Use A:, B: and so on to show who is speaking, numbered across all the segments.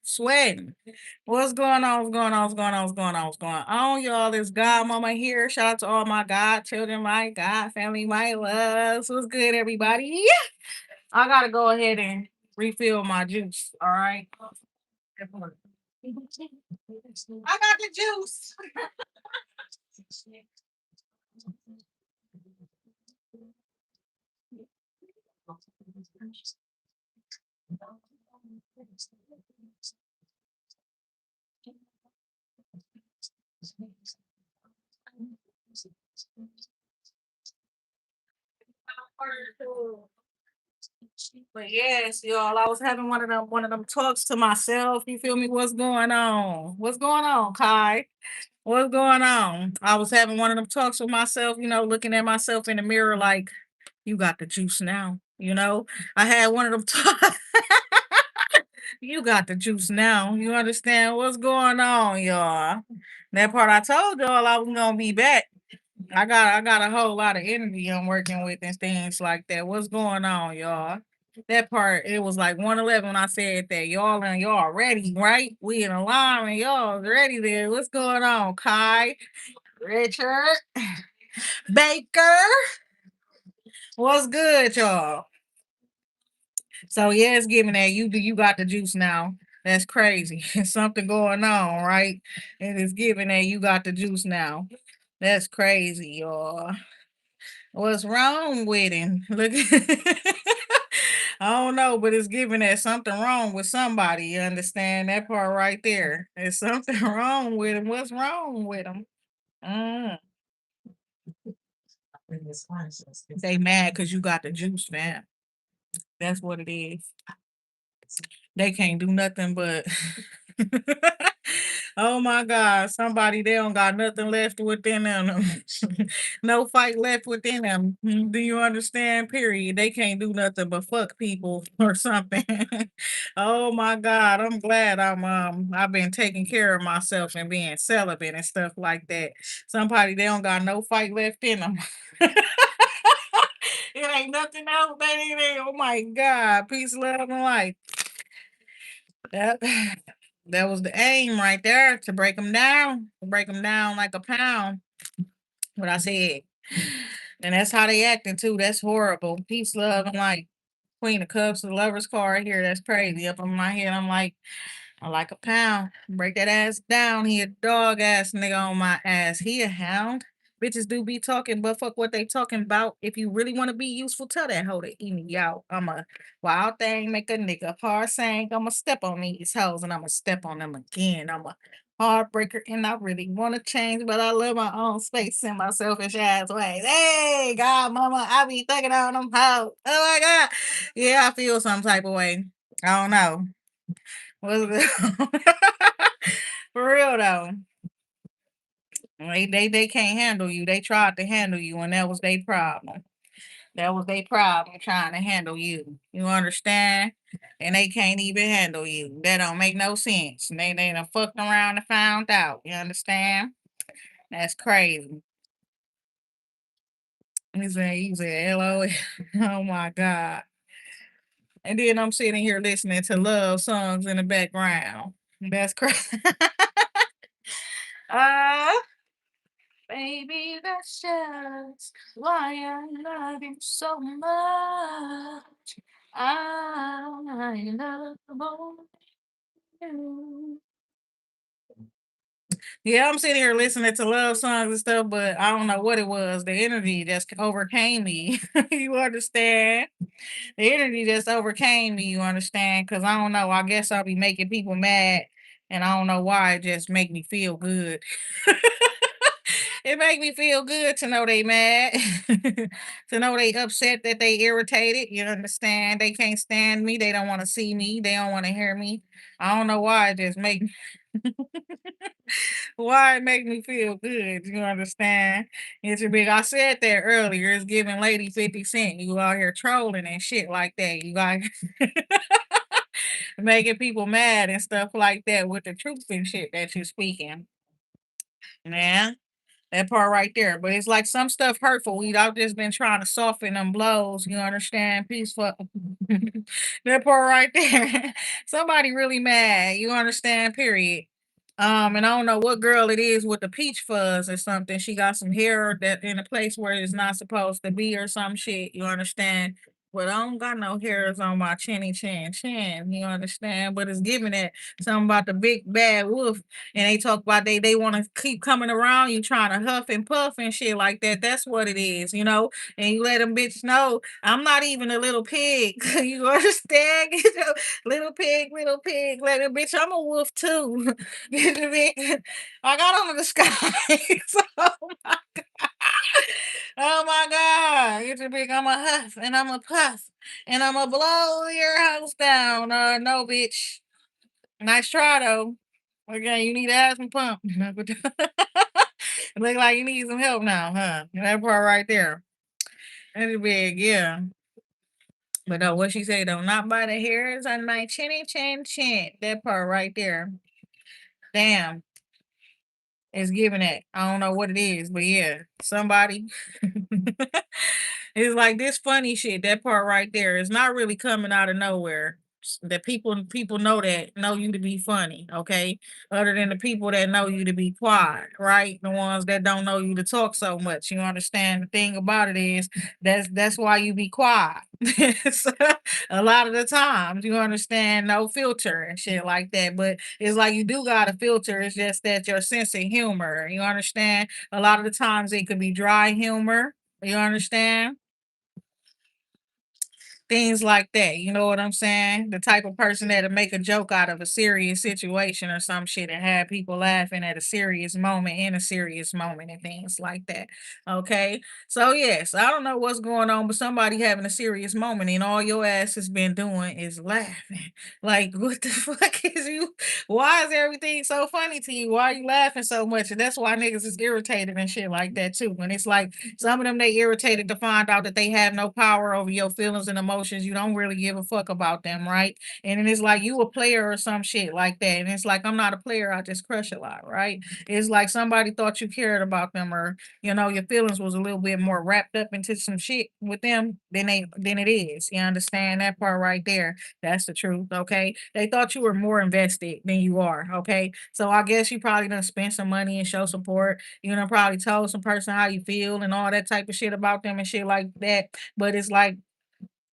A: Sweating. What's going on? What's going on? What's going on? What's going on? What's going on, y'all? It's God Mama here. Shout out to all my God children, my God family, my loves. What's good, everybody? Yeah. I gotta go ahead and refill my juice. All right. I got the juice. But yes, y'all, I was having one of them talks to myself. You feel me? What's going on? What's going on, Kai? What's going on? I was having one of them talks with myself, looking at myself in the mirror like, you got the juice now. I had one of them talks. You got the juice now. You understand what's going on, y'all? That part I told y'all I was gonna be back. I got a whole lot of energy I'm working with and things like that. What's going on, y'all? That part, it was like 111 when I said that. Y'all ready, right? We in a line and y'all ready there. What's going on, Kai? Richard? Baker? What's good, y'all? So yeah, it's giving that you got the juice now. That's crazy. Something going on, right? It is giving that you got the juice now. That's crazy, y'all. What's wrong with him? Look, I don't know, but it's giving that something wrong with somebody. You understand that part right there? There's something wrong with him. What's wrong with him? Mm. They mad because you got the juice, man. That's what it is. They can't do nothing but oh my God, somebody they don't got nothing left within them. No fight left within them. Do you understand? Period. They can't do nothing but fuck people or something. Oh my God, I'm glad I've been taking care of myself and being celibate and stuff like that. Somebody they don't got no fight left in them. It ain't nothing else that it ain't. Oh my God, peace, love, and life. That that was the aim right there to break them down like a pound. What I said, and that's how they acting too. That's horrible. Peace, love, and light. Queen of Cups, the Lovers card here. That's crazy. Up on my head, I like a pound. Break that ass down. He a dog ass nigga on my ass. He a hound. Bitches do be talking, but fuck what they talking about. If you really want to be useful, tell that hoe to eat me out. I'm a wild thing, make a nigga hard saying. I'ma step on these hoes and I'ma step on them again. I'm a heartbreaker and I really want to change, but I love my own space in my selfish ass ways. Hey, God, mama, I be thugging on them hoes. Oh my God. Yeah, I feel some type of way. I don't know. What's good? For real though. They can't handle you. They tried to handle you, and that was their problem. That was their problem trying to handle you. You understand? And they can't even handle you. That don't make no sense. They done fucked around and found out. You understand? That's crazy. He said, LOL. Oh my God. And then I'm sitting here listening to love songs in the background. That's crazy. uh Baby, that's just why I love you so much. I love you. Yeah, I'm sitting here listening to love songs and stuff, but I don't know what it was. The energy just overcame me. You understand? The energy just overcame me. You understand? Because I don't know. I guess I'll be making people mad, and I don't know why. It just make me feel good. It make me feel good to know they mad, to know they upset that they irritated. You understand? They can't stand me. They don't want to see me. They don't want to hear me. I don't know why. It just make why it make me feel good. You understand? It's a big. I said that earlier. It's giving Lady 50 Cent. You out here trolling and shit like that. You got making people mad and stuff like that with the truth and shit that you speaking. Man. That part right there. But it's like some stuff hurtful. I've just been trying to soften them blows. You understand? Peaceful. That part right there. Somebody really mad. You understand? Period. And I don't know what girl it is with the peach fuzz or something. She got some hair that in a place where it's not supposed to be or some shit. You understand? But I don't got no hairs on my chin. You understand? But it's giving that something about the big bad wolf. And they talk about they want to keep coming around you trying to huff and puff and shit like that. That's what it is, you know. And you let them bitch know I'm not even a little pig. You understand? Little pig, little bitch. I'm a wolf too. Get the big. I got on the sky. So, oh my god, get the big. I'm a huff and I'm a puff and I'm a blow your house down. No, bitch. Nice try though. Okay, you need to have some pump. Look like you need some help now, huh? That part right there. That's big, yeah. But no, what she say though, not by the hairs on my chin. That part right there. Damn, it's giving that. I don't know what it is, but yeah, somebody. It's like this funny shit. That part right there is not really coming out of nowhere. That people know you to be funny, okay? Other than the people that know you to be quiet, right? The ones that don't know you to talk so much. You understand? The thing about it is that's why you be quiet. So, a lot of the times, you understand, no filter and shit like that. But it's like you do got a filter. It's just that your sense of humor. You understand? A lot of the times it could be dry humor. You understand? Things like that. You know what I'm saying? The type of person that'll make a joke out of a serious situation or some shit and have people laughing at a serious moment in a serious moment and things like that. Okay. So yes, I don't know what's going on, but somebody having a serious moment and all your ass has been doing is laughing. Like, what the fuck is you? Why is everything so funny to you? Why are you laughing so much? And that's why niggas is irritated and shit like that too. And it's like some of them they irritated to find out that they have no power over your feelings and emotions. You don't really give a fuck about them, right? And then it's like you a player or some shit like that. And it's like I'm not a player, I just crush a lot, right? It's like somebody thought you cared about them or your feelings was a little bit more wrapped up into some shit with them than it is. You understand that part right there? That's the truth, okay? They thought you were more invested than you are, okay? So I guess you probably done spend some money and show support. Probably told some person how you feel and all that type of shit about them and shit like that. But it's like,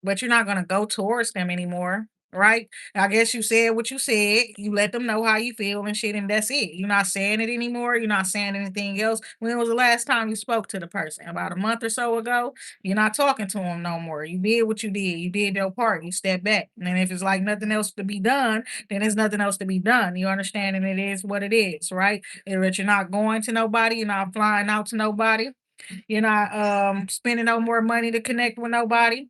A: but you're not gonna go towards them anymore, right? I guess you said what you said. You let them know how you feel and shit, and that's it. You're not saying it anymore. You're not saying anything else. When was the last time you spoke to the person? About a month or so ago. You're not talking to them no more. You did what you did. You did your part. You stepped back. And if it's like nothing else to be done, then there's nothing else to be done. You understand? And it is what it is, right? That you're not going to nobody. You're not flying out to nobody. You're not spending no more money to connect with nobody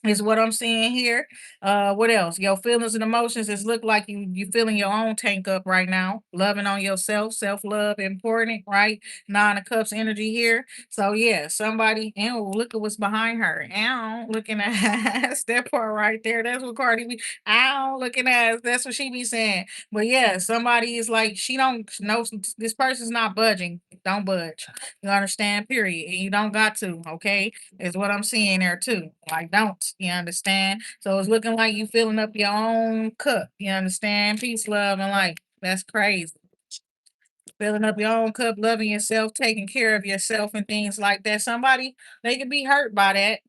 A: is what I'm seeing here. What else? Your feelings and emotions is look like you filling your own tank up right now. Loving on yourself, self love important, right? Nine of Cups energy here. So yeah, somebody. And look at what's behind her. Ow, looking at that part right there. That's what Cardi be. Ow, looking at. That's what she be saying. But yeah, somebody is like she don't know this person's not budging. Don't budge. You understand? Period. And you don't got to. Okay, is what I'm seeing there too. Like, don't you understand? So it's looking like you filling up your own cup. You understand? Peace, love, and light. That's crazy. Filling up your own cup, loving yourself, taking care of yourself, and things like that. Somebody they could be hurt by that.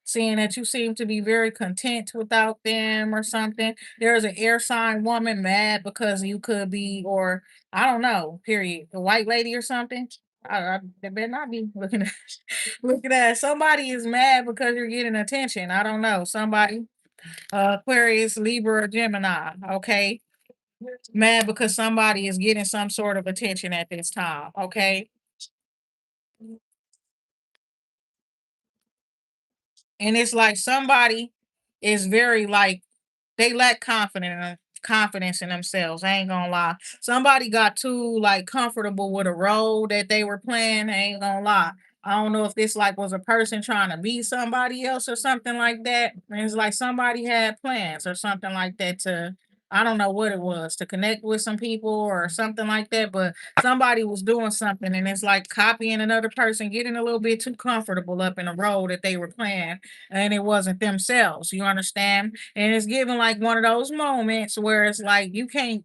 A: Seeing that you seem to be very content without them or something. There's an air sign woman mad because you could be, or I don't know. Period. A white lady or something. They better not be looking at look at that. Somebody is mad because you're getting attention. I don't know. Somebody, Aquarius, Libra, or Gemini. Okay. Mad because somebody is getting some sort of attention at this time. Okay. And it's like somebody is very like they lack confidence in themselves. I ain't gonna lie. Somebody got too like comfortable with a role that they were playing. I ain't gonna lie. I don't know if this like was a person trying to be somebody else or something like that. And it's like somebody had plans or something like that to I don't know what it was to connect with some people or something like that, but somebody was doing something and it's like copying another person, getting a little bit too comfortable up in the role that they were playing and it wasn't themselves. You understand? And it's giving like one of those moments where it's like you can't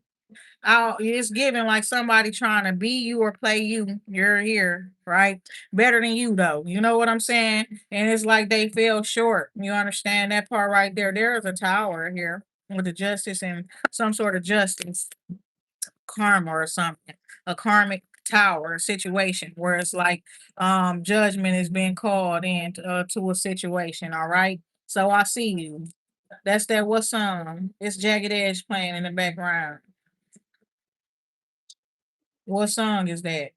A: it's giving like somebody trying to be you or play you. You're here, right? Better than you though. You know what I'm saying? And it's like they fell short. You understand that part right there? There is a tower here with the justice and some sort of justice, karma or something. A karmic tower situation where it's like judgment is being called in to a situation, all right? So I see you. That's that what song? It's Jagged Edge playing in the background. What song is that?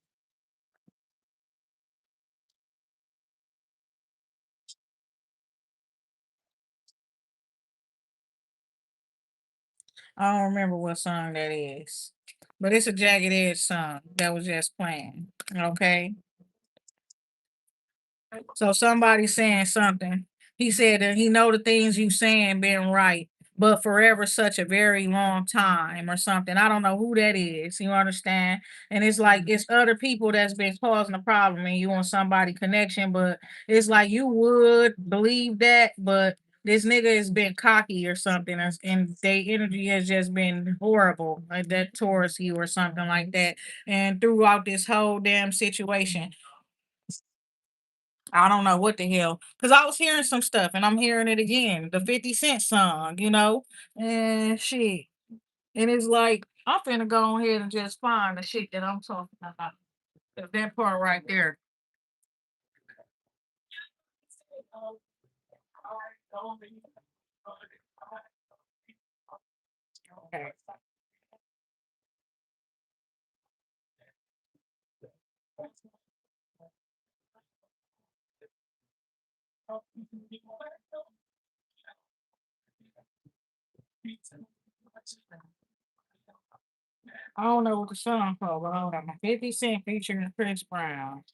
A: I don't remember what song that is, but it's a Jagged Edge song that was just playing. Okay. So somebody saying something. He said that he know the things you saying been right, but forever such a very long time or something. I don't know who that is. You understand? And it's like it's other people that's been causing a problem and you and somebody connection, but it's like you would believe that, but this nigga has been cocky or something, and their energy has just been horrible, like that towards you or something like that. And throughout this whole damn situation, I don't know what the hell. Cause I was hearing some stuff and I'm hearing it again. The 50 Cent song, And shit. And it's like, I'm finna go ahead and just find the shit that I'm talking about. That part right there. Okay. I don't know what the song called, but hold on. 50 Cent featuring Chris Brown.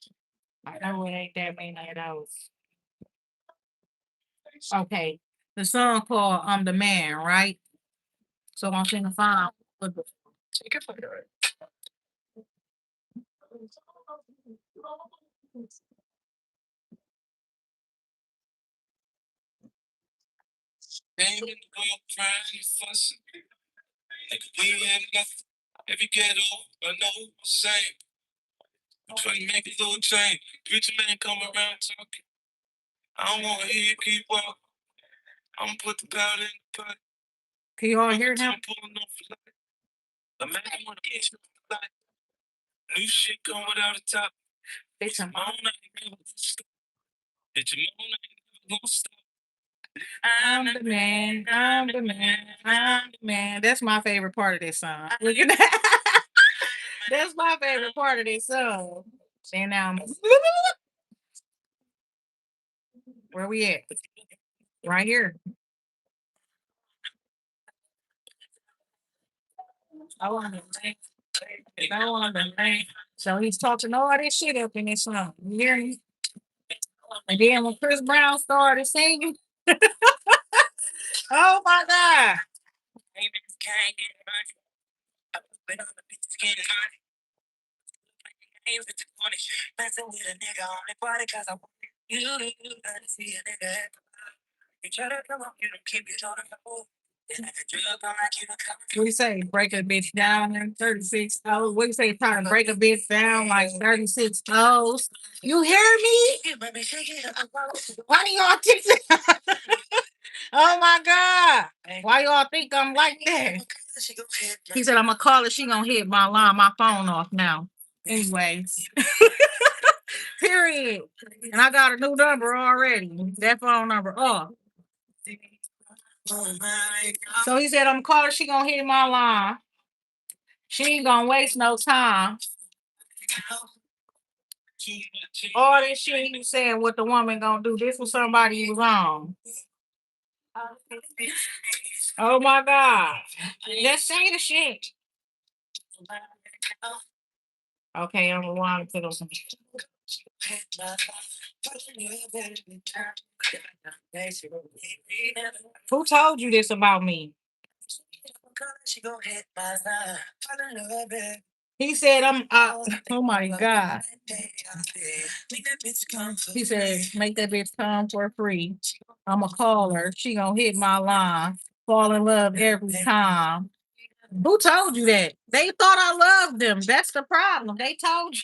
A: I know it ain't that many of those. Okay. The song called I'm the Man, right? So I'm finna find. Can you all hear him? It's a I'm the man, I'm the man, I'm the man. That's my favorite part of this song. Look at that. That's my favorite part of this song. And now, where we at? Right here. I want to I want to man. So he's talking all this shit up in this song. You hear me? And then when Chris Brown started singing, oh my God. What do you say? Break a bitch down in 36 O's. What do you say? Trying to break a bitch down like 36 O's. You hear me? Why do y'all think that? Oh my God. Why y'all think I'm like that? He said, I'm gonna call her. She gonna hit my line, my phone off now. Anyways, period. And I got a new number already. That phone number off. So he said, I'm gonna call her. She gonna hit my line. She ain't gonna waste no time. All this shit he was saying what the woman gonna do. This was somebody he was on. Oh my God. Let's say the shit. Okay, I'm gonna want to those. Who told you this about me? He said, oh my God. He said, make that bitch come for free. I'ma call her. She gonna hit my line. Fall in love every time. Who told you that? They thought I loved them. That's the problem. They told you.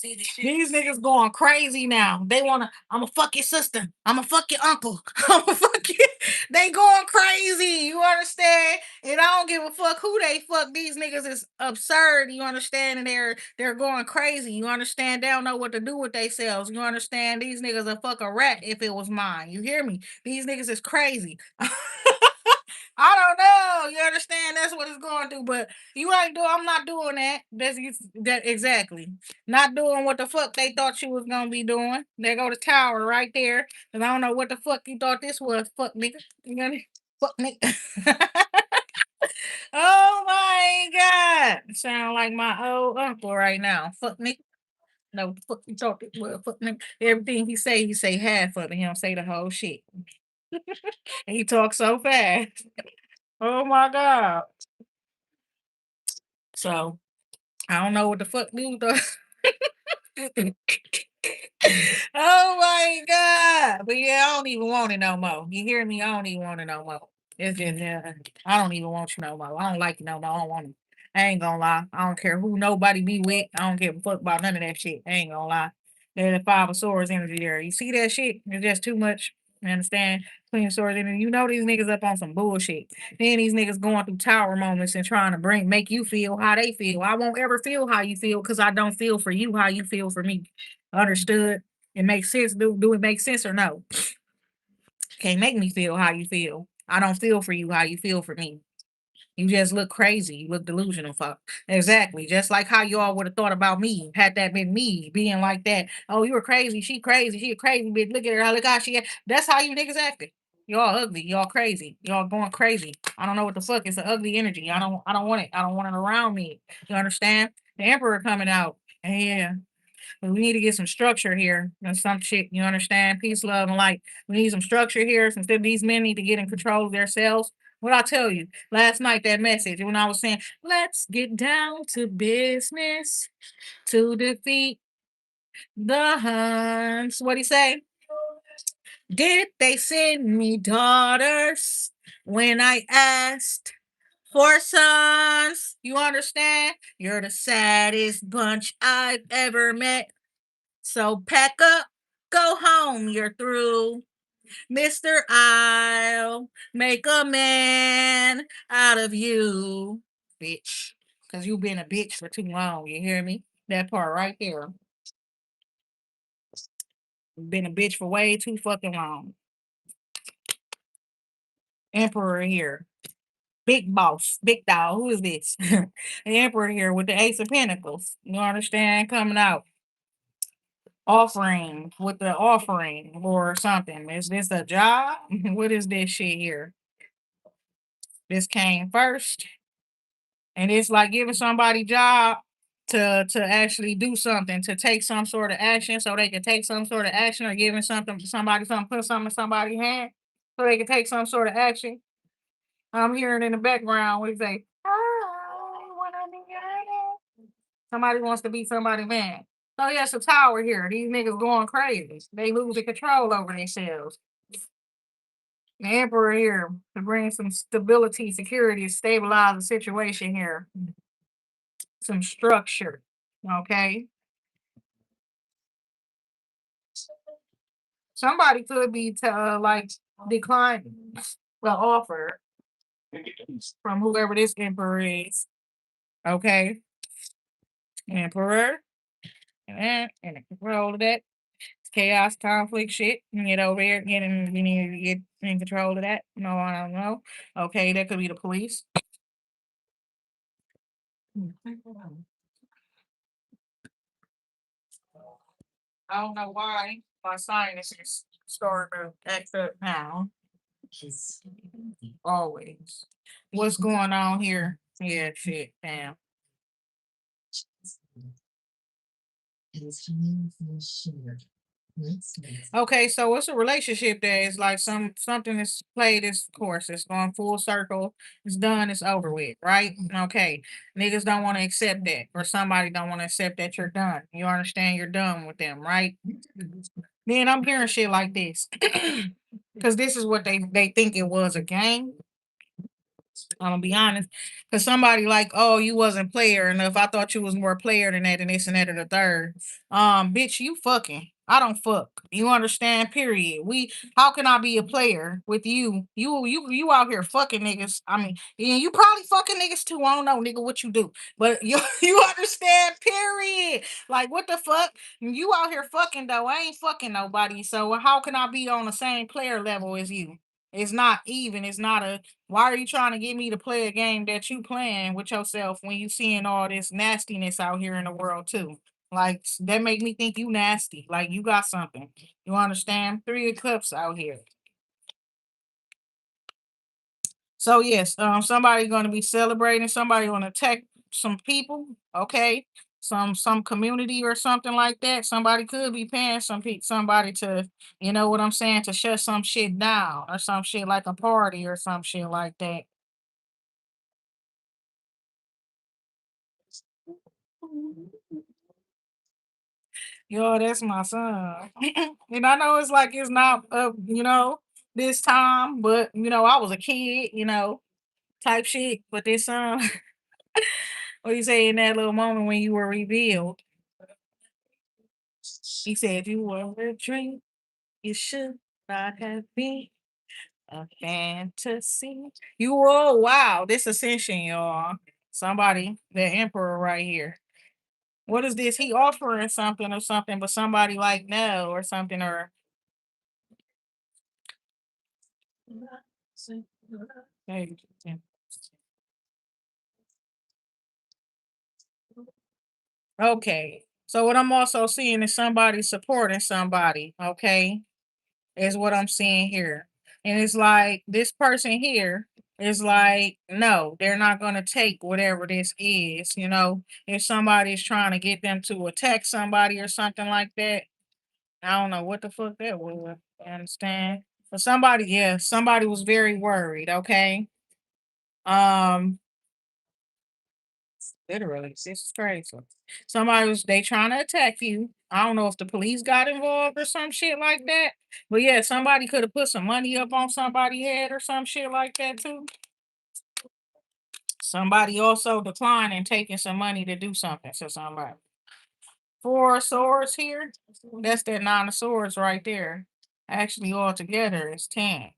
A: These niggas going crazy now. They wanna, I'ma fuck your sister. I'ma fuck your uncle. I'ma fuck you. They going crazy. You understand? And I don't give a fuck who they fuck. These niggas is absurd. You understand? And they're going crazy. You understand? They don't know what to do with themselves. You understand? These niggas will fuck a rat if it was mine. You hear me? These niggas is crazy. I don't know. You understand? That's what it's going through. But you ain't doing. I'm not doing that. That exactly. Not doing what the fuck they thought you was gonna be doing. There go the tower right there. And I don't know what the fuck you thought this was. Fuck nigga. You got it? Fuck nigga. Oh my God. Sound like my old uncle right now. Fuck nigga. No, fuck you thought it was. Fuck nigga. Everything he say half of it. He don't say the whole shit. And he talks so fast. Oh my God. So I don't know what the fuck dude thought. Oh my God. But yeah, I don't even want it no more. You hear me? I don't even want it no more. It's just, I don't even want you no more. I don't like you no more. I don't want you. I ain't gonna lie. I don't care who nobody be with. I don't give a fuck about none of that shit. I ain't gonna lie. There's the five of swords energy there. You see that shit? It's just too much. You understand? Queen of swords energy. You know these niggas up on some bullshit. Then these niggas going through tower moments and trying to make you feel how they feel. I won't ever feel how you feel because I don't feel for you how you feel for me. Understood? It makes sense. Do it make sense or no? Can't make me feel how you feel. I don't feel for you how you feel for me. You just look crazy. You look delusional, fuck. Exactly. Just like how y'all would have thought about me had that been me being like that. Oh, you were crazy. She crazy. She a crazy bitch. Look at her. Look how she. That's how you niggas acting. Y'all ugly. Y'all crazy. Y'all going crazy. I don't know what the fuck. It's an ugly energy. I don't. I don't want it. I don't want it around me. You understand? The emperor coming out. And yeah. But we need to get some structure here and some shit. You understand? Peace, love, and light. We need some structure here. Since these men need to get in control of themselves. What I tell you last night, that message when I was saying, let's get down to business to defeat the Huns. What he say? Did they send me daughters when I asked for sons? You understand? You're the saddest bunch I've ever met. So pack up, go home, you're through. Mr. I'll make a man out of you, bitch. Because you've been a bitch for too long, you hear me? That part right there. You've been a bitch for way too fucking long. Emperor here. Big boss, big dog. Who is this? The Emperor here with the Ace of Pentacles. You understand? Coming out. Offering with the offering or something. Is this a job? What is this shit here? This came first. And it's like giving somebody job to actually do something, to take some sort of action so they can take some sort of action or giving something to somebody, put something in somebody's hand so they can take some sort of action. I'm hearing in the background we say, "I wanna be your man." Somebody wants to be somebody man. So yeah, it's a tower here. These niggas going crazy. They losing control over themselves. The emperor here to bring some stability, security, stabilize the situation here. Some structure. Okay. Somebody could be like declining the offer from whoever this emperor is. Okay. Emperor. And the control of that. Chaos, conflict shit. You get over here, you need to get in control of that. No, I don't know. Okay, that could be the police. I don't know why my sinus is starting to act up now. Always. What's going on here? Yeah, shit, damn. Okay, so it's a relationship that is like something that's played its course. It's gone full circle. It's done. It's over with, right? Okay, niggas don't want to accept that, or somebody don't want to accept that you're done. You understand? You're done with them, right? Then I'm hearing shit like this, because this is what they think it was a game. I'm gonna be honest, because somebody like, oh, you wasn't player enough. I thought you was more player than that, and this and that and the third. Bitch, you fucking. I don't fuck. You understand? Period. How can I be a player with you? You out here fucking niggas. I mean, yeah, you probably fucking niggas too. I don't know, nigga, what you do, but you understand? Period. Like what the fuck? You out here fucking though. I ain't fucking nobody. So how can I be on the same player level as you? It's not even. It's not a why are you trying to get me to play a game that you playing with yourself when you seeing all this nastiness out here in the world too? Like that make me think you nasty. Like you got something. You understand? Three of Cups out here. So yes, somebody gonna be celebrating. Somebody gonna attack some people. Okay, some community or something like that. Somebody could be paying somebody to, you know what I'm saying, to shut some shit down or some shit like a party or some shit like that. Yo, that's my son. And I know it's like it's not this time, but I was a kid, type shit. But this what do you say in that little moment when you were revealed? He said you were a dream, you should not have been a fantasy. Wow, this ascension, y'all. Somebody, the emperor right here. What is this? He offering something or something, but somebody like no or something or hey, okay. So what I'm also seeing is somebody supporting somebody, okay? Is what I'm seeing here. And it's like this person here is like, no, they're not gonna take whatever this is. If somebody's trying to get them to attack somebody or something like that, I don't know what the fuck that was. You understand? But somebody was very worried, okay? Um, Literally, this is crazy. They trying to attack you. I don't know if the police got involved or some shit like that. But yeah, somebody could have put some money up on somebody's head or some shit like that too. Somebody also declining taking some money to do something to somebody. Four swords here. That's that nine of swords right there. Actually, altogether, it's 10.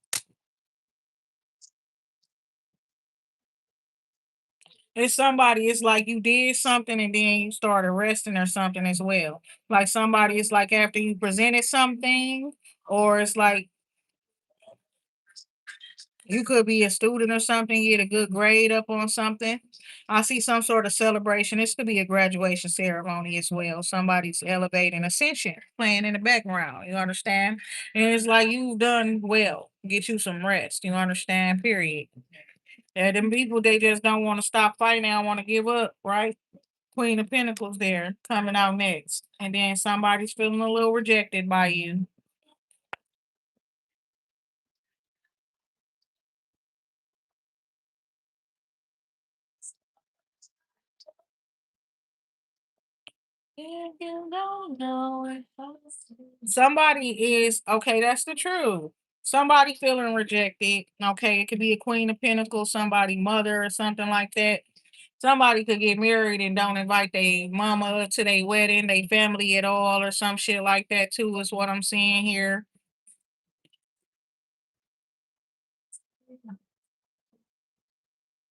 A: It's like you did something and then you started resting or something as well. Like somebody, it's like after you presented something, or it's like you could be a student or something, get a good grade up on something. I see some sort of celebration. This could be a graduation ceremony as well. Somebody's elevating ascension, playing in the background. You understand? And it's like you've done well. Get you some rest. You understand? Period. And them people, they just don't want to stop fighting. They don't want to give up, right? Queen of Pentacles there coming out next. And then somebody's feeling a little rejected by you. If you don't know it, somebody is okay, that's the truth. Somebody feeling rejected. Okay, it could be a Queen of Pentacles, somebody mother or something like that. Somebody could get married and don't invite their mama to their wedding, their family at all, or some shit like that too, is what I'm seeing here.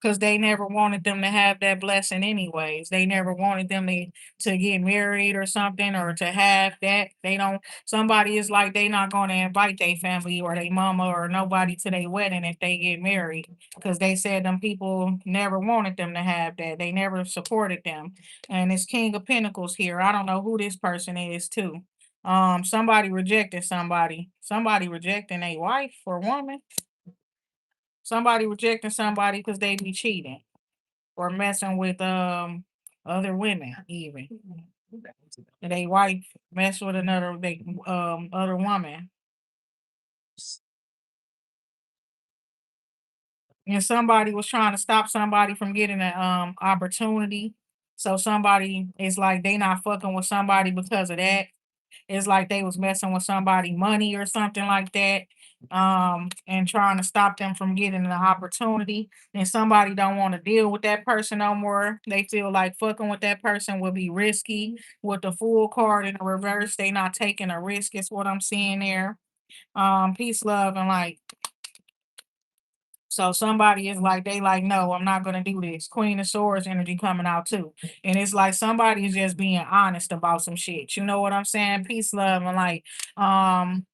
A: Because they never wanted them to have that blessing anyways. They never wanted them to get married or something or to have that. They don't somebody is like they not gonna invite their family or their mama or nobody to their wedding if they get married. Because they said them people never wanted them to have that. They never supported them. And it's King of Pentacles here. I don't know who this person is too. Somebody rejected somebody. Somebody rejecting a wife or woman. Somebody rejecting somebody because they be cheating or messing with other women even. and they wife mess with another they other woman. And somebody was trying to stop somebody from getting an opportunity. So somebody is like they not fucking with somebody because of that. It's like they was messing with somebody money or something like that, and trying to stop them from getting an opportunity. And somebody don't want to deal with that person no more. They feel like fucking with that person would be risky. With the full card in the reverse, they not taking a risk. Is what I'm seeing there. Peace, love, and like so somebody is like, they like, no, I'm not gonna do this. Queen of Swords energy coming out too. And it's like somebody is just being honest about some shit. You know what I'm saying? Peace, love, and like um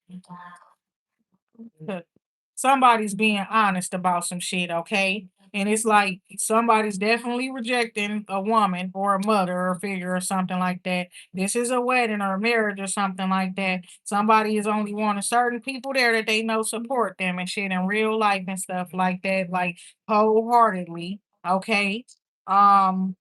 A: somebody's being honest about some shit, okay? And it's like somebody's definitely rejecting a woman or a mother or a figure or something like that. This is a wedding or a marriage or something like that. Somebody is only wanting certain people there that they know support them and shit in real life and stuff like that, like wholeheartedly. Okay. Um,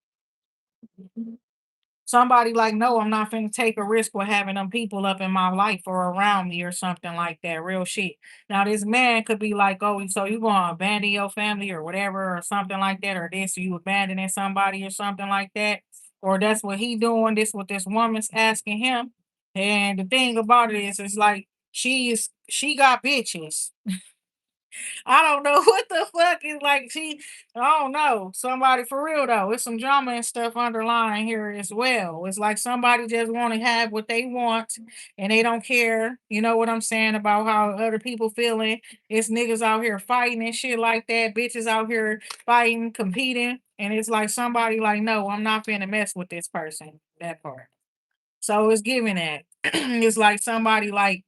A: Somebody like, no, I'm not finna take a risk with having them people up in my life or around me or something like that. Real shit. Now this man could be like, oh, so you gonna abandon your family or whatever or something like that, or this, you abandoning somebody or something like that, or that's what he doing. This what this woman's asking him. And the thing about it is, it's like she got bitches. I don't know what the fuck is like. I don't know. Somebody for real though. It's some drama and stuff underlying here as well. It's like somebody just want to have what they want and they don't care. You know what I'm saying about how other people feeling. It's niggas out here fighting and shit like that. Bitches out here fighting, competing. And it's like somebody like, no, I'm not finna mess with this person. That part. So it's giving that. It's like somebody like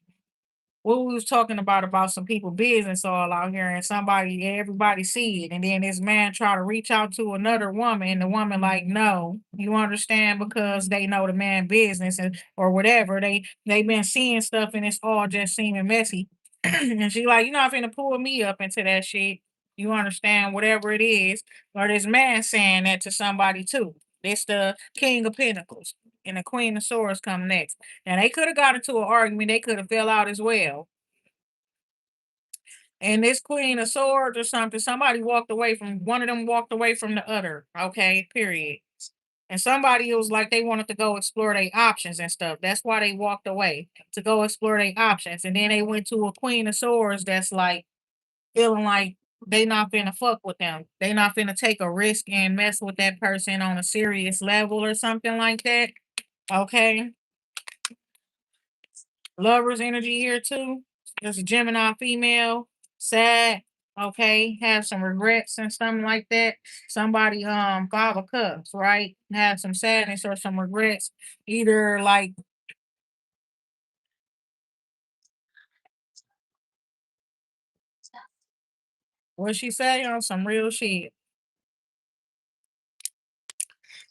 A: what we was talking about some people business all out here and somebody everybody see it and then this man try to reach out to another woman and the woman like no, you understand, because they know the man business and or whatever they been seeing stuff and it's all just seeming messy. And she like, you're not finna pull me up into that shit, you understand, whatever it is. Or this man saying that to somebody too. It's the King of Pentacles and the Queen of Swords come next. Now they could have got into an argument, they could have fell out as well. And this Queen of Swords or something, somebody walked away from one of them walked away from the other. Okay, period. And somebody was like they wanted to go explore their options and stuff. That's why they walked away to go explore their options. And then they went to a Queen of Swords that's like feeling like they not finna fuck with them. They not finna take a risk and mess with that person on a serious level or something like that. Okay. Lovers energy here too. There's a Gemini female, sad, okay, have some regrets and something like that. Somebody 5 of Cups, right? Have some sadness or some regrets. Either like what she say on some real shit.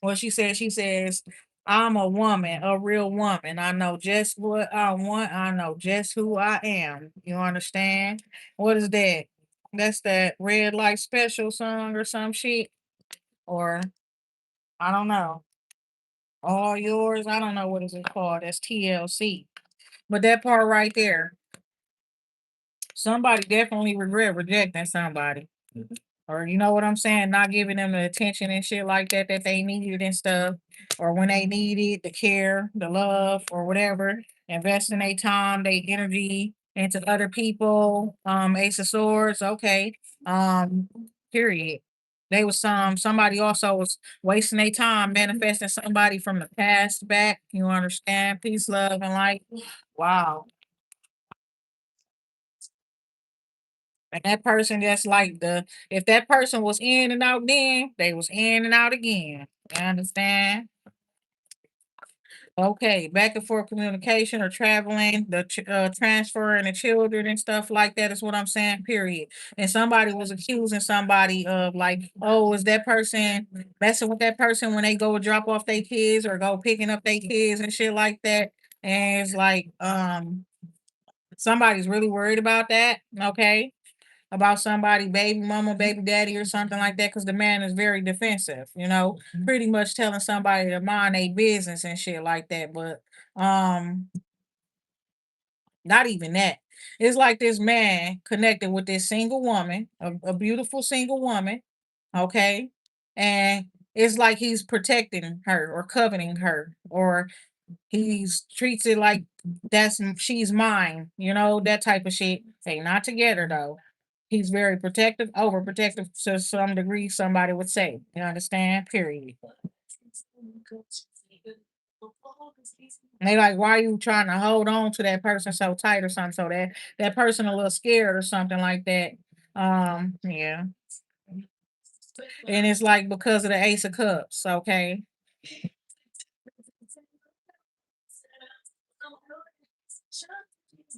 A: What she says, I'm a woman, a real woman. I know just what I want. I know just who I am. You understand? What is that? That's that red light special song or some shit. Or I don't know. All yours. I don't know what is it called. That's TLC. But that part right there, somebody definitely regret rejecting somebody. Or you know what I'm saying, not giving them the attention and shit like that that they needed and stuff, or when they needed the care, the love, or whatever, investing their time, their energy into other people. Ace of Swords, okay. Um, period. They was somebody also was wasting their time manifesting somebody from the past back. You understand? Peace, love, and light. Wow. And that person just like the if that person was in and out then, they was in and out again. You understand? Okay, back and forth communication or traveling, the transferring the children and stuff like that is what I'm saying. Period. And somebody was accusing somebody of like, oh, is that person messing with that person when they go drop off their kids or go picking up their kids and shit like that. And it's like, somebody's really worried about that. Okay, about somebody, baby mama, baby daddy, or something like that, because the man is very defensive, pretty much telling somebody to mind their business and shit like that. But um, not even that. It's like this man connected with this single woman, a beautiful single woman, okay? And it's like he's protecting her or coveting her, or he's treats it like she's mine, that type of shit. They not together though. He's very protective, overprotective to some degree, somebody would say. You understand? Period. And they like, why are you trying to hold on to that person so tight or something? So that person a little scared or something like that. Yeah. And it's like because of the Ace of Cups, okay?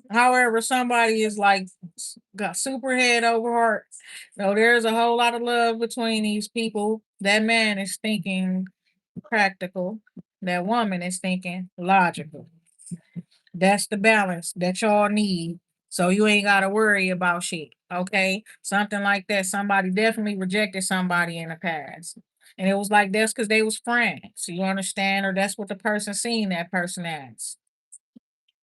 A: However, somebody is like got super head over heart. No, there's a whole lot of love between these people. That man is thinking practical. That woman is thinking logical. That's the balance that y'all need. So you ain't gotta worry about shit. Okay. Something like that. Somebody definitely rejected somebody in the past. And it was like that's because they was friends. You understand? Or that's what the person seen that person as.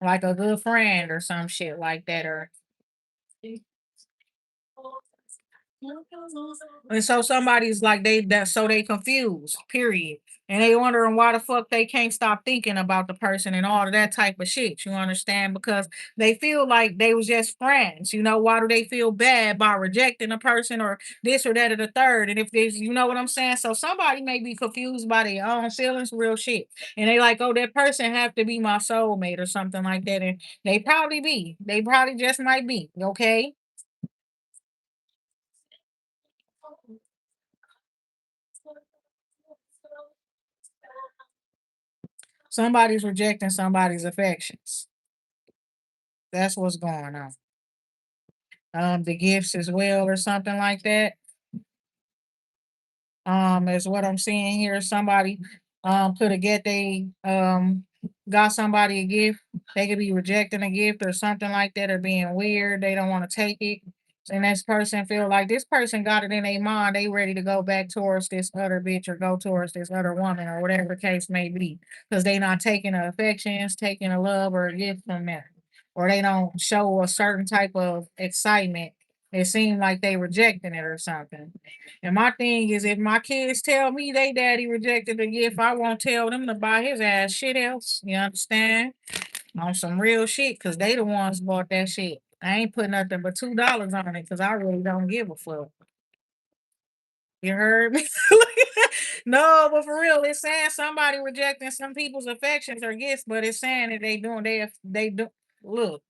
A: Like a good friend or some shit like that. Or and so somebody's like they confused, period. And they wondering why the fuck they can't stop thinking about the person and all of that type of shit. You understand? Because they feel like they was just friends. Why do they feel bad by rejecting a person or this or that or the third? And if there's you know what I'm saying? So somebody may be confused by their own feelings, real shit. And they like, oh, that person have to be my soulmate or something like that. And they probably be. They probably just might be. Okay. Somebody's rejecting somebody's affections. That's what's going on. The gifts as well, or something like that. Is what I'm seeing here. Somebody could have got somebody a gift. They could be rejecting a gift or something like that, or being weird. They don't want to take it. And this person feel like this person got it in their mind. They ready to go back towards this other bitch or go towards this other woman or whatever the case may be. Because they not taking the affections, taking a love or a gift from them. Or they don't show a certain type of excitement. It seems like they rejecting it or something. And my thing is, if my kids tell me they daddy rejected a gift, I won't tell them to buy his ass shit else. You understand? On some real shit, cause they the ones bought that shit. I ain't put nothing but $2 on it, cause I really don't give a fuck. You heard me? No, but for real, it's saying somebody rejecting some people's affections or gifts, but it's saying that they do look.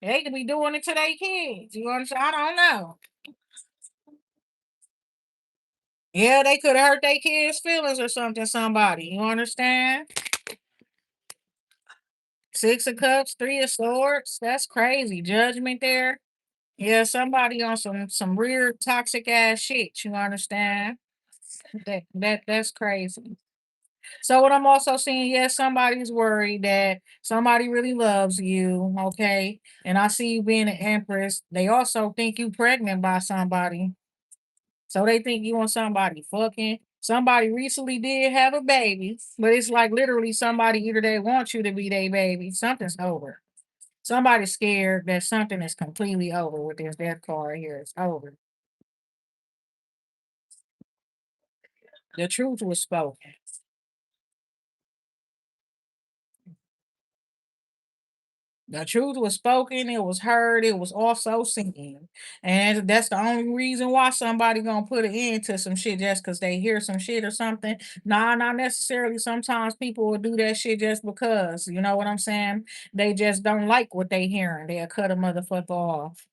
A: They could be doing it to their kids. You understand? I don't know. Yeah, they could have hurt their kids' feelings or something, somebody. You understand? Six of Cups, Three of Swords. That's crazy. Judgment there. Yeah, somebody on some real toxic ass shit. You understand? That's crazy. So what I'm also seeing, yes, somebody's worried that somebody really loves you, okay? And I see you being an empress. They also think you pregnant by somebody. So they think you want somebody fucking. Somebody recently did have a baby, but it's like literally somebody either they want you to be their baby. Something's over. Somebody's scared that something is completely over with this death card here. It's over. The truth was spoken. The truth was spoken, it was heard, it was also seen. And that's the only reason why somebody gonna put an end to some shit just because they hear some shit or something. Nah, not necessarily. Sometimes people will do that shit just because, you know what I'm saying? They just don't like what they hearing. They'll cut a motherfucker off.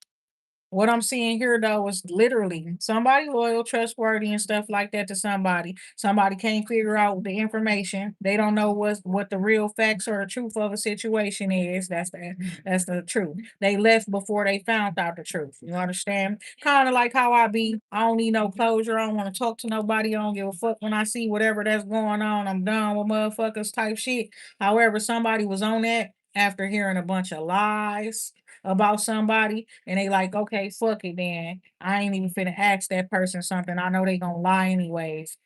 A: What I'm seeing here though is literally somebody loyal, trustworthy, and stuff like that to somebody. Somebody can't figure out the information. They don't know what the real facts or the truth of a situation is. That's the truth. They left before they found out the truth. You understand? Kind of like how I be. I don't need no closure. I don't want to talk to nobody. I don't give a fuck when I see whatever that's going on. I'm done with motherfuckers type shit. However, somebody was on that after hearing a bunch of lies, about somebody, and they like, okay, fuck it then. I ain't even finna ask that person something. I know they gonna lie anyways.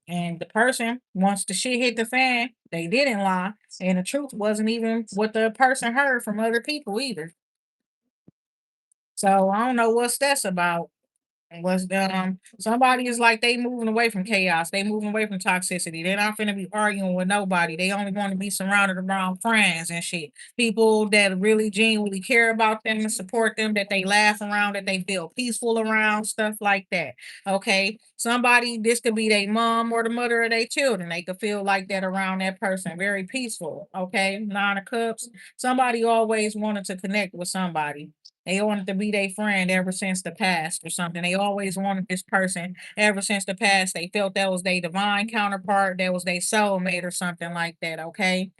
A: And the person, once the shit hit the fan, they didn't lie. And the truth wasn't even what the person heard from other people either. So I don't know what's that's about. Was somebody is like they moving away from chaos, they moving away from toxicity. They're not gonna be arguing with nobody. They only want to be surrounded around friends and shit. People that really genuinely care about them and support them, that they laugh around, that they feel peaceful around, stuff like that. Okay. Somebody, this could be their mom or the mother of their children. They could feel like that around that person. Very peaceful. Okay. Nine of Cups. Somebody always wanted to connect with somebody. They wanted to be their friend ever since the past or something. They always wanted this person ever since the past. They felt that was their divine counterpart, that was their soulmate or something like that. Okay.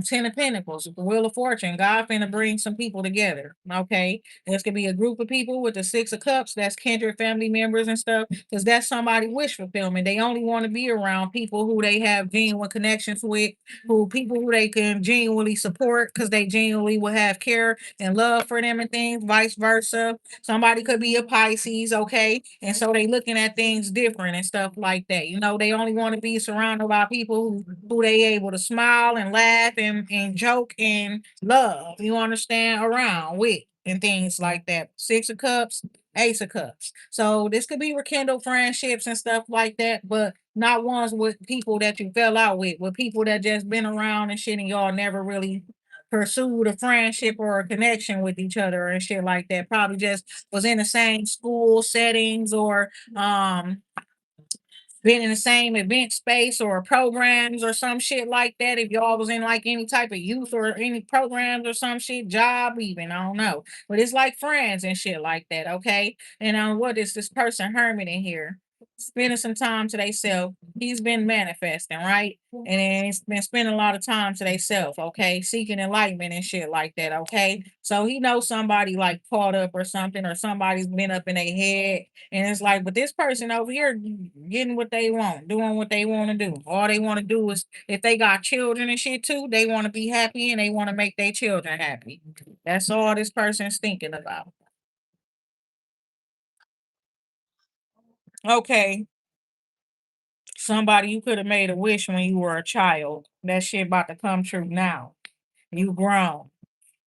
A: Ten of Pentacles, the Wheel of Fortune. God finna bring some people together. Okay. This could be a group of people with the Six of Cups. That's kindred family members and stuff. Because that's somebody wish fulfillment. They only want to be around people who they have genuine connections with, who people who they can genuinely support because they genuinely will have care and love for them and things, vice versa. Somebody could be a Pisces, okay? And so they looking at things different and stuff like that. You know, they only want to be surrounded by people who they able to smile and laugh and joke and love, you understand, around with and things like that. Six of Cups, Ace of Cups. So this could be rekindle friendships and stuff like that, but not ones with people that you fell out with people that just been around and shit and y'all never really pursued a friendship or a connection with each other and shit like that. Probably just was in the same school settings or been in the same event space or programs or some shit like that. If y'all was in like any type of youth or any programs or some shit, job even, I don't know. But it's like friends and shit like that, okay? And what is this person Hermit in here? Spending some time to theyself. He's been manifesting, right? And then he's been spending a lot of time to theyself, okay? Seeking enlightenment and shit like that, okay? So he knows somebody like caught up or something, or somebody's been up in their head and it's like, but this person over here getting what they want, doing what they want to do. All they want to do is, if they got children and shit too, they want to be happy and they want to make their children happy. That's all this person's thinking about. Okay, somebody you could have made a wish when you were a child. That shit about to come true now. You grown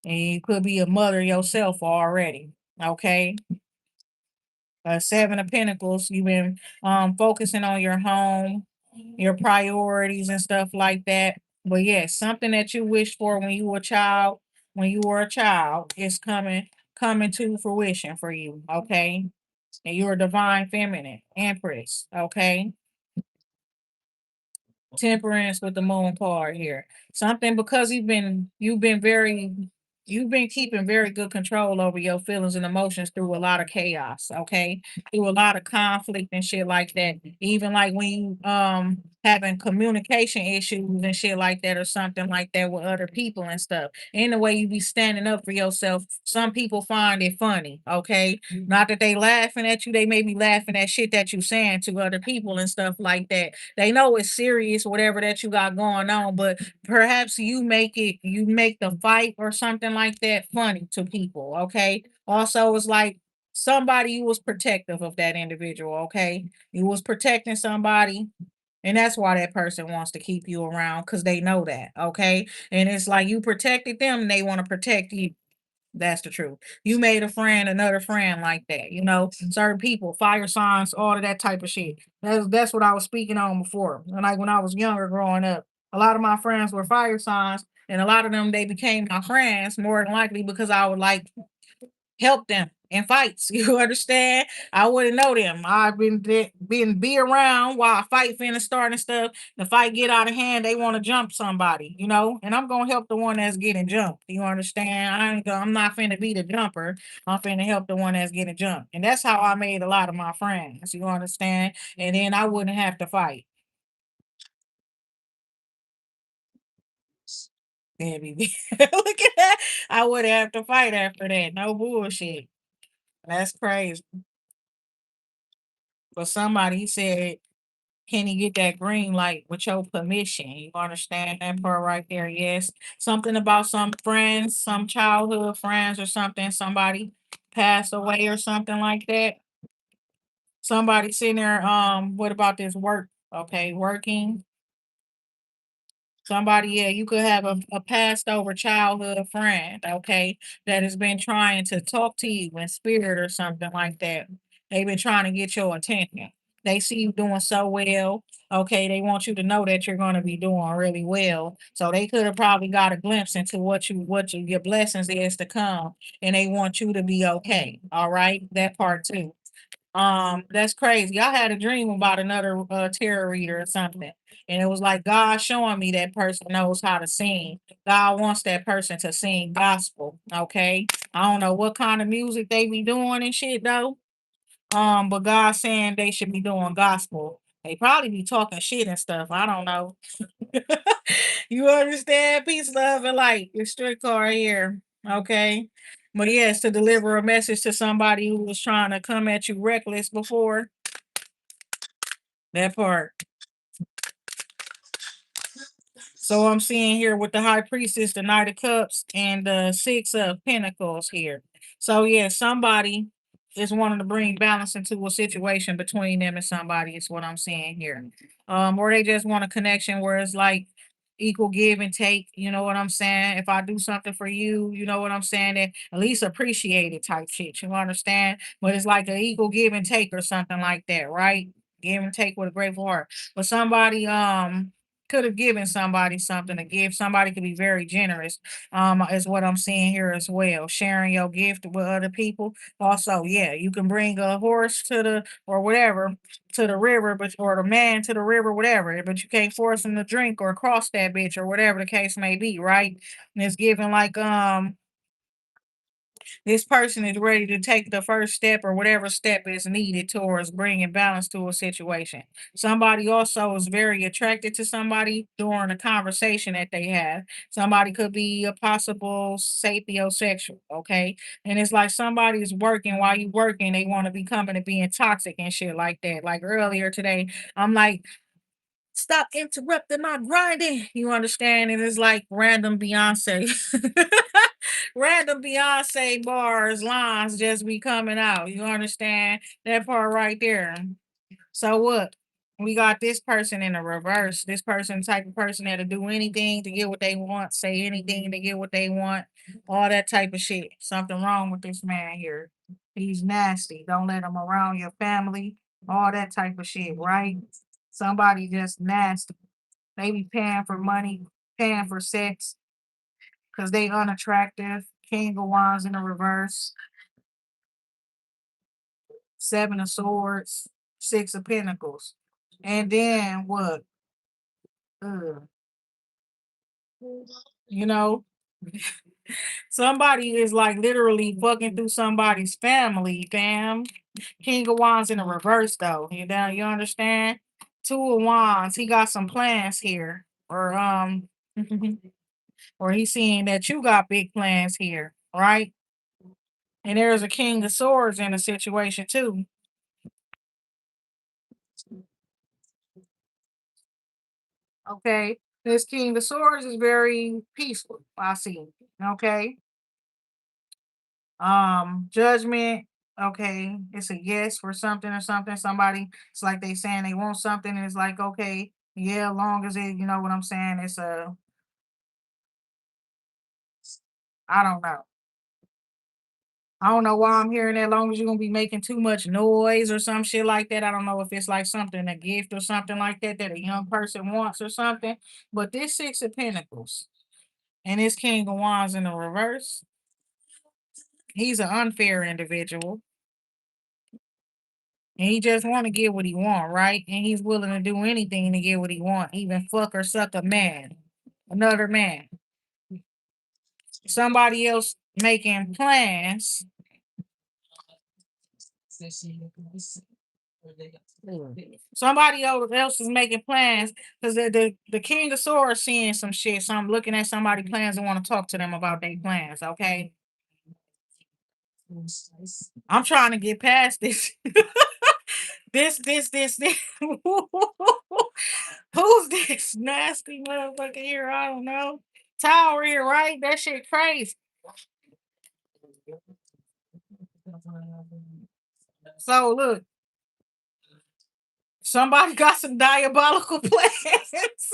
A: and you could be a mother yourself already. Okay, Seven of Pentacles. You've been focusing on your home, your priorities and stuff like that. But yes, something that you wished for when you were a child, is coming to fruition for you. Okay, and you're a divine feminine empress. Okay, Temperance with the moon card here. Something because you've been keeping very good control over your feelings and emotions through a lot of chaos, okay? Through a lot of conflict and shit like that. Even like when you having communication issues and shit like that or something like that with other people and stuff. In the way you be standing up for yourself, some people find it funny, okay? Not that they laughing at you, they may be laughing at shit that you saying to other people and stuff like that. They know it's serious, whatever that you got going on, but perhaps you make the fight or something like that funny to people. Okay. Also, it's like somebody you was protective of that individual. Okay. You was protecting somebody. And that's why that person wants to keep you around because they know that. Okay. And it's like you protected them and they want to protect you. That's the truth. You made a friend, another friend like that. You know, certain people, fire signs, all of that type of shit. That's what I was speaking on before. And like when I was younger growing up, a lot of my friends were fire signs, and a lot of them they became my friends more than likely because I would like help them in fights. You understand? I wouldn't know them. I've been be around while a fight finna start and stuff. The fight get out of hand, they want to jump somebody, you know, and I'm gonna help the one that's getting jumped. You understand? I'm not finna be the jumper. I'm finna help the one that's getting jumped, and that's how I made a lot of my friends. You understand? And then I wouldn't have to fight. Baby, look at that. I wouldn't have to fight after that. No bullshit. That's crazy. But somebody said Can he get that green light with your permission? You understand that part right there? Yes. Something about some friends, some childhood friends or something, somebody passed away or something like that. Somebody sitting there, what about this work? Okay, working. Somebody, yeah, you could have a passed over childhood friend, okay, that has been trying to talk to you in spirit or something like that. They've been trying to get your attention. They see you doing so well. Okay, they want you to know that you're going to be doing really well. So they could have probably got a glimpse into your blessings is to come, and they want you to be okay. All right, that part too. That's crazy. I had a dream about another tarot reader or something, and it was like God showing me that person knows how to sing. God wants that person to sing gospel. Okay, I don't know what kind of music they be doing and shit though. But God saying they should be doing gospel. They probably be talking shit and stuff. I don't know. You understand? Peace, love, and light. Your strict card here. Okay. But yes, to deliver a message to somebody who was trying to come at you reckless before, that part. So I'm seeing here with the high priestess, the Knight of Cups, and the Six of Pentacles here. So yeah, somebody is wanting to bring balance into a situation between them and somebody, is what I'm seeing here. Or they just want a connection where it's like equal give and take, you know what I'm saying? If I do something for you, you know what I'm saying? That at least appreciate it type shit. You understand? But it's like an equal give and take or something like that, right? Give and take with a grateful heart. But somebody could have given somebody something to give. Somebody could be very generous, is what I'm seeing here as well. Sharing your gift with other people. Also, yeah, you can bring a horse to the or whatever to the river, but or the man to the river, whatever, but you can't force him to drink or cross that bitch or whatever the case may be, right? And it's given like this person is ready to take the first step or whatever step is needed towards bringing balance to a situation. Somebody also is very attracted to somebody during a conversation that they have. Somebody could be a possible sapiosexual, okay? And it's like somebody's working while you working, they want to be coming to being toxic and shit like that. Like earlier today, I'm like, stop interrupting my grinding. You understand? And it's like random Beyonce. Random Beyonce bars, lines just be coming out. You understand? That part right there. So what? We got this person in the reverse. This person type of person that'll do anything to get what they want, say anything to get what they want, all that type of shit. Something wrong with this man here. He's nasty. Don't let him around your family. All that type of shit, right? Somebody just nasty. They be paying for money, paying for sex, because they unattractive. King of Wands in the reverse. Seven of Swords. Six of Pentacles. And then what? Ugh. You know, somebody is like literally fucking through somebody's family, fam. King of Wands in the reverse, though. You understand? Two of Wands. He got some plans here, or he's seeing that you got big plans here, right? And there's a King of Swords in the situation too. Okay, this King of Swords is very peaceful. I see. Okay, judgment. Okay, it's a yes for something or something. Somebody, it's like they saying they want something, and it's like okay, yeah, long as it, you know what I'm saying. It's a, I don't know. I don't know why I'm hearing that. Long as you're gonna be making too much noise or some shit like that. I don't know if it's like something, a gift or something like that that a young person wants or something. But this Six of Pentacles and this King of Wands in the reverse, he's an unfair individual. And he just want to get what he want, right? And he's willing to do anything to get what he want, even fuck or suck a man, another man. Somebody else making plans. Somebody else is making plans because the King of Swords seeing some shit. So I'm looking at somebody plans and want to talk to them about their plans. Okay, I'm trying to get past this. This. Who's this nasty motherfucker here? I don't know. Tower here, right? That shit crazy. So look, somebody got some diabolical plans.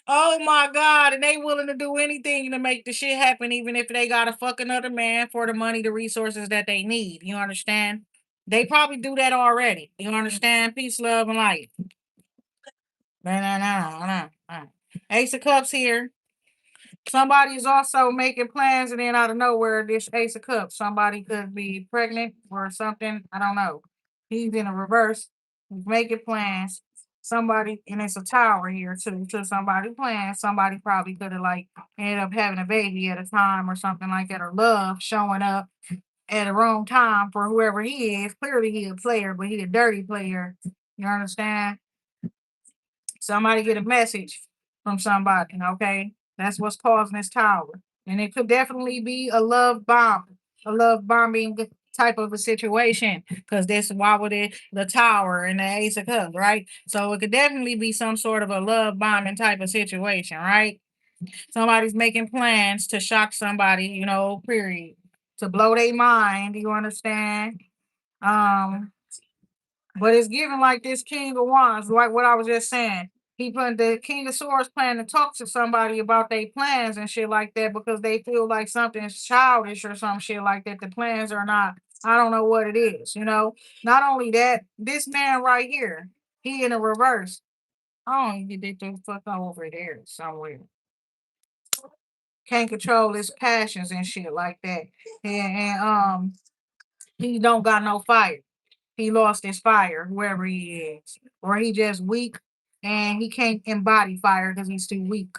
A: Oh my god, and they willing to do anything to make the shit happen, even if they gotta fuck another man for the money, the resources that they need. You understand? They probably do that already. You understand? Peace, love, and light. No, no, no, no, no. Ace of Cups here. Somebody's also making plans, and then out of nowhere, this Ace of Cups. Somebody could be pregnant or something. I don't know. He's in a reverse. He's making plans. Somebody, and it's a tower here too. To somebody plans. Somebody probably could have like ended up having a baby at a time or something like that, or love showing up at the wrong time for whoever he is. Clearly, he a player, but he a dirty player. You understand? Somebody get a message from somebody, okay? That's what's causing this tower. And it could definitely be a love bombing type of a situation. Because this why would it the tower and the ace of cups, right? So it could definitely be some sort of a love bombing type of situation, right? Somebody's making plans to shock somebody, period. To blow their mind, you understand? Um, but it's given like this King of Wands, like what I was just saying. He put the King of Swords plan to talk to somebody about their plans and shit like that because they feel like something's childish or some shit like that. The plans are not, I don't know what it is. Not only that, this man right here, he in a reverse. I don't even get the fuck over there somewhere. Can't control his passions and shit like that. And he don't got no fire. He lost his fire, whoever he is, or he just weak and he can't embody fire because he's too weak.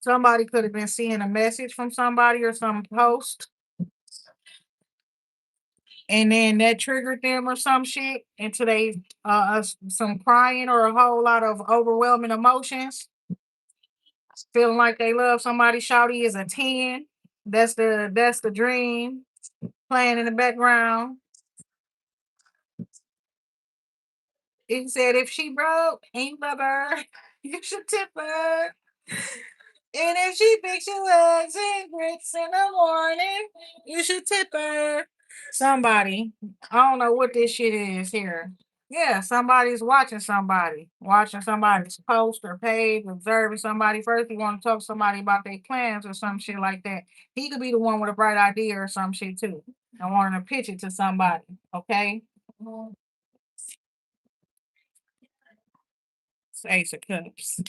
A: Somebody could have been seeing a message from somebody or some post, and then that triggered them or some shit into they some crying or a whole lot of overwhelming emotions, feeling like they love somebody. Shouty is a 10. That's the dream playing in the background. He said, if she broke ain't love her, you should tip her. And if she picks you eggs and grits in the morning, you should tip her. Somebody, I don't know what this shit is here. Yeah, somebody's watching somebody's post or page, observing somebody. First, you want to talk to somebody about their plans or some shit like that. He could be the one with a bright idea or some shit too. I wanting to pitch it to somebody. Okay. It's Ace of Cups.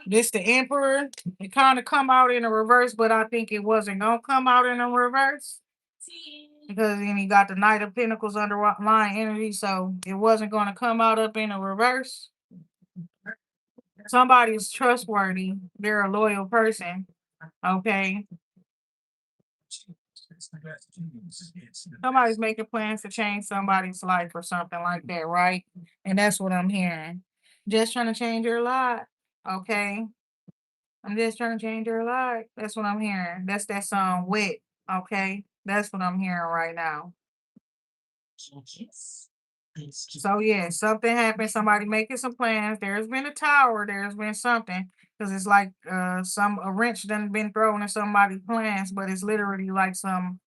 A: This the Emperor. It kind of come out in a reverse, but I think it wasn't gonna come out in a reverse because then he got the Knight of Pentacles underlying energy, so it wasn't gonna come out up in a reverse. Somebody's trustworthy. They're a loyal person. Okay. Somebody's making plans to change somebody's life or something like that, right? And that's what I'm hearing. Just trying to change your life. Okay. I'm just trying to change your life. That's what I'm hearing. That's that song Wet. Okay. That's what I'm hearing right now. So yeah, something happened. Somebody making some plans. There's been a tower. There's been something. Because it's like some a wrench done been thrown in somebody's plans, but it's literally like some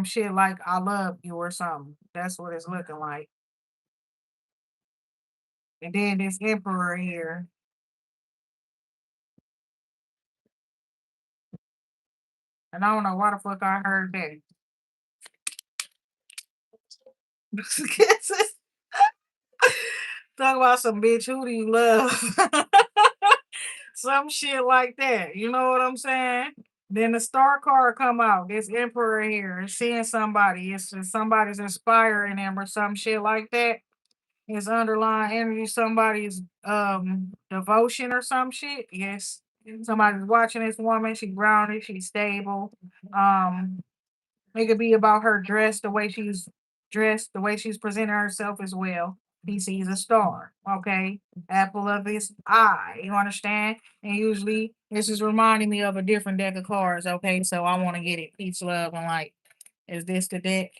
A: shit like I love you or something. That's what it's looking like. And then this emperor here. And I don't know why the fuck I heard that. Talk about some bitch. Who do you love? Some shit like that. You know what I'm saying? Then the star card come out. This emperor here is seeing somebody. It's somebody's inspiring them or some shit like that. It's underlying energy. Somebody's devotion or some shit. Yes. Somebody's watching this woman. She's grounded. She's stable. Um, it could be about her dress, the way she's dressed, the way she's presenting herself as well. He sees a star, okay? Apple of his eye. You understand? And usually this is reminding me of a different deck of cards, okay? So I want to get it peace, love, and light. Is this the deck?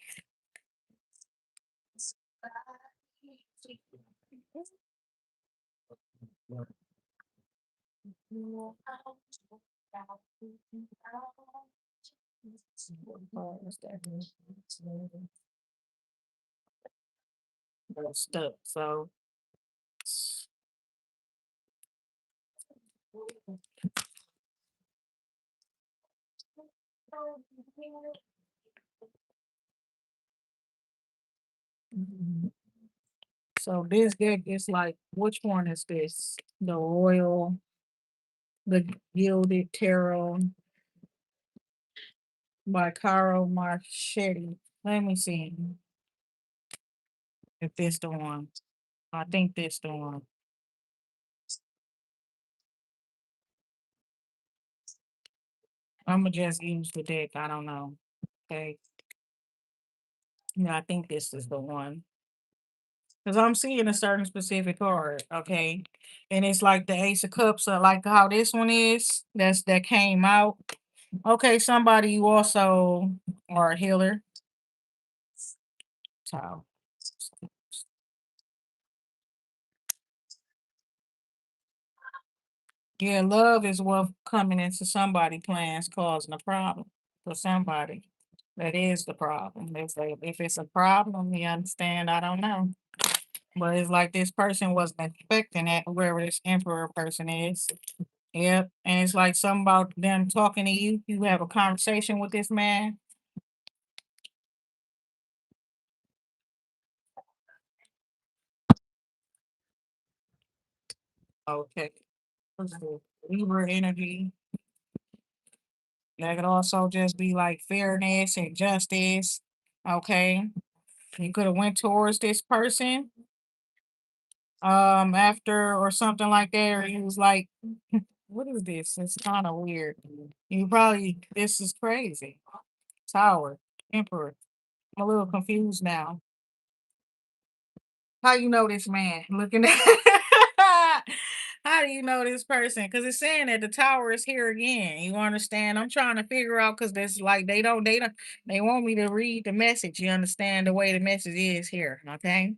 A: What's that? Stuck. So so this deck is like, which one is this? The Royal, the Gilded Tarot by Caro Marchetti. Let me see if this the one. I think this the one. I'ma just use the deck. I don't know. Okay. Yeah, I think this is the one. Because I'm seeing a certain specific card, okay? And it's like the Ace of Cups, like how this one is, that came out. Okay, somebody you also are a healer. So yeah, love is what coming into somebody plans causing a problem for somebody. That is the problem. If it's a problem, you understand, I don't know. But it's like this person wasn't expecting that, whoever this emperor person is. Yep. And it's like something about them talking to you. You have a conversation with this man. Okay. What's the Libra energy? That could also just be like fairness and justice. Okay. You could have went towards this person after or something like that, or he was like, what is this? It's kind of weird. You probably this is crazy. Tower, Emperor. I'm a little confused now. How you know this man? Looking at how do you know this person? Because it's saying that the tower is here again. You understand? I'm trying to figure out because there's like they want me to read the message. You understand the way the message is here, okay?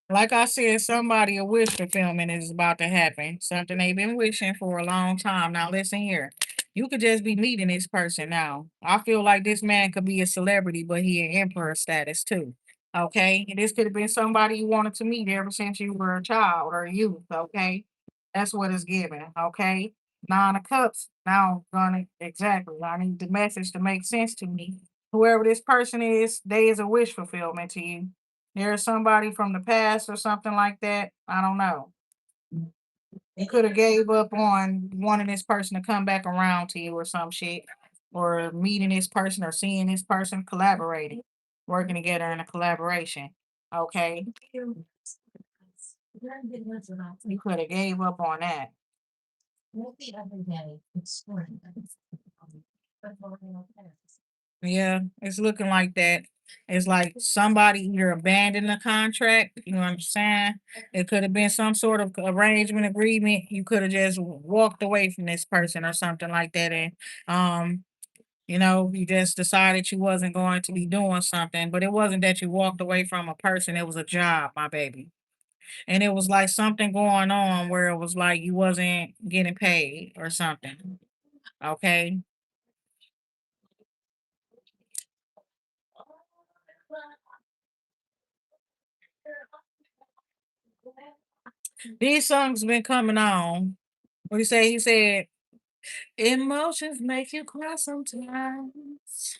A: Like I said, somebody a wish fulfillment is about to happen. Something they've been wishing for a long time. Now listen here. You could just be meeting this person now. I feel like this man could be a celebrity, but he in emperor status too. Okay. And this could have been somebody you wanted to meet ever since you were a child or a youth. Okay. That's what it's giving. Okay. Nine of cups. Now gonna exactly. I need the message to make sense to me. Whoever this person is, they is a wish fulfillment to you. There's somebody from the past or something like that. I don't know. You could have gave up on wanting this person to come back around to you or some shit, or meeting this person or seeing this person collaborating, working together in a collaboration. Okay, you could have gave up on that. Yeah, it's looking like that. It's like somebody either abandoned the contract, you understand? It could have been some sort of arrangement agreement. You could have just walked away from this person or something like that. And um, you just decided you wasn't going to be doing something, but it wasn't that you walked away from a person, it was a job, my baby. And it was like something going on where it was like you wasn't getting paid or something. Okay. These songs been coming on. What he say? He said, emotions make you cry sometimes.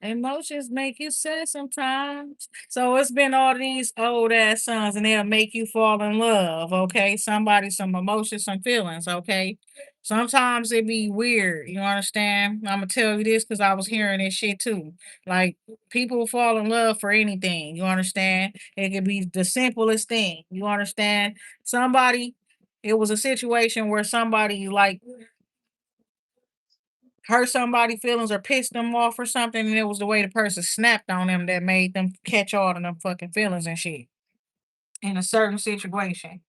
A: Emotions make you sad sometimes. So it's been all these old ass songs and they'll make you fall in love, okay? Somebody, some emotions, some feelings, okay? Sometimes it be weird, you understand? I'm gonna tell you this because I was hearing this shit too. Like people fall in love for anything, you understand? It could be the simplest thing, you understand? Somebody, it was a situation where somebody like hurt somebody feelings or pissed them off or something, and it was the way the person snapped on them that made them catch all of them fucking feelings and shit in a certain situation.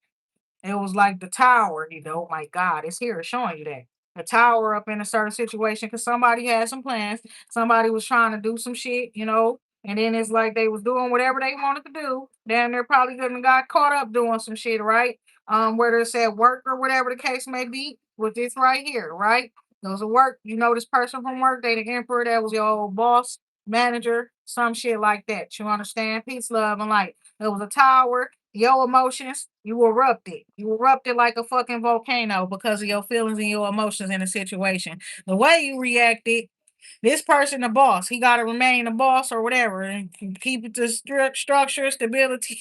A: It was like the tower, my God, it's here, it's showing you that. The tower up in a certain situation because somebody had some plans. Somebody was trying to do some shit, and then it's like they was doing whatever they wanted to do. Then they're probably gonna got caught up doing some shit, right? Whether it's at work or whatever the case may be, with this right here, right? Those are work, this person from work, they the emperor, that was your old boss, manager, some shit like that. You understand? Peace, love, and light. It was a tower. Your emotions, you erupted. You erupted like a fucking volcano because of your feelings and your emotions in a situation. The way you reacted, this person the boss. He got to remain the boss or whatever and keep it to structure, stability.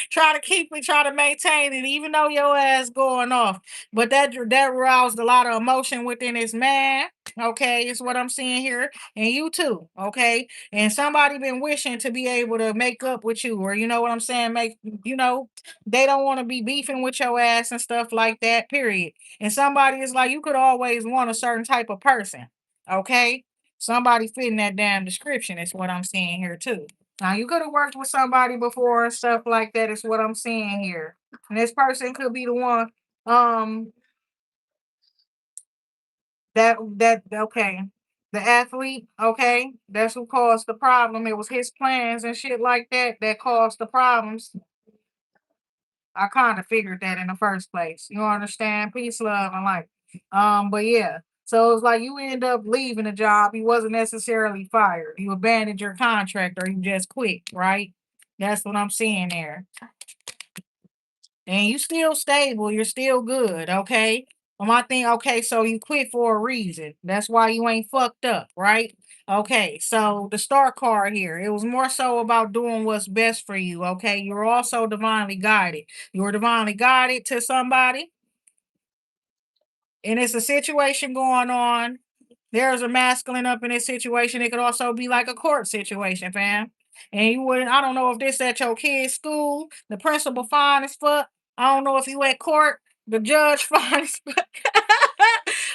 A: Try to keep it, try to maintain it, even though your ass going off. But that aroused a lot of emotion within this man. Okay, is what I'm seeing here, and you too. Okay, and somebody been wishing to be able to make up with you, or you know what I'm saying, they don't want to be beefing with your ass and stuff like that. Period. And somebody is like, you could always want a certain type of person. Okay, somebody fitting that damn description is what I'm seeing here too. Now you could have worked with somebody before and stuff like that is what I'm seeing here. And this person could be the one that okay. The athlete, okay, that's who caused the problem. It was his plans and shit like that that caused the problems. I kind of figured that in the first place. You understand? Peace, love, and light. But yeah. So it's like you end up leaving a job. You wasn't necessarily fired. You abandoned your contract or you just quit, right? That's what I'm seeing there. And you still stable, you're still good, okay? Well, my thing, okay, so you quit for a reason. That's why you ain't fucked up, right? Okay, so the star card here, it was more so about doing what's best for you, okay? You're also divinely guided. You were divinely guided to somebody, and it's a situation going on. There's a masculine up in this situation. It could also be like a court situation, fam. And you wouldn't, I don't know if this at your kid's school, the principal fine as fuck. I don't know if you at court, the judge fine as fuck.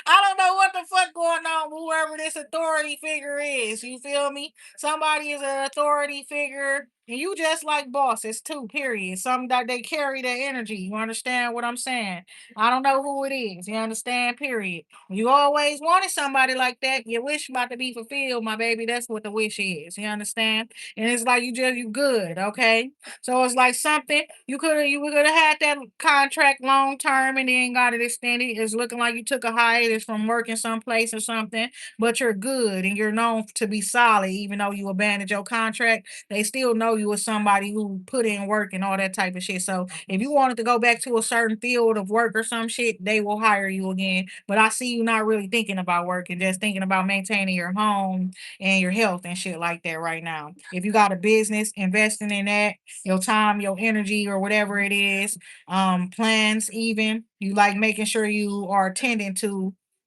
A: I don't know what the fuck going on with whoever this authority figure is. You feel me? Somebody is an authority figure, and you just like bosses too, period. Some that they carry their energy. You understand what I'm saying? I don't know who it is. You understand? Period. You always wanted somebody like that. Your wish about to be fulfilled, my baby. That's what the wish is. You understand? And it's like you good, okay? So it's like something you could have had that contract long term and then got it extended. It's looking like you took a hiatus from working someplace or something, but you're good and you're known to be solid, even though you abandoned your contract. They still know you as somebody who put in work and all that type of shit. So if you wanted to go back to a certain field of work or some shit, they will hire you again. But I see you not really thinking about work and just thinking about maintaining your home and your health and shit like that right now. If you got a business, investing in that, your time, your energy, or whatever it is, plans even, you like making sure you are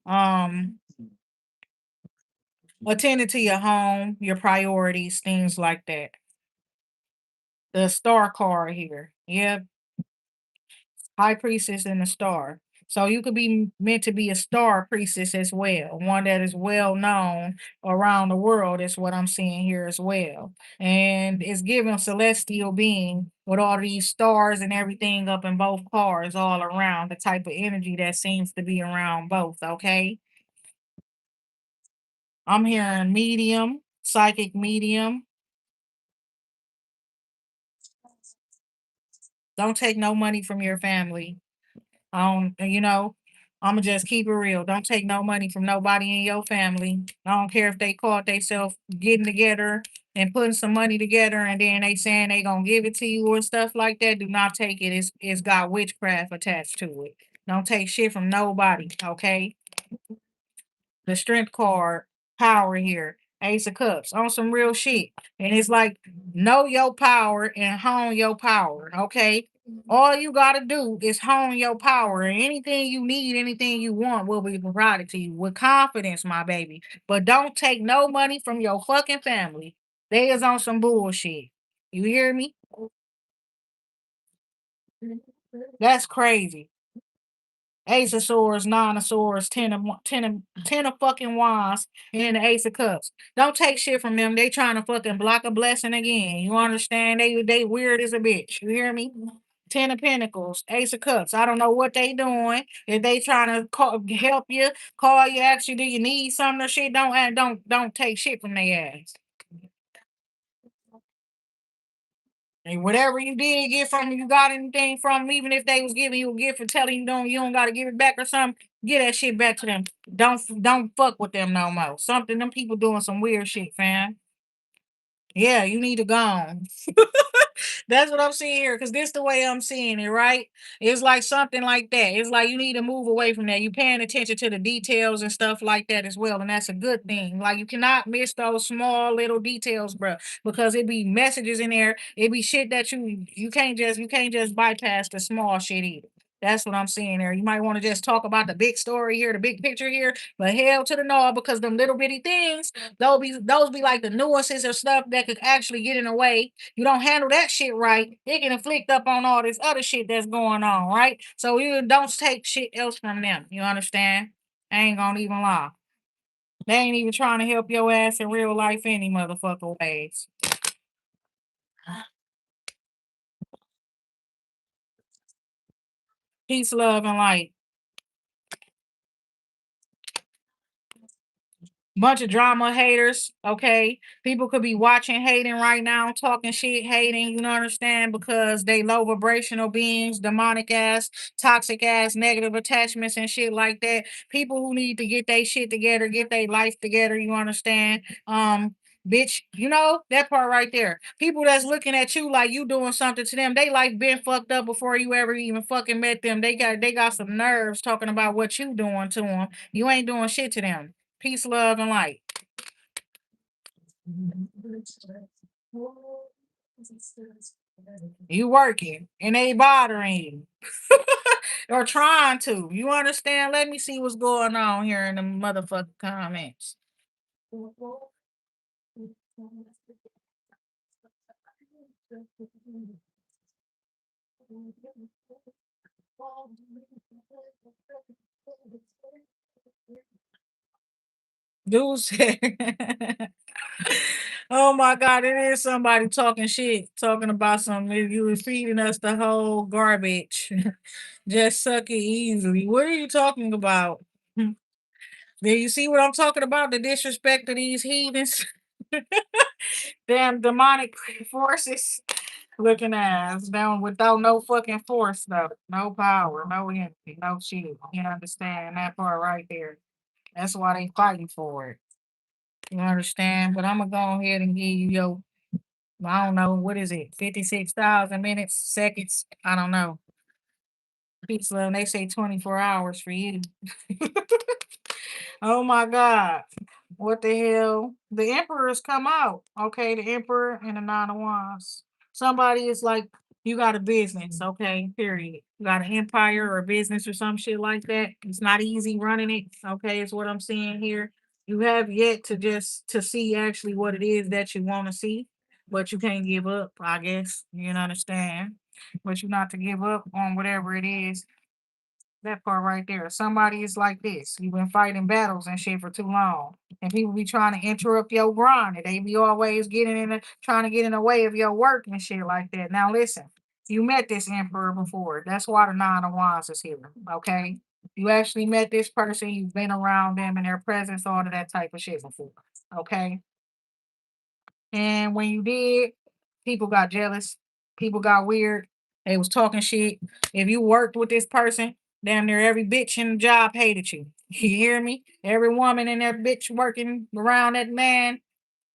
A: um attending to your home, your priorities, things like that. The star card here. Yeah, high priestess and a star. So you could be meant to be a star priestess as well, one that is well known around the world. Is what I'm seeing here as well, and it's giving celestial being with all these stars and everything up in both cards all around. The type of energy that seems to be around both. Okay, I'm hearing medium, psychic medium. Don't take no money from your family. I'ma just keep it real. Don't take no money from nobody in your family. I don't care if they caught themselves getting together and putting some money together and then they saying they gonna give it to you or stuff like that. Do not take it. It's got witchcraft attached to it. Don't take shit from nobody, okay? The strength card, power here. Ace of Cups on some real shit. And it's like, know your power and hone your power. Okay. All you gotta do is hone your power, and anything you need, anything you want will be provided to you with confidence, my baby. But don't take no money from your fucking family. They is on some bullshit. You hear me? That's crazy. Ace of Swords, Nine of Swords, ten of fucking Wands, and the Ace of Cups. Don't take shit from them. They trying to fucking block a blessing again. You understand? They weird as a bitch. You hear me? Ten of Pentacles, Ace of Cups. I don't know what they doing. If they trying to help you, call you, ask you, do you need something or shit? Don't take shit from their ass. And whatever you did get from them, you got anything from them, even if they was giving you a gift for telling you don't gotta give it back or something, get that shit back to them. Don't fuck with them no more. Something them people doing some weird shit, fam. Yeah, you need to go on. That's what I'm seeing here, because this the way I'm seeing it, right? It's like something like that. It's like you need to move away from that. You paying attention to the details and stuff like that as well, and that's a good thing. Like you cannot miss those small little details, bro, because it be messages in there. It be shit that you can't just bypass the small shit either. That's what I'm seeing there. You might want to just talk about the big story here, the big picture here, but hell to the no, because them little bitty things, those be like the nuances or stuff that could actually get in the way. You don't handle that shit right, it can inflict up on all this other shit that's going on, right? So you don't take shit else from them. You understand? I ain't gonna even lie. They ain't even trying to help your ass in real life any motherfucker ways. Peace, love, and light. Bunch of drama haters, okay? People could be watching, hating right now, talking shit, hating, you know understand, because they low vibrational beings, demonic ass, toxic ass, negative attachments and shit like that. People who need to get their shit together, get their life together, you understand? Bitch, you know that part right there. People that's looking at you like you doing something to them, they like been fucked up before you ever even fucking met them. They got some nerves talking about what you doing to them. You ain't doing shit to them. Peace, love, and light. You working and they bothering you or trying to. You understand? Let me see what's going on here in the motherfucking comments. Dude said, "Oh my God, it is somebody talking shit, talking about something. You were feeding us the whole garbage. Just suck it easily. What are you talking about? Do you see what I'm talking about? The disrespect of these heathens, damn demonic forces, looking ass down without no fucking force though, no power, no energy, no shit. You understand that part right there? That's why they fighting for it. You understand? But I'm gonna go ahead and give you your, I don't know, what is it, 56,000 minutes, seconds? I don't know. Peace, love. They say 24 hours for you. Oh my God. What the hell? The Emperor's come out. Okay, the Emperor and the Nine of Wands. Somebody is like, you got a business, okay, period. You got an empire or a business or some shit like that. It's not easy running it, okay, is what I'm seeing here. You have yet to see actually what it is that you want to see, but you can't give up, I guess. You can understand. But you not to give up on whatever it is, that part right there. Somebody is like this. You've been fighting battles and shit for too long. And people be trying to interrupt your grind. And they be always trying to get in the way of your work and shit like that. Now listen, you met this emperor before. That's why the Nine of Wands is here. Okay. You actually met this person, you've been around them and their presence, all of that type of shit before. Okay. And when you did, people got jealous. People got weird. They was talking shit. If you worked with this person, damn near every bitch in the job hated you. You hear me? Every woman in that bitch working around that man,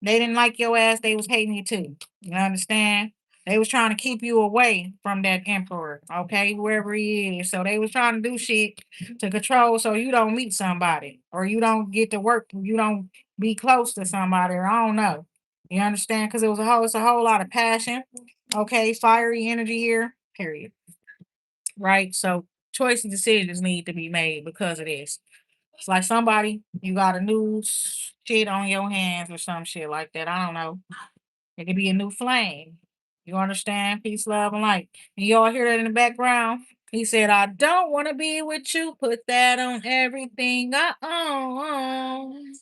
A: they didn't like your ass. They was hating you too. You understand? They was trying to keep you away from that emperor, okay, whoever he is. So they was trying to do shit to control so you don't meet somebody or you don't get to work, you don't be close to somebody, or I don't know. You understand? Because it's a whole lot of passion, okay, fiery energy here, period. Right? So choice and decisions need to be made because of this. It's like somebody, you got a new shit on your hands or some shit like that. I don't know. It could be a new flame. You understand? Peace, love, and light. And you all hear that in the background? He said, I don't want to be with you. Put that on everything I own.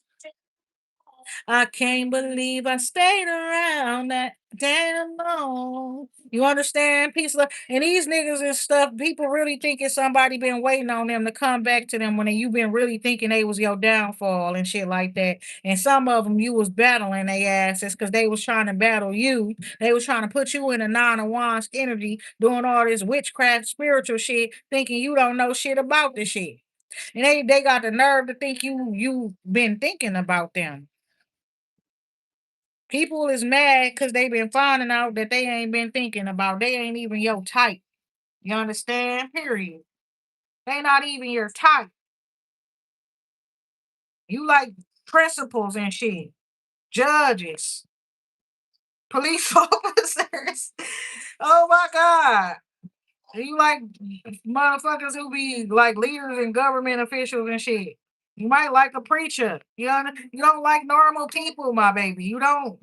A: I can't believe I stayed around that damn long. You understand? Peace, love. And these niggas and stuff, people really thinking somebody been waiting on them to come back to them when you been really thinking they was your downfall and shit like that. And some of them you was battling they asses because they was trying to battle you. They was trying to put you in a nine of wands energy, doing all this witchcraft, spiritual shit, thinking you don't know shit about this shit. And they got the nerve to think you been thinking about them. People is mad because they been finding out that they ain't been thinking about. They ain't even your type. You understand? Period. They not even your type. You like principals and shit. Judges, police officers. Oh my God. You like motherfuckers who be like leaders and government officials and shit. You might like a preacher. You don't like normal people, my baby. You don't.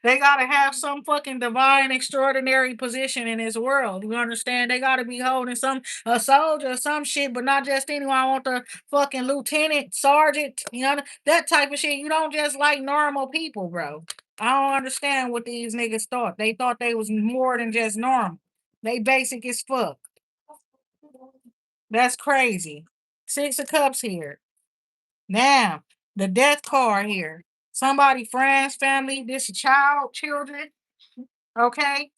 A: They gotta have some fucking divine, extraordinary position in this world. You understand? They gotta be holding some a soldier or some shit, but not just anyone. I want the fucking lieutenant, sergeant, that type of shit. You don't just like normal people, bro. I don't understand what these niggas thought. They thought they was more than just normal. They basic as fuck. That's crazy. Six of Cups here. Now, the death card here. Somebody, friends, family, this child, children, okay?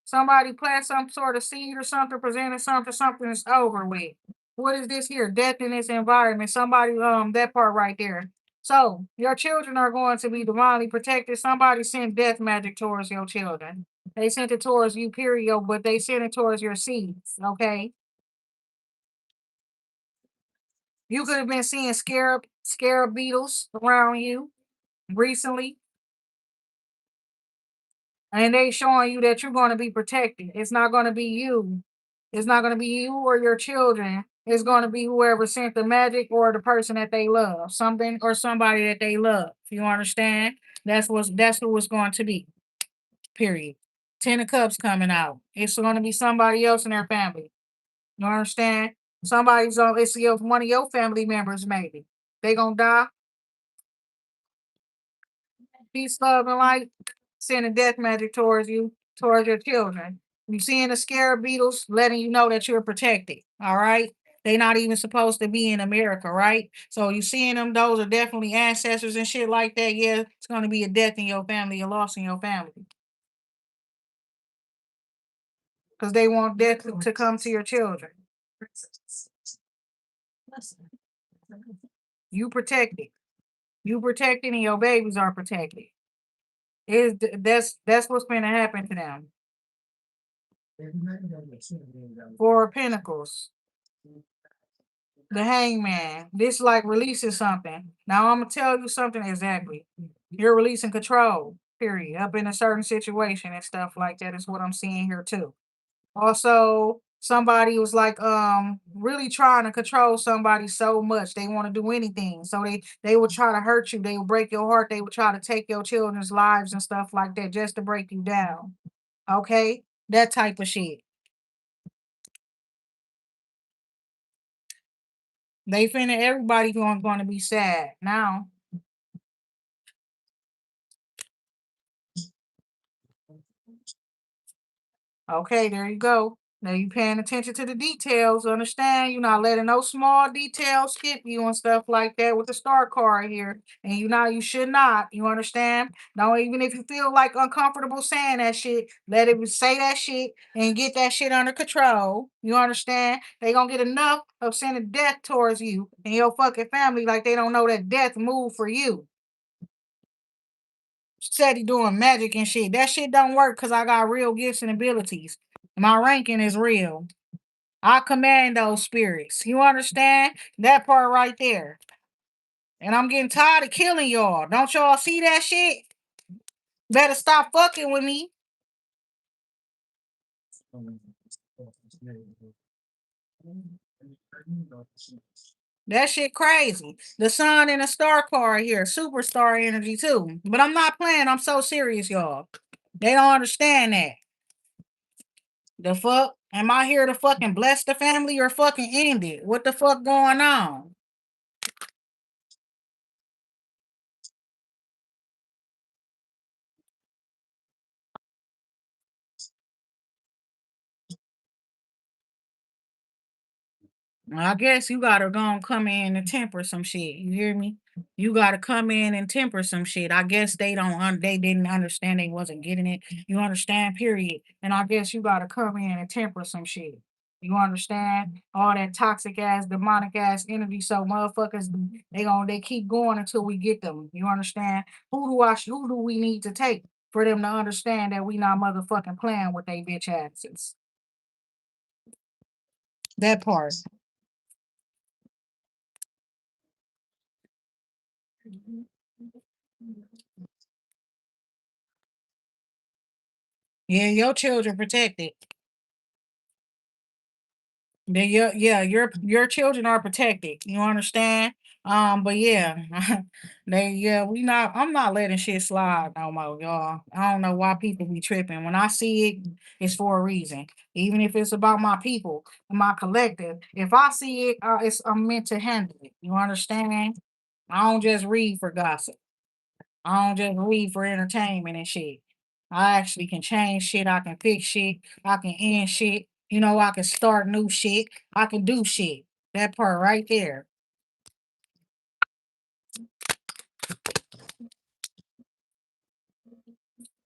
A: Somebody plant some sort of seed or something, presented something is over with. What is this here? Death in this environment. Somebody, that part right there. So your children are going to be divinely protected. Somebody sent death magic towards your children. They sent it towards you, period, but they sent it towards your seeds. Okay. You could have been seeing scarab beetles around you recently, and they showing you that you're going to be protected. It's not going to be you. It's not going to be you or your children. It's going to be whoever sent the magic or the person that they love, something or somebody that they love. You understand? That's who it's going to be. Period. Ten of Cups coming out. It's going to be somebody else in their family. You understand? Somebody's on. It's one of your family members. Maybe they gonna die. Peace, love, and light, sending death magic towards you, towards your children. You seeing the scarab beetles, letting you know that you're protected. All right. They not even supposed to be in America, right? So you seeing them, those are definitely ancestors and shit like that. Yeah, it's gonna be a death in your family, a loss in your family. Because they want death to come to your children. You protected. You protected and your babies are protected. Is that's what's gonna happen to them. Four of Pentacles. The Hangman. This like releasing something. Now I'm gonna tell you something exactly. You're releasing control. Period. Up in a certain situation and stuff like that is what I'm seeing here too. Also, somebody was like really trying to control somebody so much they want to do anything. So they will try to hurt you. They will break your heart. They will try to take your children's lives and stuff like that just to break you down. Okay, that type of shit. They finna everybody going to be sad now. Okay, there you go. Now you paying attention to the details. Understand? You're not letting no small details skip you and stuff like that with the star card here. And you should not. You understand? Now, even if you feel like uncomfortable saying that shit, let it say that shit and get that shit under control. You understand? They gonna get enough of sending death towards you and your fucking family like they don't know that death moved for you. Steady doing magic and shit. That shit don't work because I got real gifts and abilities. My ranking is real. I command those spirits. You understand? That part right there. And I'm getting tired of killing y'all. Don't y'all see that shit? Better stop fucking with me. That shit crazy. The sun and the star card here. Superstar energy too. But I'm not playing. I'm so serious, y'all. They don't understand that. The fuck? Am I here to fucking bless the family or fucking end it? What the fuck going on? I guess you gotta go and come in and temper some shit. You hear me? You gotta come in and temper some shit. I guess they didn't understand they wasn't getting it. You understand? Period. And I guess you gotta come in and temper some shit. You understand? All that toxic ass, demonic ass energy. So motherfuckers, they keep going until we get them. You understand? Who do we need to take for them to understand that we not motherfucking playing with they bitch asses? That part. Yeah, your children protected. Your children are protected. You understand? But yeah, we not. I'm not letting shit slide no more, y'all. I don't know why people be tripping. When I see it, it's for a reason. Even if it's about my people, my collective. If I see it, I'm meant to handle it. You understand? I don't just read for gossip. I don't just read for entertainment and shit. I actually can change shit. I can fix shit. I can end shit. I can start new shit. I can do shit. That part right there.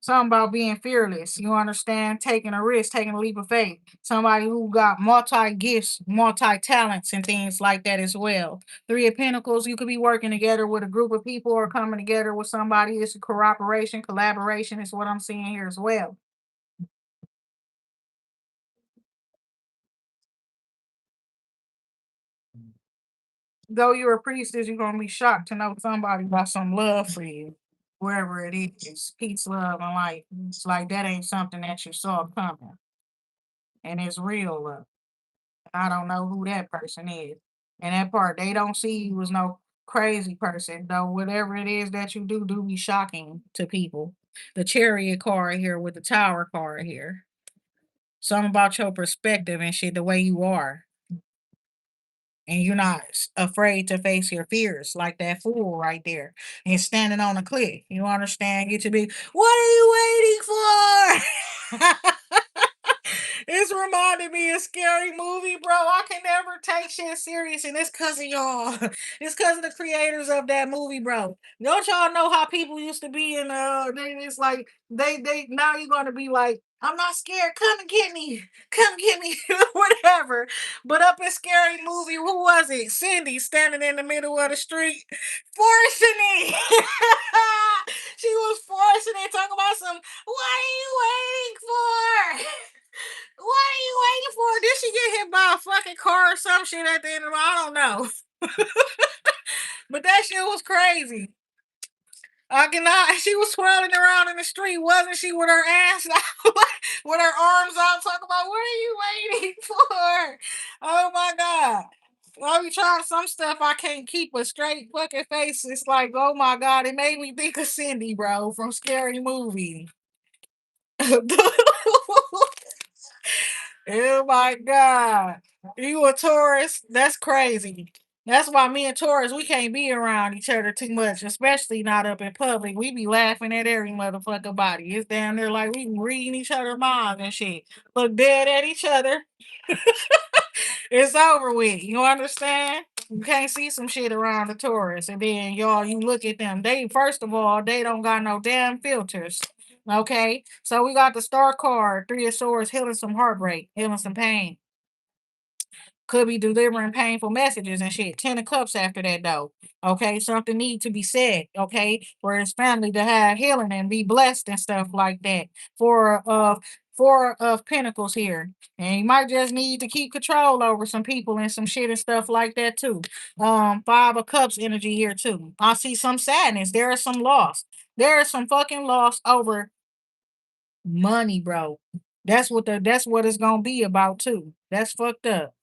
A: Something about being fearless. You understand? Taking a risk, taking a leap of faith. Somebody who got multi gifts, multi talents, and things like that as well. Three of Pentacles, you could be working together with a group of people or coming together with somebody. It's a cooperation, collaboration is what I'm seeing here as well. Though you're a priestess, you're gonna be shocked to know somebody got some love for you, wherever it is. Peace, love, and light. It's like that ain't something that you saw coming. And it's real love. I don't know who that person is. And that part, they don't see you as no crazy person, though whatever it is that you do be shocking to people. The chariot card here with the tower card here. Something about your perspective and shit, the way you are. And you're not afraid to face your fears like that fool right there and standing on a cliff. You understand? Get to be, what are you waiting for? It's reminding me of scary movie, bro. I can never take shit serious, and it's cause of y'all. It's cause of the creators of that movie, bro. Don't y'all know how people used to be in they it's like they now you're gonna be like, I'm not scared, come and get me, come get me, whatever. But up in scary movie, who was it? Cindy standing in the middle of the street, forcing it. She was forcing it, talking about some, what are you waiting for? What are you waiting for? Did she get hit by a fucking car or some shit at the end of it? I don't know. But that shit was crazy. I cannot. She was swirling around in the street, wasn't she? With her ass out, with her arms out, talking about what are you waiting for? Oh my god! I be trying some stuff. I can't keep a straight fucking face. It's like, oh my god! It made me think of Cindy, bro, from Scary Movie. Oh my God. You a Taurus? That's crazy. That's why me and Taurus, we can't be around each other too much, especially not up in public. We be laughing at every motherfucker body. It's down there like we be reading each other's minds and shit. Look dead at each other. It's over with. You understand? You can't see some shit around the Taurus. And then y'all, you look at them. They first of all, they don't got no damn filters. Okay. So we got the star card, three of swords, healing some heartbreak, healing some pain. Could be delivering painful messages and shit. 10 of Cups after that though. Okay, something need to be said. Okay, for his family to have healing and be blessed and stuff like that. Four of Pentacles here, and you might just need to keep control over some people and some shit and stuff like that too. 5 of Cups energy here too. I see some sadness. There is some loss. There is some fucking loss over money, bro. That's what it's gonna be about too. That's fucked up.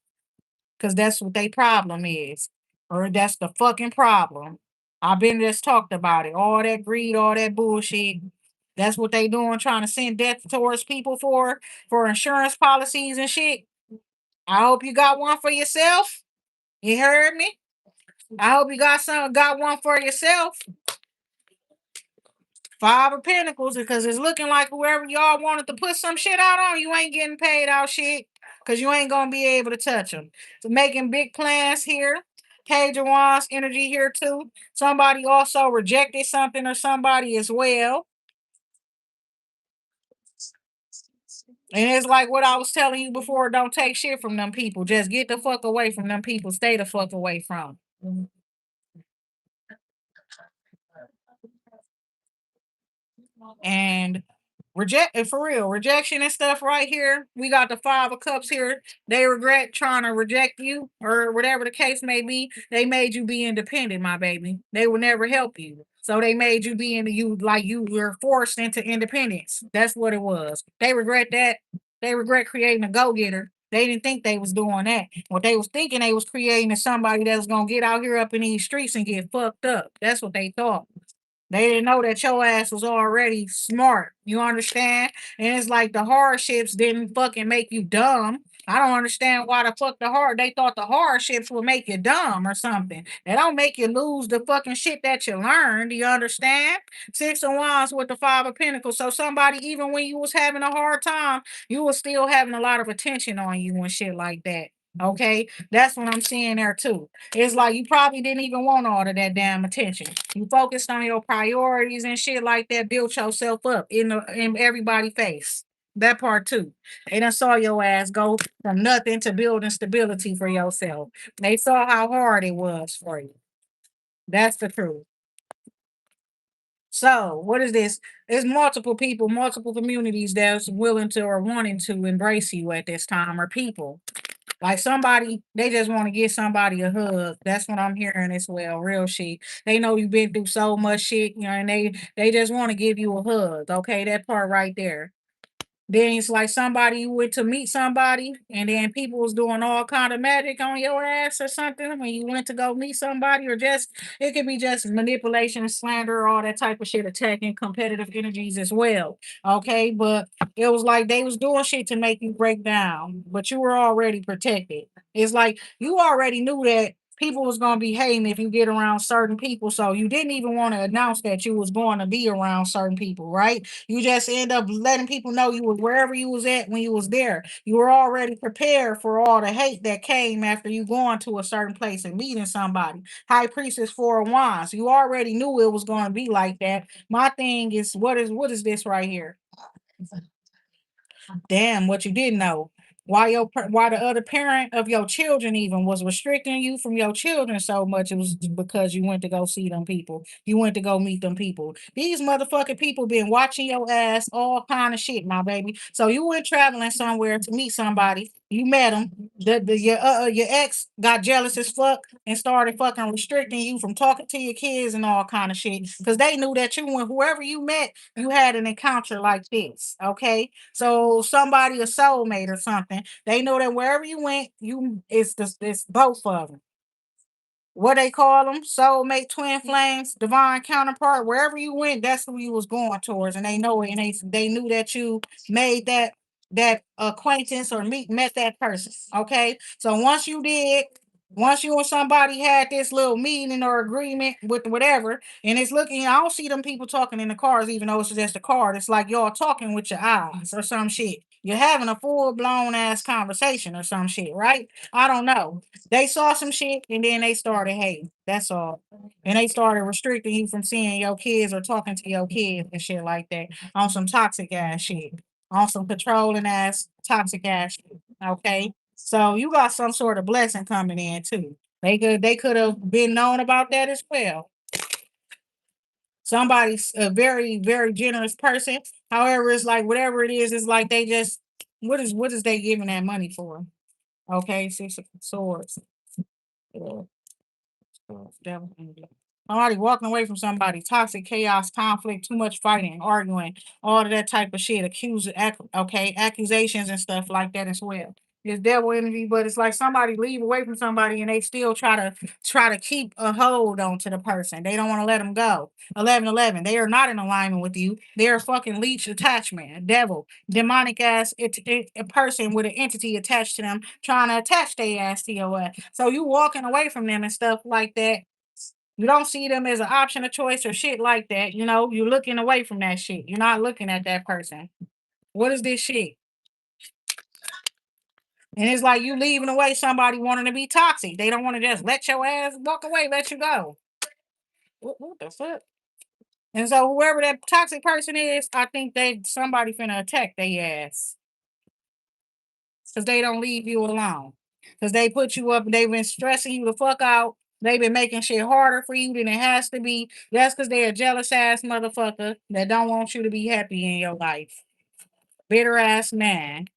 A: Cause that's what they problem is. Or that's the fucking problem. I've been just talked about it. All that greed, all that bullshit. That's what they doing, trying to send death towards people for insurance policies and shit. I hope you got one for yourself. You heard me? I hope you got one for yourself. 5 of Pentacles, because it's looking like whoever y'all wanted to put some shit out on, you ain't getting paid out shit because you ain't gonna be able to touch them. So making big plans here. Page of Wands energy here too. Somebody also rejected something or somebody as well. And it's like what I was telling you before, don't take shit from them people. Just get the fuck away from them people. Stay the fuck away from 'em. And for real, rejection and stuff right here. We got the 5 of Cups here. They regret trying to reject you or whatever the case may be. They made you be independent, my baby. They will never help you. So they made you be in you like you were forced into independence. That's what it was. They regret that. They regret creating a go-getter. They didn't think they was doing that. What they was thinking they was creating is somebody that was gonna get out here up in these streets and get fucked up. That's what they thought. They didn't know that your ass was already smart. You understand? And it's like the hardships didn't fucking make you dumb. I don't understand why the fuck they thought the hardships would make you dumb or something. They don't make you lose the fucking shit that you learned. Do you understand? 6 of Wands with the 5 of Pentacles. So somebody, even when you was having a hard time, you was still having a lot of attention on you and shit like that. Okay, that's what I'm seeing there too. It's like you probably didn't even want all of that damn attention. You focused on your priorities and shit like that, built yourself up in everybody's face. That part too. They done saw your ass go from nothing to building stability for yourself. They saw how hard it was for you. That's the truth. So, what is this? There's multiple people, multiple communities that's willing to or wanting to embrace you at this time, or people. Like somebody, they just want to give somebody a hug. That's what I'm hearing as well. Real shit. They know you've been through so much shit, and they just want to give you a hug. Okay, that part right there. Then it's like somebody you went to meet somebody, and then people was doing all kind of magic on your ass or something when you went to go meet somebody, or just it could be just manipulation, slander, all that type of shit, attacking competitive energies as well. Okay, but it was like they was doing shit to make you break down, but you were already protected. It's like you already knew that people was gonna be hating if you get around certain people, so you didn't even want to announce that you was going to be around certain people, right? You just end up letting people know you were wherever you was at when you was there. You were already prepared for all the hate that came after you going to a certain place and meeting somebody. High Priestess 4 of Wands. You already knew it was going to be like that. My thing is, what is this right here? Damn, what you didn't know. Why the other parent of your children even was restricting you from your children so much, it was because you went to go see them people. You went to go meet them people. These motherfucking people been watching your ass all kind of shit, my baby. So you went traveling somewhere to meet somebody. You met them. Your ex got jealous as fuck and started fucking restricting you from talking to your kids and all kind of shit because they knew that you went whoever you met, you had an encounter like this. Okay, so somebody, a soulmate or something, they know that wherever you went, it's both of them. What they call them, soulmate, twin flames, divine counterpart. Wherever you went, that's who you was going towards, and they know it, and they knew that you made that acquaintance or met that person. Okay, so once you and somebody had this little meeting or agreement with whatever, and it's looking, I don't see them people talking in the cars, even though it's just a card. It's like y'all talking with your eyes or some shit. You're having a full blown ass conversation or some shit, right? I don't know. They saw some shit and then they started hating. That's all. And they started restricting you from seeing your kids or talking to your kids and shit like that on some toxic ass shit. On some controlling ass toxic ass shit. Okay. So you got some sort of blessing coming in too. They could have been known about that as well. Somebody's a very, very generous person. However, it's like whatever it is, it's like they just what is they giving that money for? Okay, six of swords. Yeah. Devil energy. Somebody walking away from somebody, toxic chaos, conflict, too much fighting, arguing, all of that type of shit, okay, accusations and stuff like that as well. It's devil energy, but it's like somebody leave away from somebody and they still try to keep a hold on to the person. They don't want to let them go. 1111. They are not in alignment with you. They're a fucking leech attachment, a devil, demonic ass a person with an entity attached to them, trying to attach their ass to your ass. So you walking away from them and stuff like that. You don't see them as an option of choice or shit like that. You know, you're looking away from that shit. You're not looking at that person. What is this shit? And it's like you leaving away somebody wanting to be toxic. They don't want to just let your ass walk away, let you go. What the fuck? And so whoever that toxic person is, I think they somebody finna attack their ass because they don't leave you alone. Because they put you up, they've been stressing you the fuck out. They've been making shit harder for you than it has to be. That's because they're a jealous ass motherfucker that don't want you to be happy in your life. Bitter ass man.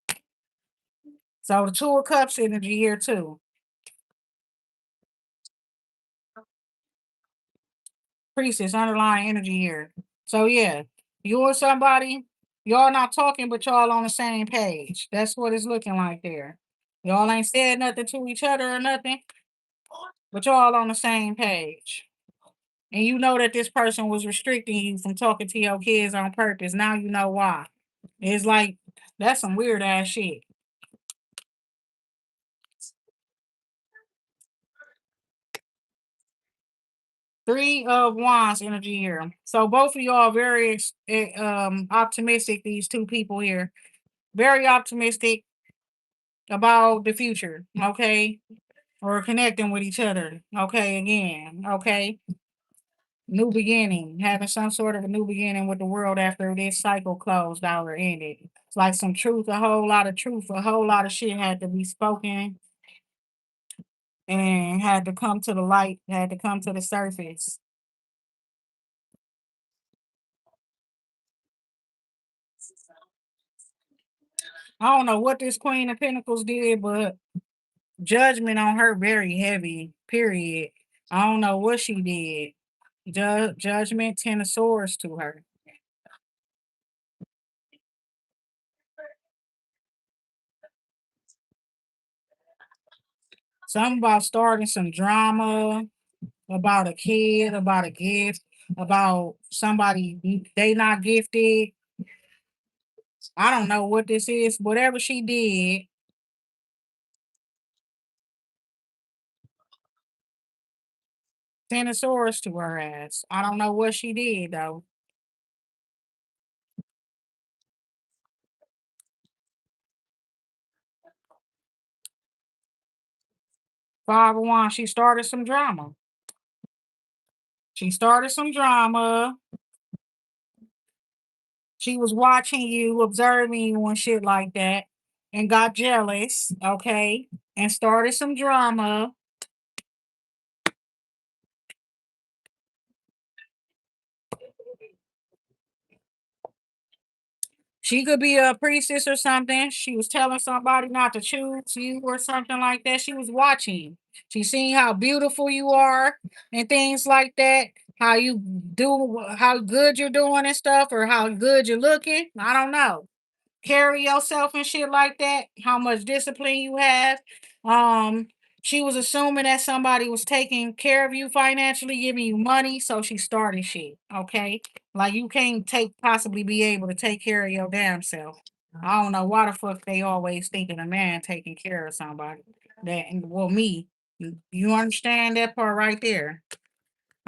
A: So the two of cups energy here too. Priestess underlying energy here. So yeah, you and somebody, y'all not talking, but y'all on the same page. That's what it's looking like there. Y'all ain't said nothing to each other or nothing, but y'all on the same page. And you know that this person was restricting you from talking to your kids on purpose. Now you know why. It's like that's some weird ass shit. Three of Wands energy here. So both of y'all very optimistic. These two people here, very optimistic about the future. Okay, or connecting with each other. Okay, again. Okay, new beginning, having some sort of a new beginning with the world after this cycle closed out or ended. It's like some truth, a whole lot of truth, a whole lot of shit had to be spoken and had to come to the light, had to come to the surface. I don't know what this Queen of Pentacles did, but judgment on her very heavy, period. I don't know what she did. Judgment, Ten of Swords to her. Something about starting some drama, about a kid, about a gift, about somebody they not gifted. I don't know what this is. Whatever she did, Ten of Swords to her ass. I don't know what she did though. Five of Wands, she started some drama. She started some drama. She was watching you, observing you and shit like that, and got jealous, okay, and started some drama. She could be a priestess or something. She was telling somebody not to choose you or something like that. She was watching. She seen how beautiful you are and things like that. How you do, how good you're doing and stuff, or how good you're looking. I don't know. Carry yourself and shit like that, how much discipline you have. Um, she was assuming that somebody was taking care of you financially, giving you money, so she started shit. Okay, like you can't possibly be able to take care of your damn self. I don't know why the fuck they always thinking a man taking care of somebody. That well, me. You understand that part right there?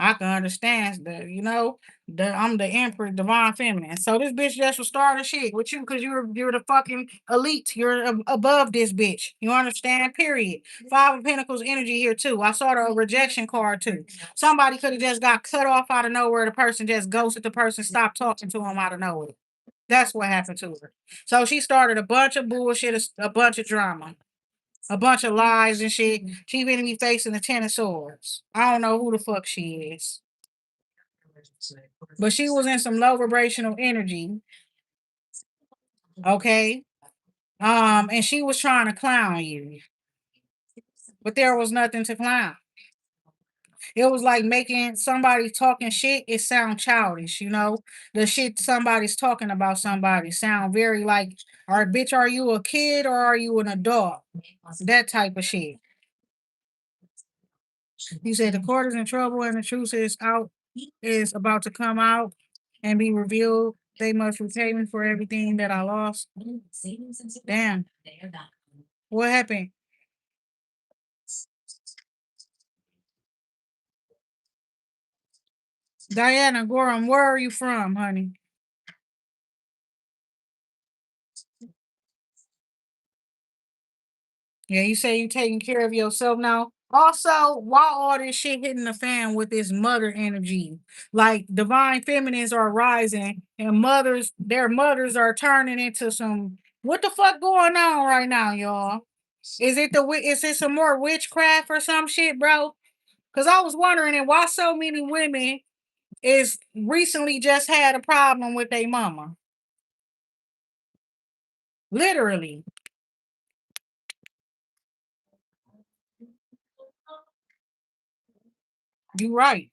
A: I can understand that I'm the emperor, divine feminine. So this bitch just was starting shit with you because you're the fucking elite. You're above this bitch. You understand? Period. Five of Pentacles energy here too. I saw the rejection card too. Somebody could have just got cut off out of nowhere. The person just ghosted the person, stopped talking to him out of nowhere. That's what happened to her. So she started a bunch of bullshit, a bunch of drama. a bunch of lies and shit. She gonna be facing the 10 of swords. I don't know who the fuck she is. But she was in some low vibrational energy. Okay. And she was trying to clown you. But there was nothing to clown. It was like making somebody talking shit, it sound childish, you know? The shit somebody's talking about somebody sound very like, all right, bitch, are you a kid or are you an adult? That type of shit. He said the court is in trouble and the truth is about to come out and be revealed. They must repay me for everything that I lost. Damn. What happened? Diana Gorham, where are you from, honey? Yeah, you say you taking care of yourself now. Also, why all this shit hitting the fan with this mother energy? Like divine feminines are rising and their mothers are turning into some what the fuck going on right now, y'all? Is it some more witchcraft or some shit, bro? Cause I was wondering and why so many women is recently just had a problem with their mama. Literally. You right.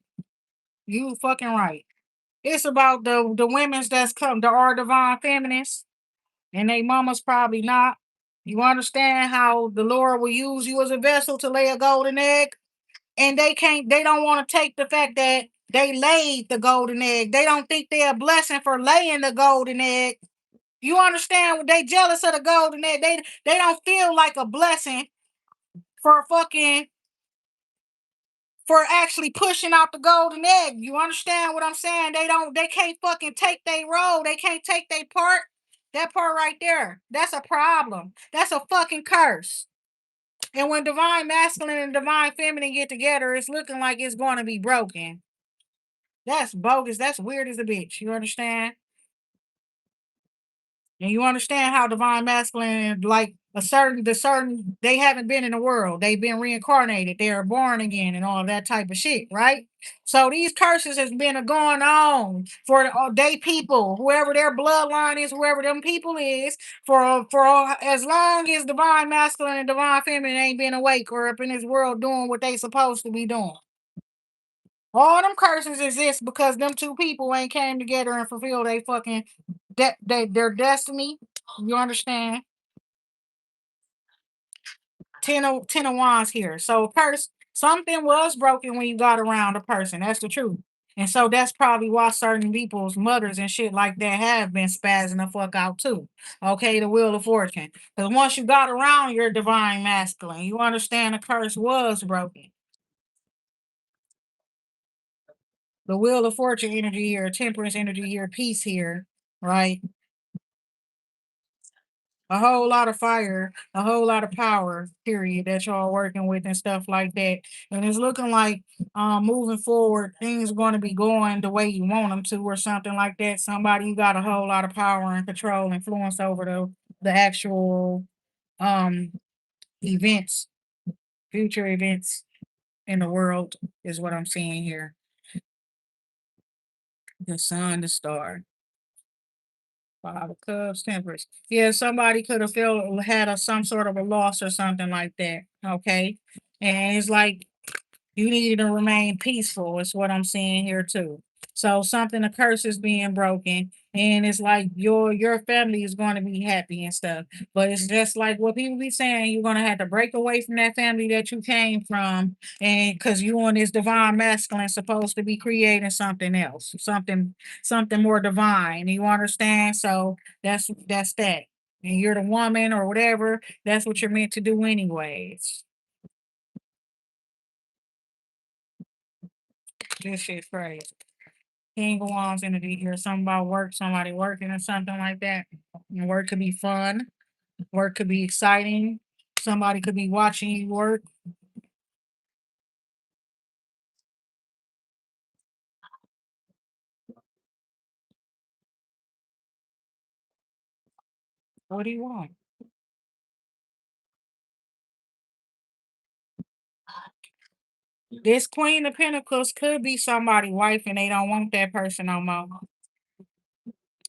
A: You fucking right. It's about the women's that's come to our divine feminists, and they mamas probably not. You understand how the Lord will use you as a vessel to lay a golden egg, and they don't want to take the fact that they laid the golden egg. They don't think they're a blessing for laying the golden egg. You understand? They jealous of the golden egg. They don't feel like a blessing for fucking for actually pushing out the golden egg. You understand what I'm saying? They can't fucking take their role. They can't take their part. That part right there. That's a problem. That's a fucking curse. And when divine masculine and divine feminine get together, it's looking like it's going to be broken. That's bogus. That's weird as a bitch. You understand? And you understand how divine masculine, like they haven't been in the world. They've been reincarnated. They are born again and all that type of shit, right? So these curses has been going on for they people, whoever their bloodline is, whoever them people is, for as long as divine masculine and divine feminine ain't been awake or up in this world doing what they supposed to be doing. All them curses exist because them two people ain't came together and fulfilled they fucking their destiny. You understand? Ten of wands here. So curse something was broken when you got around a person. That's the truth. And so that's probably why certain people's mothers and shit like that have been spazzing the fuck out too. Okay, the wheel of fortune. Because once you got around your divine masculine, you understand the curse was broken. The wheel of fortune energy here, temperance energy here, peace here, right? A whole lot of fire, a whole lot of power, period, that y'all working with and stuff like that. And it's looking like moving forward, things are going to be going the way you want them to, or something like that. Somebody you got a whole lot of power and control, influence over the actual um events, future events in the world is what I'm seeing here. The sun, the star. Five of Cups, Temperance. Yeah, somebody could have had some sort of a loss or something like that. Okay, and it's like you need to remain peaceful. Is what I'm seeing here too. So something, a curse is being broken, and it's like your family is going to be happy and stuff. But it's just like what people be saying. You're going to have to break away from that family that you came from, and because you and this divine masculine supposed to be creating something else, something more divine. You understand? So that's that. And you're the woman or whatever. That's what you're meant to do anyways. This shit's crazy. King of Wands energy here. Something about work, somebody working or something like that. And work could be fun. Work could be exciting. Somebody could be watching you work. What do you want? This Queen of Pentacles could be somebody's wife and they don't want that person no more.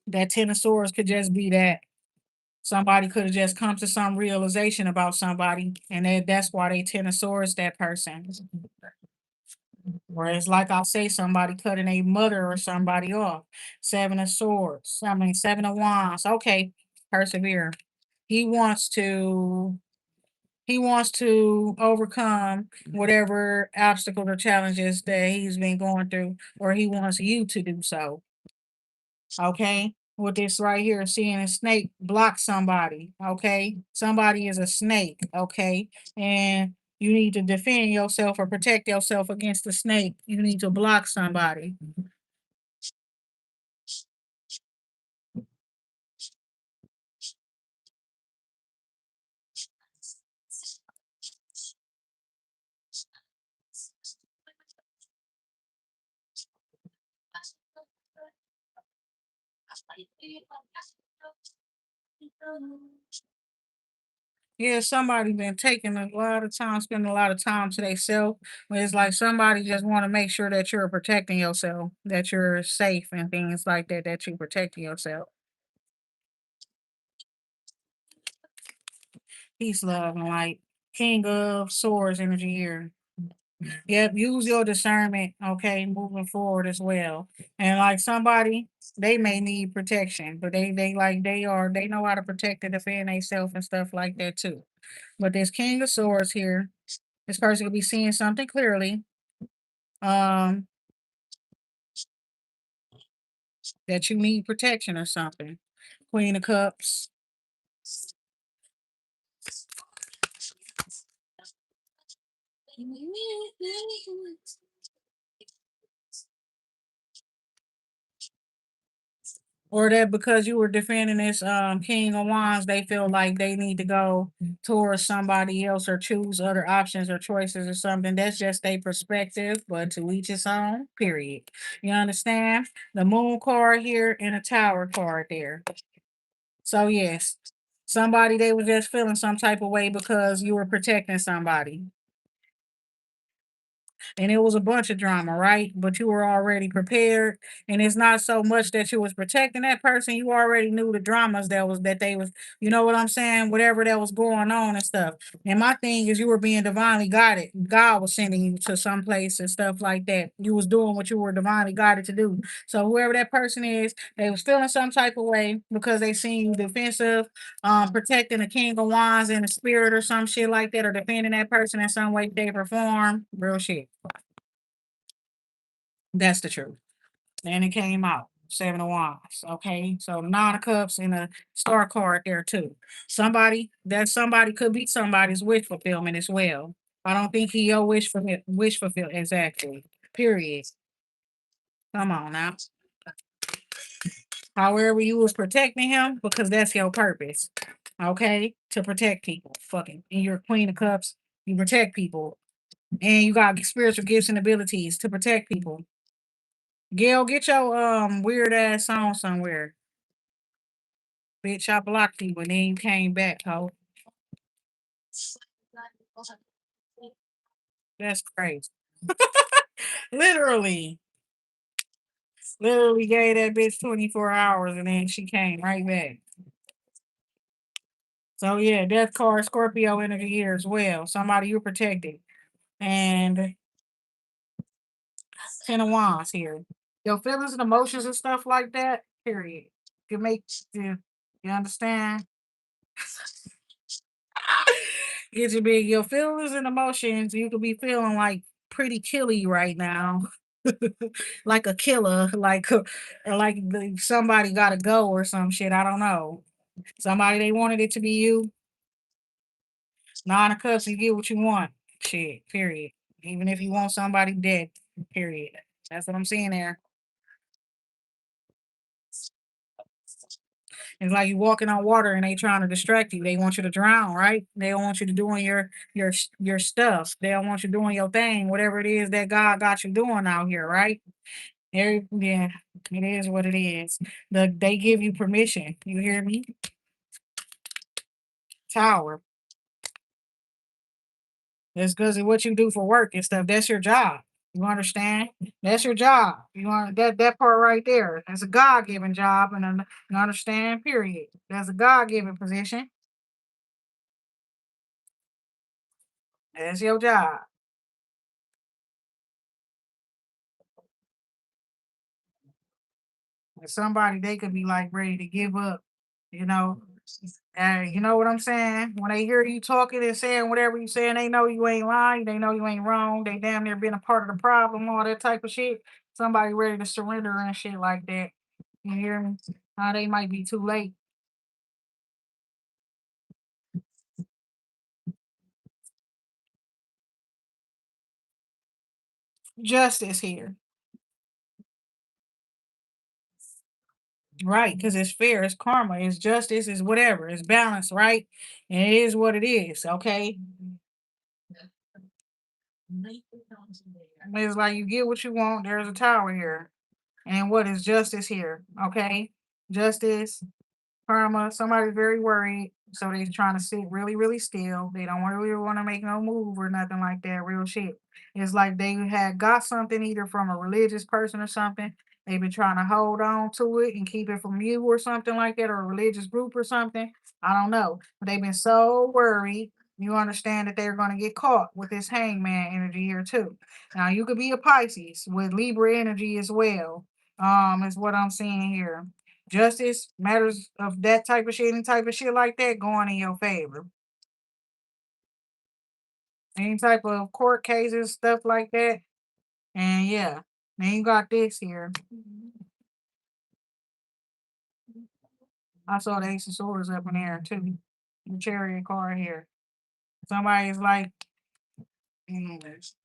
A: That Ten of Swords could just be that. Somebody could have just come to some realization about somebody, and that's why they Ten of Swords that person. Whereas, like I say, somebody cutting a mother or somebody off. Seven of Swords. I mean, Seven of Wands. Okay, persevere. He wants to. He wants to overcome whatever obstacles or challenges that he's been going through, or he wants you to do so. Okay. With this right here, seeing a snake block somebody. Okay. Somebody is a snake. Okay. And you need to defend yourself or protect yourself against the snake. You need to block somebody. Yeah, somebody been taking a lot of time, spending a lot of time to themselves. But it's like somebody just want to make sure that you're protecting yourself, that you're safe and things like that, that you're protecting yourself. Peace, love, and light. King of Swords energy here. Yep, use your discernment, okay, moving forward as well. And like somebody, they may need protection, but they know how to protect and defend themselves and stuff like that too. But this King of Swords here, this person could be seeing something clearly. Um, that you need protection or something. Queen of Cups. Or that because you were defending this King of Wands, they feel like they need to go towards somebody else or choose other options or choices or something. That's just their perspective, but to each his own, period. You understand? The moon card here and a tower card there. So yes, somebody they were just feeling some type of way because you were protecting somebody. And it was a bunch of drama, right? But you were already prepared, and it's not so much that you was protecting that person. You already knew the dramas that they was, you know what I'm saying, whatever that was going on and stuff. And my thing is, you were being divinely guided. God was sending you to some place and stuff like that. You was doing what you were divinely guided to do. So whoever that person is, they was feeling some type of way because they seen you defensive, protecting the King of Wands in the spirit or some shit like that, or defending that person in some way, they perform real shit. That's the truth. And it came out. Seven of Wands. Okay. So Nine of Cups and a star card there too. Somebody could be somebody's wish fulfillment as well. I don't think he your wish fulfill exactly. Period. Come on now. However, you was protecting him because that's your purpose. Okay? To protect people. Fucking. And you're Queen of Cups. You protect people. And you got spiritual gifts and abilities to protect people. Gail, get your weird ass song somewhere. Bitch, I blocked you, but then you came back, ho. That's crazy. Literally. Literally gave that bitch 24 hours and then she came right back. So yeah, death card Scorpio energy here as well. Somebody you're protecting. And Ten of Wands here. Your feelings and emotions and stuff like that, period. Can make you understand? Get your big your feelings and emotions. You could be feeling like pretty killy right now. Like a killer, or like somebody gotta go or some shit. I don't know. Somebody they wanted it to be you. Nine of Cups, you get what you want. Shit, period. Even if you want somebody dead, period. That's what I'm seeing there. It's like you walking on water and they trying to distract you. They want you to drown, right? They don't want you to doing your stuff. They don't want you doing your thing, whatever it is that God got you doing out here, right? Yeah, it is what it is. They give you permission. You hear me? Tower. It's because of what you do for work and stuff. That's your job. You understand? That's your job. You want that part right there. That's a God given job, and you understand. Period. That's a God given position. That's your job. And somebody they could be like ready to give up. You know, you know what I'm saying? When they hear you talking and saying whatever you saying, they know you ain't lying. They know you ain't wrong. They damn near been a part of the problem, all that type of shit. Somebody ready to surrender and shit like that. You hear me? They might be too late. Justice here. Right, because it's fair, it's karma, it's justice, it's whatever, it's balance, right? And it is what it is, okay? It's like you get what you want, there's a tower here. And what is justice here? Okay. Justice, karma, somebody's very worried. So they're trying to sit really, really still. They don't really want to make no move or nothing like that. Real shit. It's like they had got something either from a religious person or something. They've been trying to hold on to it and keep it from you or something like that, or a religious group or something. I don't know. But they've been so worried. You understand that they're going to get caught with this hangman energy here too. Now you could be a Pisces with Libra energy as well. Is what I'm seeing here. Justice, matters of that type of shit, any type of shit like that going in your favor. Any type of court cases, stuff like that. And yeah, then you got this here. I saw the Ace of Swords up in there too. The Chariot card here. Somebody's like,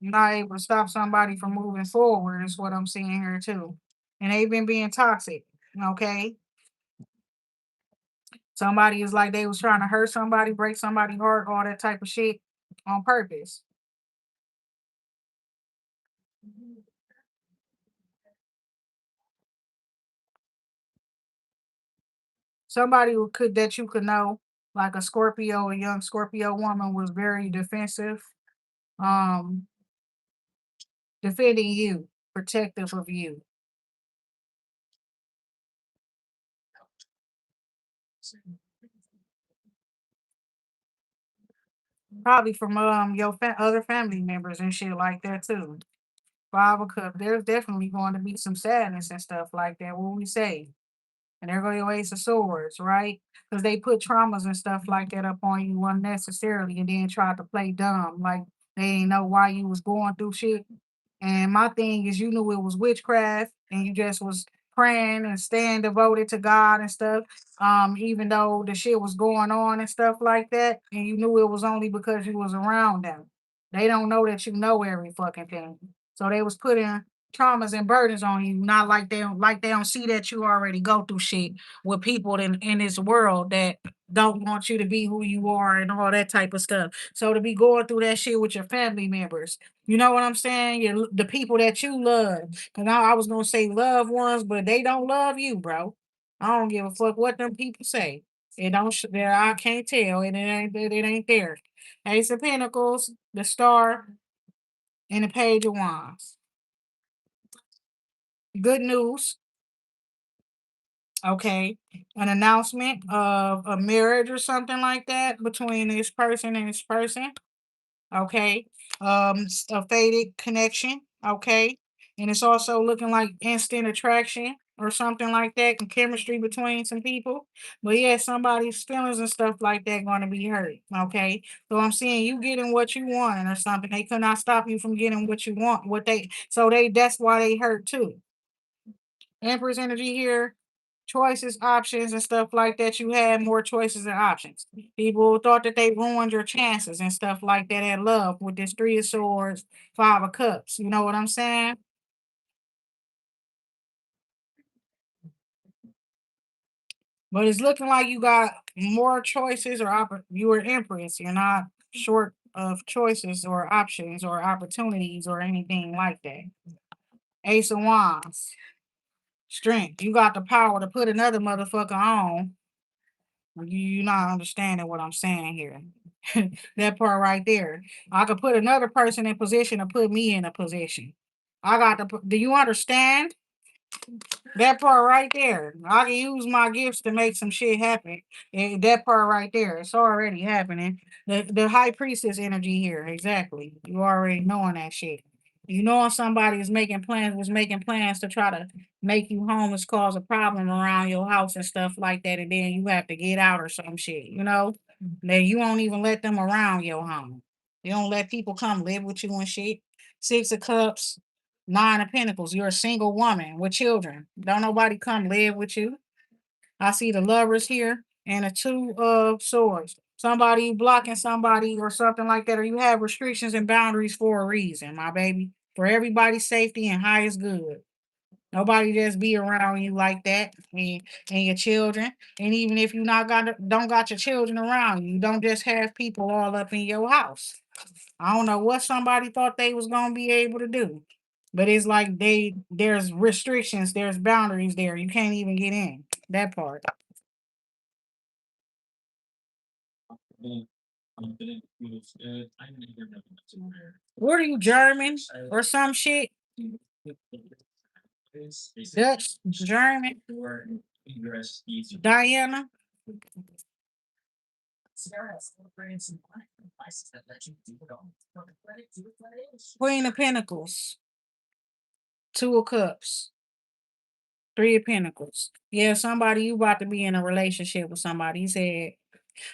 A: not able to stop somebody from moving forward, is what I'm seeing here too. And they've been being toxic. Okay. Somebody is like they was trying to hurt somebody, break somebody's heart, all that type of shit on purpose. Somebody who could that you could know, like a Scorpio, a young Scorpio woman was very defensive, um, defending you, protective of you. Probably from your other family members and shit like that too. Five of Cups. There's definitely going to be some sadness and stuff like that. What we say? And there go your Ace of Swords, right? Because they put traumas and stuff like that up on you unnecessarily and then tried to play dumb. Like they didn't know why you was going through shit. And my thing is you knew it was witchcraft and you just was praying and staying devoted to God and stuff. Even though the shit was going on and stuff like that, and you knew it was only because you was around them. They don't know that you know every fucking thing. So they was putting traumas and burdens on you, not like they don't see that you already go through shit with people in this world that don't want you to be who you are and all that type of stuff. So to be going through that shit with your family members, you know what I'm saying? The people that you love. Cause I was gonna say loved ones, but they don't love you, bro. I don't give a fuck what them people say. It don't. I can't tell. It ain't there. Ace of Pentacles, the Star, and the Page of Wands. Good news. Okay, an announcement of a marriage or something like that between this person and this person. Okay, a faded connection. Okay, and it's also looking like instant attraction or something like that, and chemistry between some people. But yeah, somebody's feelings and stuff like that going to be hurt. Okay, so I'm seeing you getting what you want or something. They could not stop you from getting what you want. That's why they hurt too. Empress energy here, choices, options, and stuff like that. You had more choices and options. People thought that they ruined your chances and stuff like that at love with this Three of Swords, Five of Cups. You know what I'm saying? But it's looking like you got more choices you were Empress. You're not short of choices or options or opportunities or anything like that. Ace of Wands, strength. You got the power to put another motherfucker on. You're not understanding what I'm saying here. That part right there. I could put another person in position to put me in a position. I got to put, do you understand? That part right there. I can use my gifts to make some shit happen. And that part right there. It's already happening. The high priestess energy here. Exactly. You already knowing that shit. You know somebody is making plans, was making plans to try to make you homeless, cause a problem around your house and stuff like that, and then you have to get out or some shit, you know? Then you won't even let them around your home. You don't let people come live with you and shit. Six of Cups, Nine of Pentacles. You're a single woman with children. Don't nobody come live with you. I see the Lovers here and the Two of Swords. Somebody blocking somebody or something like that, or you have restrictions and boundaries for a reason, my baby. For everybody's safety and highest good. Nobody just be around you like that, and your children. And even if you not got don't got your children around you, don't just have people all up in your house. I don't know what somebody thought they was gonna be able to do. But it's like there's restrictions, there's boundaries there. You can't even get in. That part. What are you, German or some shit? Dutch, German, Diana, Queen of Pentacles, Two of Cups, Three of Pentacles. Yeah, somebody you about to be in a relationship with somebody. He said,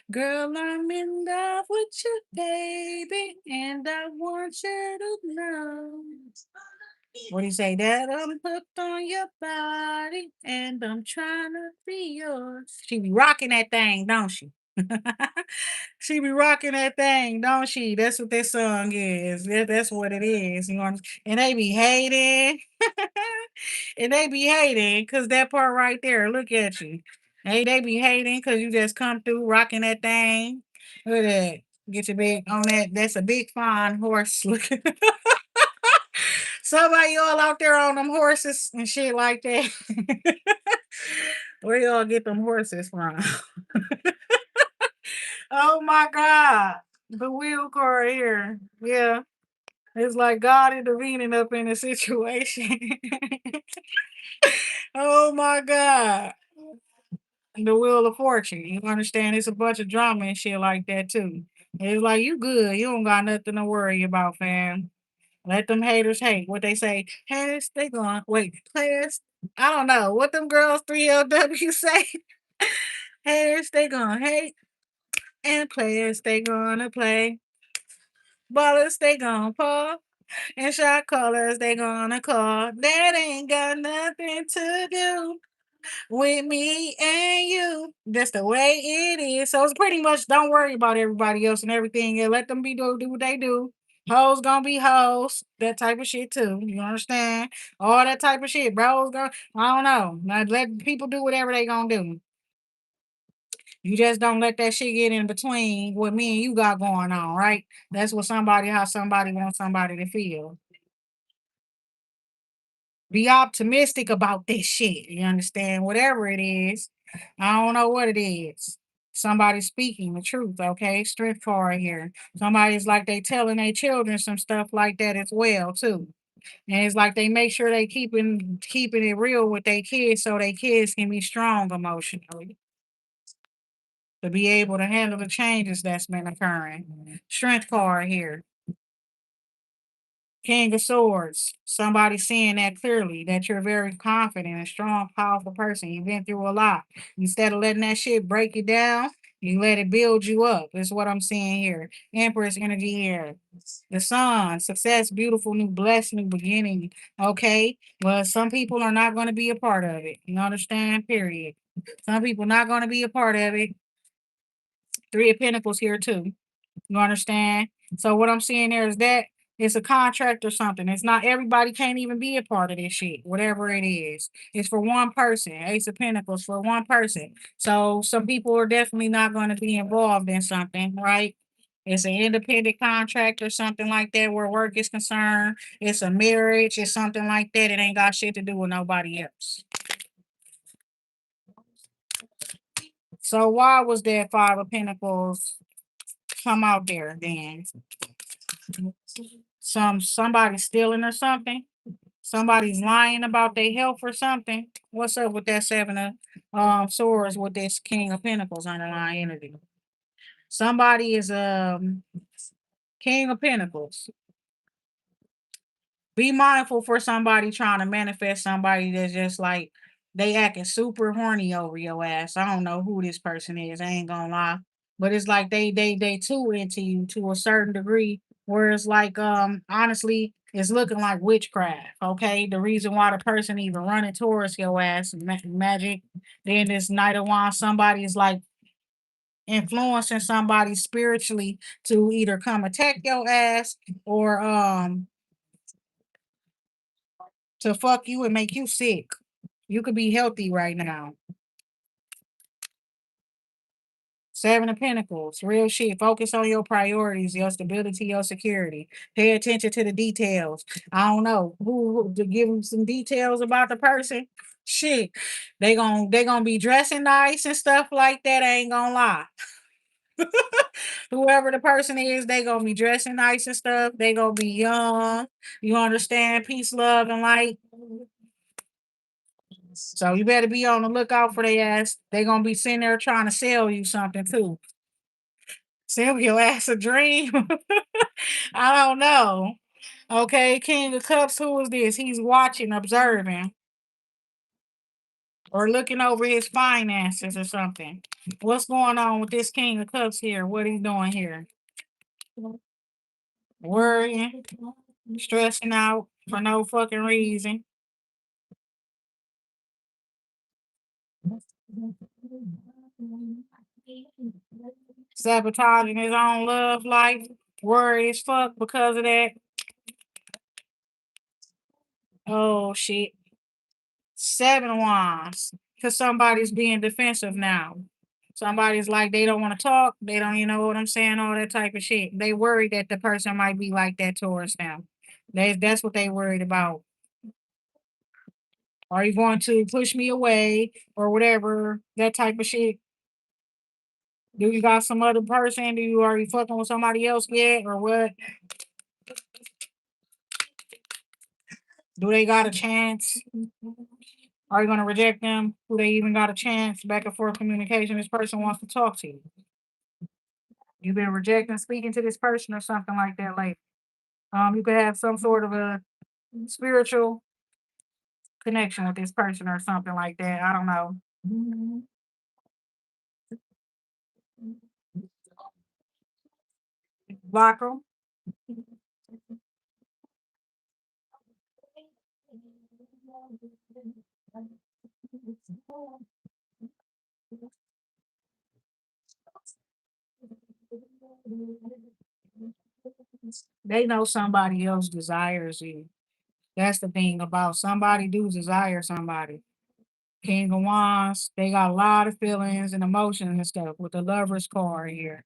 A: "Girl, I'm in love with you, baby, and I want you to know." What do you say? That I'm hooked on your body, and I'm trying to be yours. She be rocking that thing, don't she? She be rocking that thing, don't she? That's what this song is. That's what it is. You know, and they be hating. And they be hating because that part right there, look at you. Hey, they be hating because you just come through rocking that thing. Look at that. Get your big on that. That's a big fine horse. Look, somebody all out there on them horses and shit like that. Where y'all get them horses from? Oh my God. The wheel car here. Yeah. It's like God intervening up in the situation. Oh my God. The Wheel of Fortune. You understand? It's a bunch of drama and shit like that too. It's like you good. You don't got nothing to worry about, fam. Let them haters hate. What they say, haters, they gone. Wait, players. I don't know. What them girls 3LW say? Haters, they gonna hate. And players, they gonna play. Ballers, they gonna fall. And shot callers, they gonna call. That ain't got nothing to do with me and you. That's the way it is. So it's pretty much don't worry about everybody else and everything. And let them do what they do. Hoes gonna be hoes. That type of shit too. You understand? All that type of shit. Bros gonna I don't know. Now let people do whatever they gonna do. You just don't let that shit get in between what me and you got going on, right? That's what somebody how somebody wants somebody to feel. Be optimistic about this shit. You understand? Whatever it is. I don't know what it is. Somebody speaking the truth, okay? Strength card here. Somebody's like they telling their children some stuff like that as well, too. And it's like they make sure they keeping it real with their kids so their kids can be strong emotionally to be able to handle the changes that's been occurring. Strength card here. King of Swords. Somebody seeing that clearly, that you're a very confident and strong, powerful person. You've been through a lot. Instead of letting that shit break you down, you let it build you up. Is what I'm seeing here. Empress energy here. The sun, success, beautiful, new blessed, new beginning. Okay. But some people are not going to be a part of it. You understand? Period. Some people not going to be a part of it. Three of Pentacles here too. You understand? So what I'm seeing there is that it's a contract or something. It's not everybody can't even be a part of this shit, whatever it is. It's for one person. Ace of Pentacles for one person. So some people are definitely not going to be involved in something, right? It's an independent contract or something like that where work is concerned. It's a marriage, it's something like that. It ain't got shit to do with nobody else. So why was that Five of Pentacles Come out there then. Somebody stealing or something. Somebody's lying about their health or something. What's up with that seven of swords with this king of pentacles underlying energy? Somebody is king of pentacles. Be mindful for somebody trying to manifest somebody that's just like they acting super horny over your ass. I don't know who this person is. I ain't gonna lie, but it's like they too into you to a certain degree. Where it's like honestly, it's looking like witchcraft. Okay, the reason why the person even running towards your ass magic. Then this Knight of Wands, somebody is like influencing somebody spiritually to either come attack your ass or to fuck you and make you sick. You could be healthy right now. Seven of Pentacles, real shit. Focus on your priorities, your stability, your security. Pay attention to the details. I don't know who to give them some details about the person. Shit, they gonna be dressing nice and stuff like that. I ain't gonna lie. Whoever the person is, they gonna be dressing nice and stuff. They gonna be young. You understand? Peace, love, and light. So you better be on the lookout for their ass. They gonna be sitting there trying to sell you something too. Sell your ass a dream. I don't know. Okay, King of Cups, who is this? He's watching, observing, or looking over his finances or something. What's going on with this King of Cups here? What he doing here? Worrying, stressing out for no fucking reason. Sabotaging his own love life. Worried as fuck because of that. Oh shit. Seven wands. Because somebody's being defensive now. Somebody's like they don't want to talk. They don't, you know what I'm saying? All that type of shit. They worry that the person might be like that towards them. That's what they worried about. Are you going to push me away or whatever? That type of shit. Do you got some other person? Are you fucking with somebody else yet or what? Do they got a chance? Are you gonna reject them? Do they even got a chance? Back and forth communication. This person wants to talk to you. You've been rejecting speaking to this person or something like that. Like, you could have some sort of a spiritual connection with this person or something like that. I don't know. Block them. They know somebody else desires you. That's the thing about somebody do desire somebody. King of Wands, they got a lot of feelings and emotions and stuff with the lovers card here.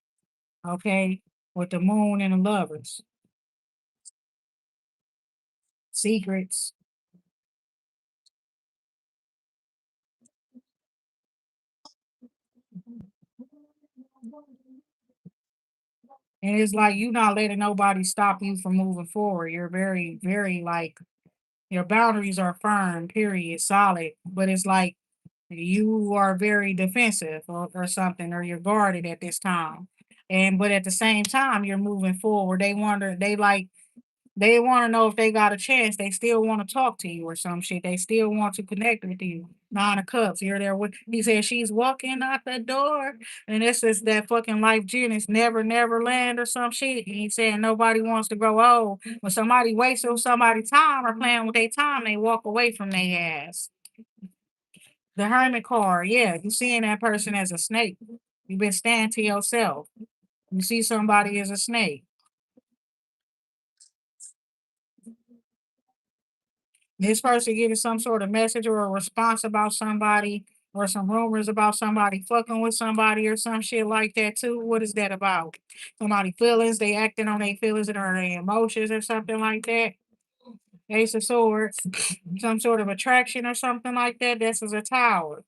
A: Okay. With the moon and the lovers. Secrets. And it's like you not letting nobody stop you from moving forward. You're very, very like your boundaries are firm, period, solid. But it's like you are very defensive or something, or you're guarded at this time. And but at the same time, you're moving forward. They want to know if they got a chance. They still want to talk to you or some shit. They still want to connect with you. Nine of Cups. You're there with. He said she's walking out the door, and this is that fucking life genius, never land or some shit. And he said nobody wants to grow old. When somebody wasting somebody's time or playing with their time, they walk away from their ass. The Hermit card. Yeah, you seeing that person as a snake. You've been staying to yourself. You see somebody as a snake. This person getting some sort of message or a response about somebody or some rumors about somebody fucking with somebody or some shit like that too. What is that about? Somebody feelings, they acting on their feelings and or their emotions or something like that. Ace of Swords, some sort of attraction or something like that. This is a tower.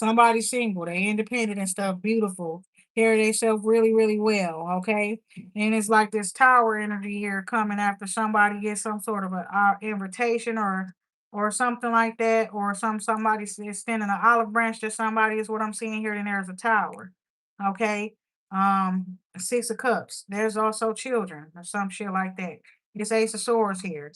A: Somebody single, they independent and stuff, beautiful, carry themselves really, really well. Okay, and it's like this tower energy here coming after somebody gets some sort of a invitation or something like that, or somebody extending an olive branch to somebody is what I'm seeing here. Then there's a tower. Okay, Six of Cups. There's also children or some shit like that. It's Ace of Swords here.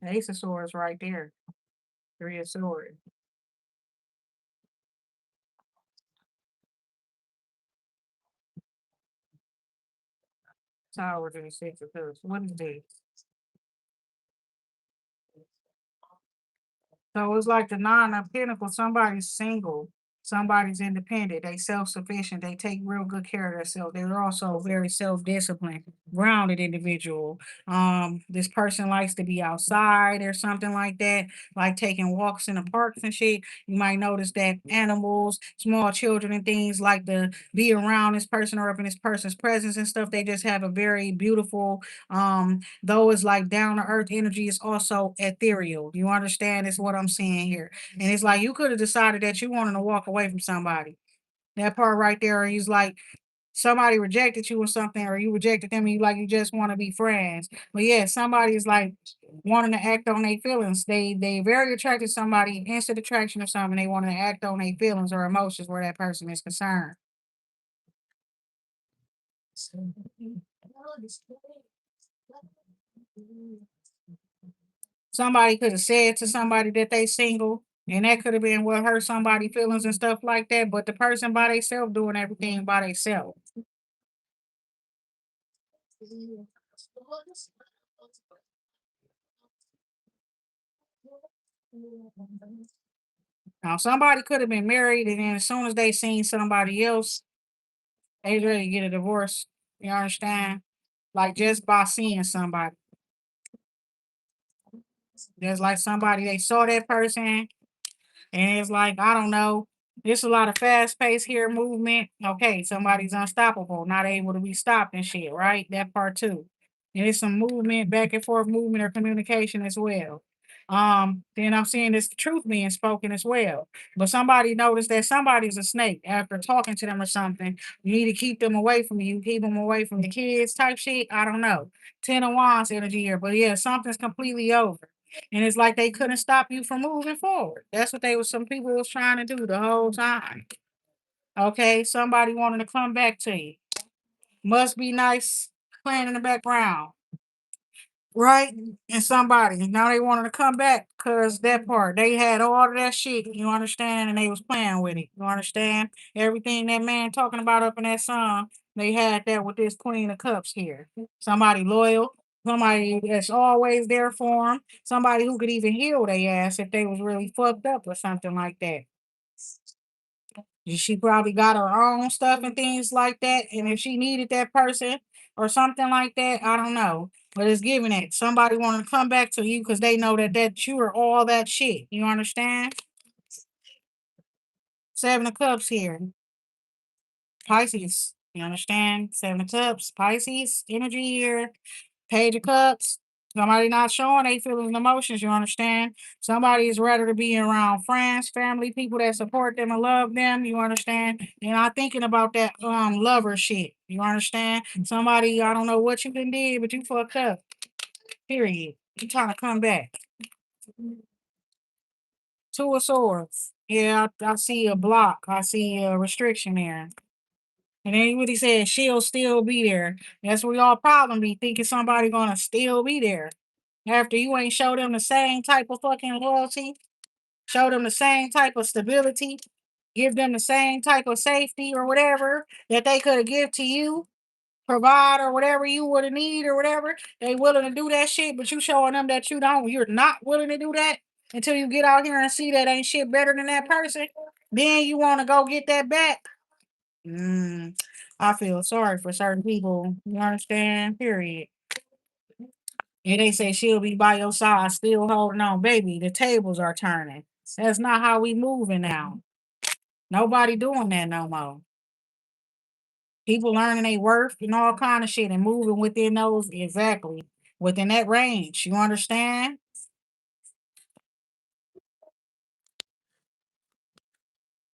A: Ace of Swords right there. Three of Swords. Tower to the Six of Cups. What is this? So it's like the nine of pentacles. Somebody's single, somebody's independent, they self-sufficient, they take real good care of themselves. They're also very self-disciplined, grounded individual. This person likes to be outside or something like that, like taking walks in the parks and shit. You might notice that animals, small children and things like to be around this person or up in this person's presence and stuff. They just have a very beautiful though it's like down to earth energy is also ethereal. You understand? Is what I'm saying here. And it's like you could have decided that you wanted to walk away from somebody. That part right there is like somebody rejected you or something, or you rejected them and you just want to be friends. But yeah, somebody is like wanting to act on their feelings. They very attracted to somebody, instant attraction or something. They want to act on their feelings or emotions where that person is concerned. Somebody could have said to somebody that they single, and that could have been what hurt somebody feelings and stuff like that. But the person by themselves doing everything by themselves. Now somebody could have been married, and then as soon as they seen somebody else, they ready to get a divorce. You understand? Like just by seeing somebody. There's like somebody they saw that person. And it's like, I don't know. There's a lot of fast pace here movement. Okay, somebody's unstoppable, not able to be stopped and shit, right? That part too. And it's some movement, back and forth movement or communication as well. Then I'm seeing this truth being spoken as well. But somebody noticed that somebody's a snake after talking to them or something. You need to keep them away from you, keep them away from the kids type shit. I don't know. 10 of Wands energy here. But yeah, something's completely over. And it's like they couldn't stop you from moving forward. That's what they was some people was trying to do the whole time. Okay, somebody wanted to come back to you. Must be nice playing in the background. Right? And somebody now they wanted to come back because that part they had all of that shit, you understand, and they was playing with it. You understand? Everything that man talking about up in that song, they had that with this Queen of Cups here. Somebody loyal, somebody that's always there for them, somebody who could even heal their ass if they was really fucked up or something like that. She probably got her own stuff and things like that. And if she needed that person or something like that, I don't know. But it's giving it. Somebody wanted to come back to you because they know that you are all that shit. You understand? 7 of Cups here. Pisces. You understand? 7 of Cups. Pisces energy here. Page of Cups. Somebody not showing they feelings and emotions, you understand? Somebody is rather to be around friends, family, people that support them and love them, you understand? You're not thinking about that lover shit. You understand? Somebody, I don't know what you been did, but you fucked up. Period. You trying to come back. 2 of Swords. Yeah, I see a block. I see a restriction there. And then what he said, she'll still be there. That's what y'all problem be thinking somebody gonna still be there. After you ain't show them the same type of fucking loyalty, show them the same type of stability, give them the same type of safety or whatever that they could have give to you, provide or whatever you would have need or whatever. They willing to do that shit, but you showing them that you're not willing to do that until you get out here and see that ain't shit better than that person. Then you want to go get that back. Mm, I feel sorry for certain people. You understand? Period. And they say she'll be by your side, still holding on, baby. The tables are turning. That's not how we moving now. Nobody doing that no more. People learning their worth and all kind of shit and moving within those exactly within that range. You understand?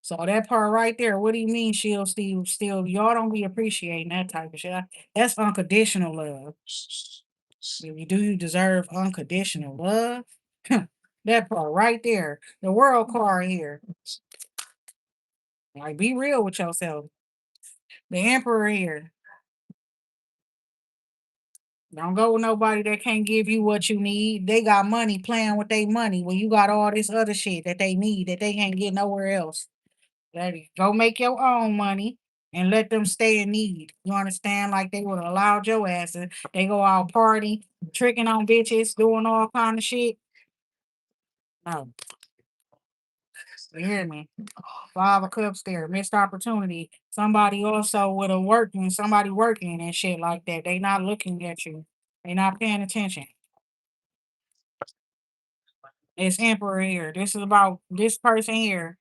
A: So that part right there, what do you mean she'll still y'all don't be appreciating that type of shit. That's unconditional love. Do you deserve unconditional love? That part right there. The world card here. Like be real with yourself. The emperor here. Don't go with nobody that can't give you what you need. They got money playing with their money when you got all this other shit that they need that they can't get nowhere else. Go make your own money and let them stay in need. You understand? Like they would have allowed your ass to, they go out party, tricking on bitches, doing all kind of shit. No, you hear me? Five of Cups there, missed opportunity. Somebody also would have working, somebody working and shit like that. They not looking at you. They not paying attention. It's Emperor here. This is about this person here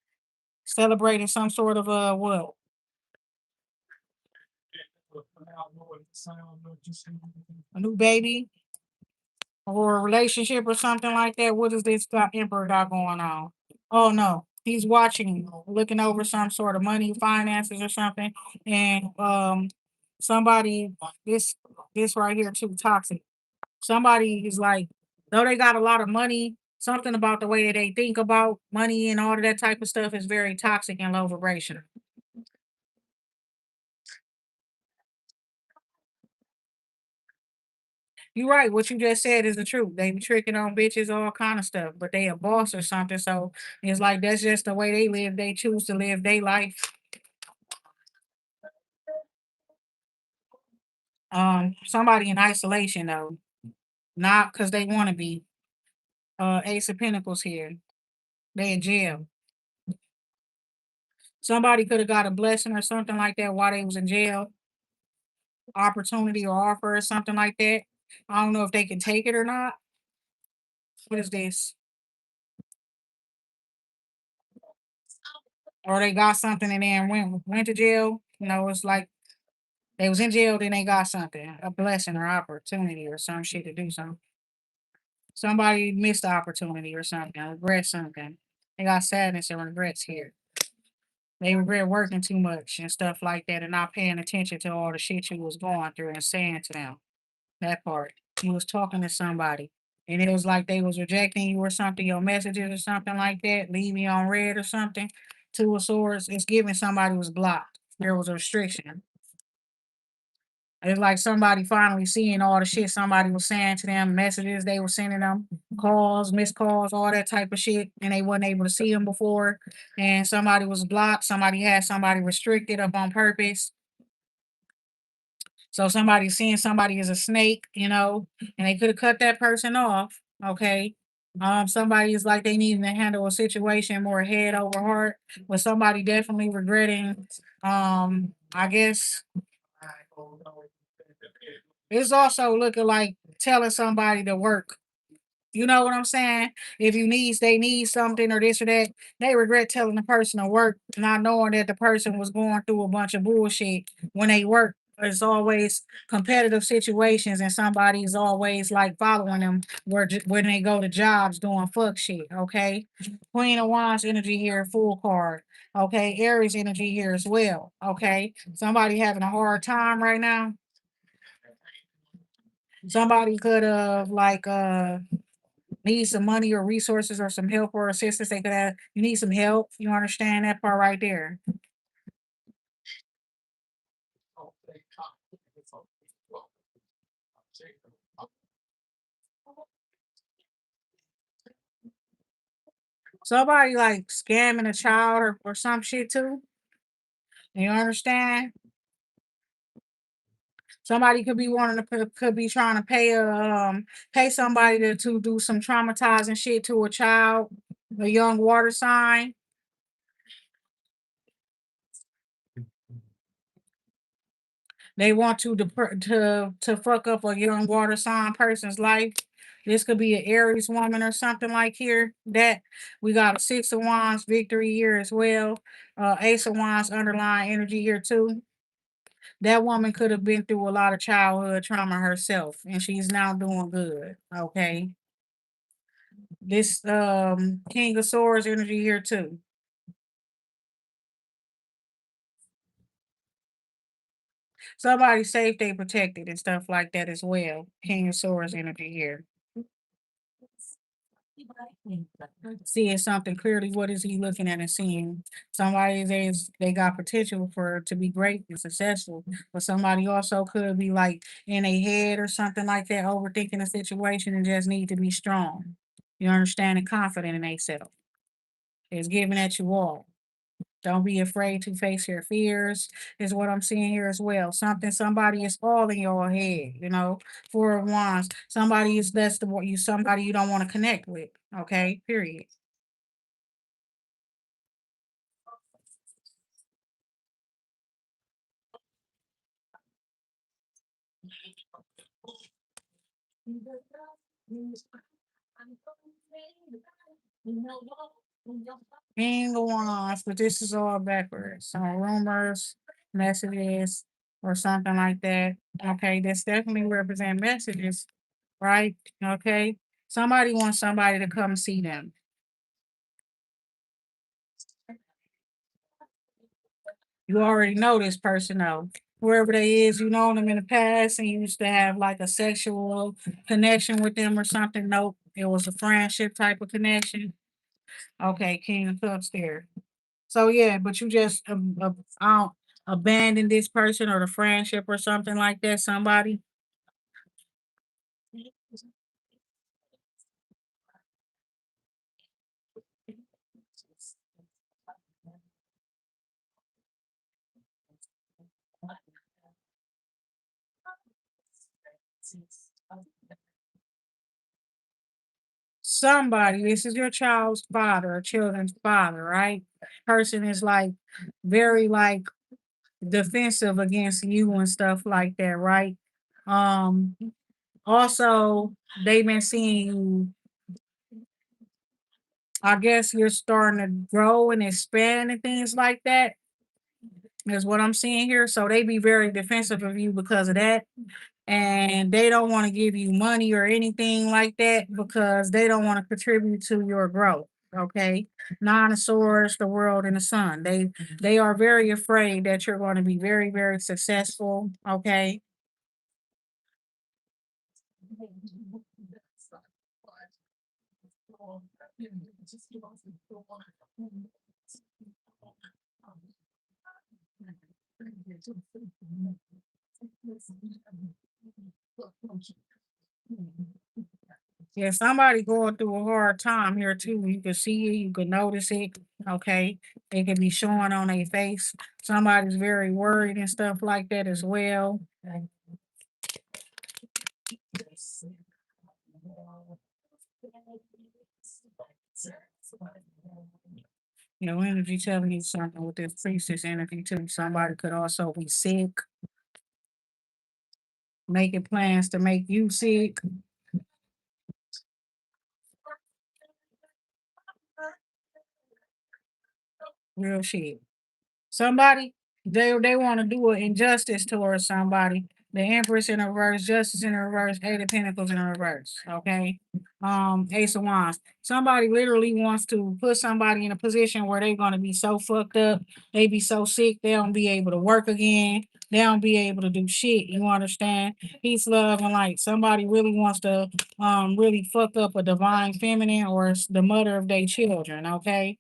A: celebrating some sort of what? A new baby or a relationship or something like that. What does this Emperor got going on? Oh no, he's watching, looking over some sort of money, finances or something, and somebody this right here too toxic. Somebody is like, though they got a lot of money, something about the way that they think about money and all of that type of stuff is very toxic and low vibration. You're right. What you just said is the truth. They be tricking on bitches, all kind of stuff, but they a boss or something. So it's like that's just the way they live. They choose to live their life. Somebody in isolation though, not because they want to be. Ace of Pentacles here. They in jail. Somebody could have got a blessing or something like that while they was in jail, opportunity or offer or something like that. I don't know if they can take it or not. What is this? Or they got something and then went to jail. You know, it's like they was in jail, then they got something, a blessing or opportunity or some shit to do something. Somebody missed the opportunity or something, regret something. They got sadness and regrets here. They regret working too much and stuff like that and not paying attention to all the shit you was going through and saying to them. That part. You was talking to somebody and it was like they was rejecting you or something, your messages or something like that, leave me on red or something. Two of Swords, it's giving somebody was blocked. There was a restriction. It's like somebody finally seeing all the shit somebody was saying to them, messages they were sending them, calls, missed calls, all that type of shit, and they wasn't able to see them before. And somebody was blocked. Somebody had somebody restricted up on purpose. So somebody seeing somebody as a snake, you know, and they could have cut that person off. Okay. Somebody is like they needing to handle a situation more head over heart, but somebody definitely regretting. I guess it's also looking like telling somebody to work. You know what I'm saying? If you need, they need something or this or that, they regret telling the person to work, not knowing that the person was going through a bunch of bullshit when they work. It's always competitive situations, and somebody's always like following them when they go to jobs doing fuck shit. Okay, Queen of Wands energy here, full card. Okay, Aries energy here as well. Okay, somebody having a hard time right now. Somebody could have like need some money or resources or some help or assistance, they could have you need some help. You understand that part right there. Somebody like scamming a child or some shit too. You understand? Somebody could be wanting to could be trying to pay somebody to do some traumatizing shit to a child, a young water sign. They want to fuck up a young water sign person's life. This could be an Aries woman or something like here. That we got a Six of Wands victory here as well. Ace of Wands underlying energy here too. That woman could have been through a lot of childhood trauma herself, and she's now doing good. Okay. This King of Swords energy here too. Somebody safe, they protected and stuff like that as well. King of Swords energy here. Seeing something clearly, what is he looking at and seeing? Somebody is they got potential for to be great and successful, but somebody also could be like in a head or something like that, overthinking a situation and just need to be strong. You understand and confident in themselves. It's giving at you all. Don't be afraid to face your fears, is what I'm seeing here as well. Somebody is all in your head, you know. Four of Wands. Somebody is that's the you somebody you don't want to connect with. Okay, period. King of Wands, but this is all backwards. So rumors, messages, or something like that. Okay, this definitely represent messages, right? Okay. Somebody wants somebody to come see them. You already know this person though. Whoever they is, you know them in the past and you used to have like a sexual connection with them or something. Nope. It was a friendship type of connection. Okay, King of Cups there. So yeah, but you just abandon this person or the friendship or something like that. Somebody. Somebody. This is your child's father or children's father, right? Person is like very like defensive against you and stuff like that, right? Um. Also, they've been seeing you. I guess you're starting to grow and expand and things like that. Is what I'm seeing here. So they be very defensive of you because of that. And they don't want to give you money or anything like that because they don't want to contribute to your growth. Okay. Nine of Swords, the world and the sun. They are very afraid that you're going to be very, very successful. Okay. Yeah, somebody going through a hard time here too. You can see it, you can notice it. Okay. It can be showing on their face. Somebody's very worried and stuff like that as well. You know, energy telling you something with this priestess energy too. Somebody could also be sick, making plans to make you sick. Real shit. Somebody they want to do an injustice towards somebody. The Empress in reverse, Justice in reverse, Eight of Pentacles in reverse. Okay. Ace of Wands. Somebody literally wants to put somebody in a position where they're gonna be so fucked up, they be so sick, they don't be able to work again, they don't be able to do shit. You understand? Peace, love, and light. Somebody really wants to really fuck up a divine feminine or the mother of their children, okay?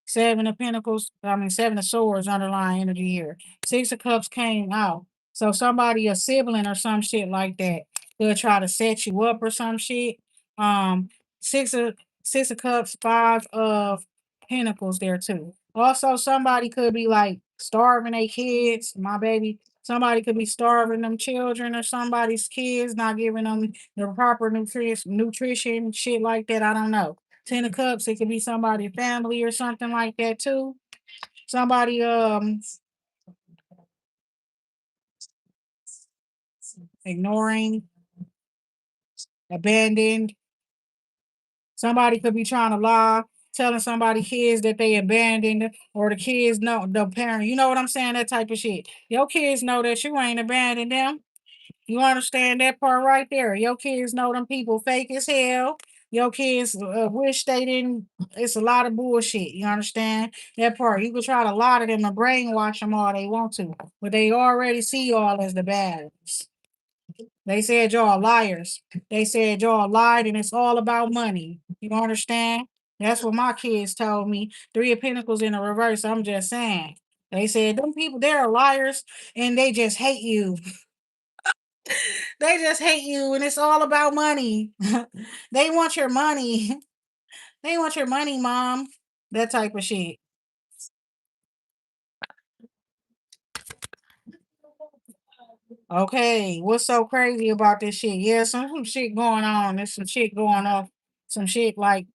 A: Seven of Pentacles, I mean, Seven of Swords underlying energy here. Six of Cups came out. So somebody, a sibling or some shit like that, could try to set you up or some shit. Um, six of Six of Cups, Five of Pentacles there too. Also, somebody could be like starving their kids, my baby. Somebody could be starving them children or somebody's kids, not giving them the proper nutrition, shit like that. I don't know. Ten of Cups, it could be somebody family or something like that too. Somebody ignoring abandoned. Somebody could be trying to lie, telling somebody kids that they abandoned, or the kids know the parent. You know what I'm saying? That type of shit. Your kids know that you ain't abandoned them. You understand that part right there? Your kids know them people fake as hell. Your kids wish they didn't. It's a lot of bullshit. You understand that part? You could try to lie to them and brainwash them all they want to, but they already see y'all as the bads. They said y'all liars. They said y'all lied and it's all about money. You understand? That's what my kids told me. Three of Pentacles in the reverse. I'm just saying. They said them people, they're liars and they just hate you. They just hate you and it's all about money. They want your money. They want your money, mom. That type of shit. Okay, what's so crazy about this shit? Yeah, some shit going on. There's some shit going off. Some shit like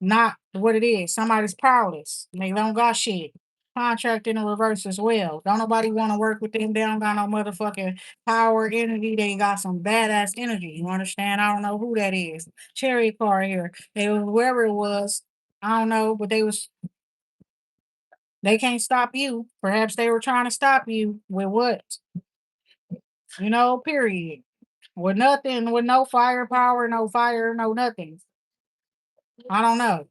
A: not what it is. Somebody's powerless. They don't got shit. Contract in the reverse as well. Don't nobody want to work with them. They don't got no motherfucking power, energy. They got some badass energy. You understand? I don't know who that is. Cherry car here. It was whoever it was. I don't know, but they can't stop you. Perhaps they were trying to stop you with what? Period. With nothing, with no firepower, no fire, no nothing. I don't know.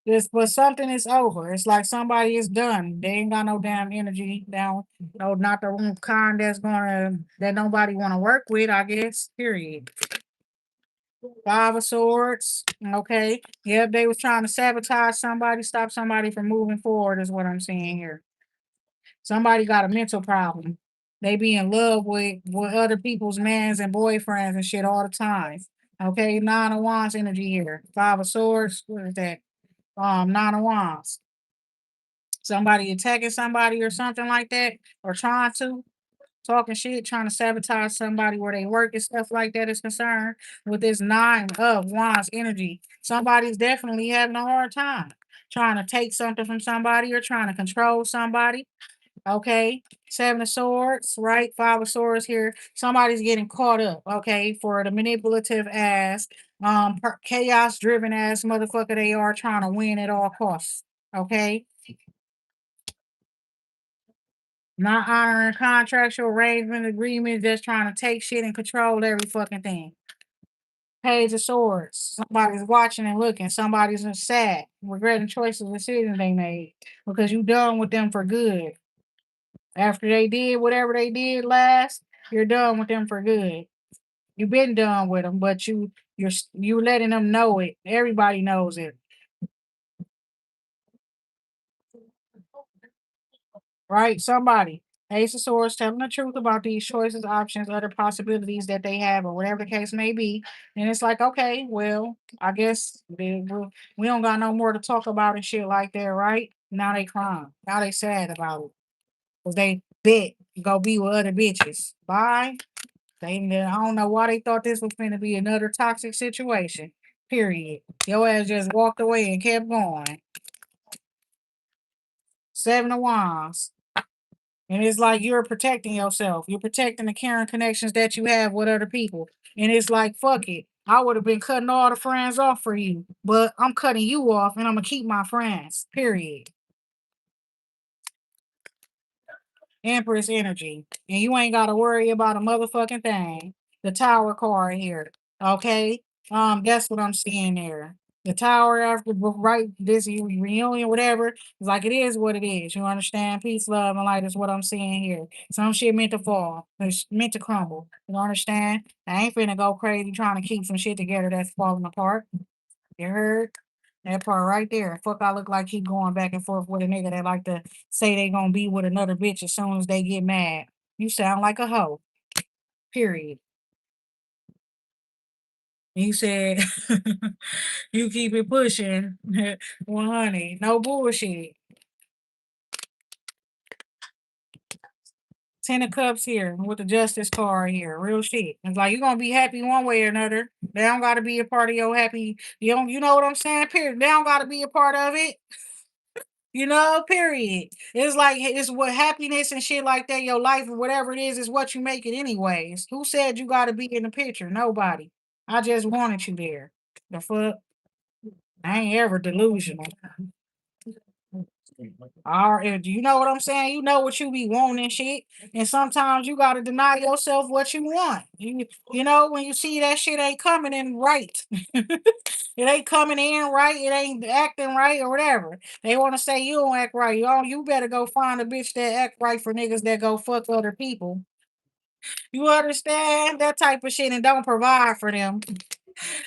A: This, but something is over. It's like somebody is done. They ain't got no damn energy down. No, not the kind that nobody want to work with. I guess. Period. Five of Swords. Okay. Yep, they was trying to sabotage somebody, stop somebody from moving forward. Is what I'm seeing here. Somebody got a mental problem. They be in love with other people's mans and boyfriends and shit all the time. Okay, Nine of Wands energy here. Five of Swords. What is that? Nine of Wands. Somebody attacking somebody or something like that, or trying to talking shit, trying to sabotage somebody where they work and stuff like that is concerned. With this Nine of Wands energy, somebody's definitely having a hard time trying to take something from somebody or trying to control somebody. Okay, Seven of Swords, right? Five of Swords here. Somebody's getting caught up. Okay, for the manipulative ass, chaos driven ass motherfucker they are trying to win at all costs. Okay, not honoring contractual arrangement agreements, just trying to take shit and control every fucking thing. Page of Swords. Somebody's watching and looking. Somebody's sad, regretting choices and decisions they made because you done with them for good. After they did whatever they did last, you're done with them for good. You've been done with them, but you're letting them know it. Everybody knows it. Right? Somebody. Ace of Swords telling the truth about these choices, options, other possibilities that they have, or whatever the case may be. And it's like, okay, well, I guess we don't got no more to talk about and shit like that, right? Now they crying. Now they sad about it. Because they bet go be with other bitches. Bye. I don't know why they thought this was going to be another toxic situation. Period. Your ass just walked away and kept going. Seven of Wands. And it's like you're protecting yourself. You're protecting the caring connections that you have with other people. And it's like, fuck it. I would have been cutting all the friends off for you. But I'm cutting you off and I'm going to keep my friends. Period. Empress energy. And you ain't got to worry about a motherfucking thing. The Tower card here. Okay? That's what I'm seeing there. The Tower after right this reunion, whatever. It's like it is what it is. You understand? Peace, love, and light is what I'm seeing here. Some shit meant to fall. It's meant to crumble. You understand? I ain't finna go crazy trying to keep some shit together that's falling apart. You heard? That part right there. Fuck, I look like keep going back and forth with a nigga that like to say they gonna be with another bitch as soon as they get mad. You sound like a hoe. Period. You said you keep it pushing. Well, honey, no bullshit. Ten of Cups here with the Justice card here. Real shit. It's like you're gonna be happy one way or another. They don't gotta be a part of your happy. You know what I'm saying? Period. They don't gotta be a part of it. Period. It's like it's what happiness and shit like that, your life or whatever it is what you make it anyways. Who said you gotta be in the picture? Nobody. I just wanted you there. The fuck? I ain't ever delusional. You know what I'm saying? You know what you be wanting and shit. And sometimes you gotta deny yourself what you want. You know, when you see that shit ain't coming in right. It ain't coming in right, it ain't acting right or whatever. They wanna say you don't act right. You better go find a bitch that act right for niggas that go fuck other people. You understand? That type of shit and don't provide for them.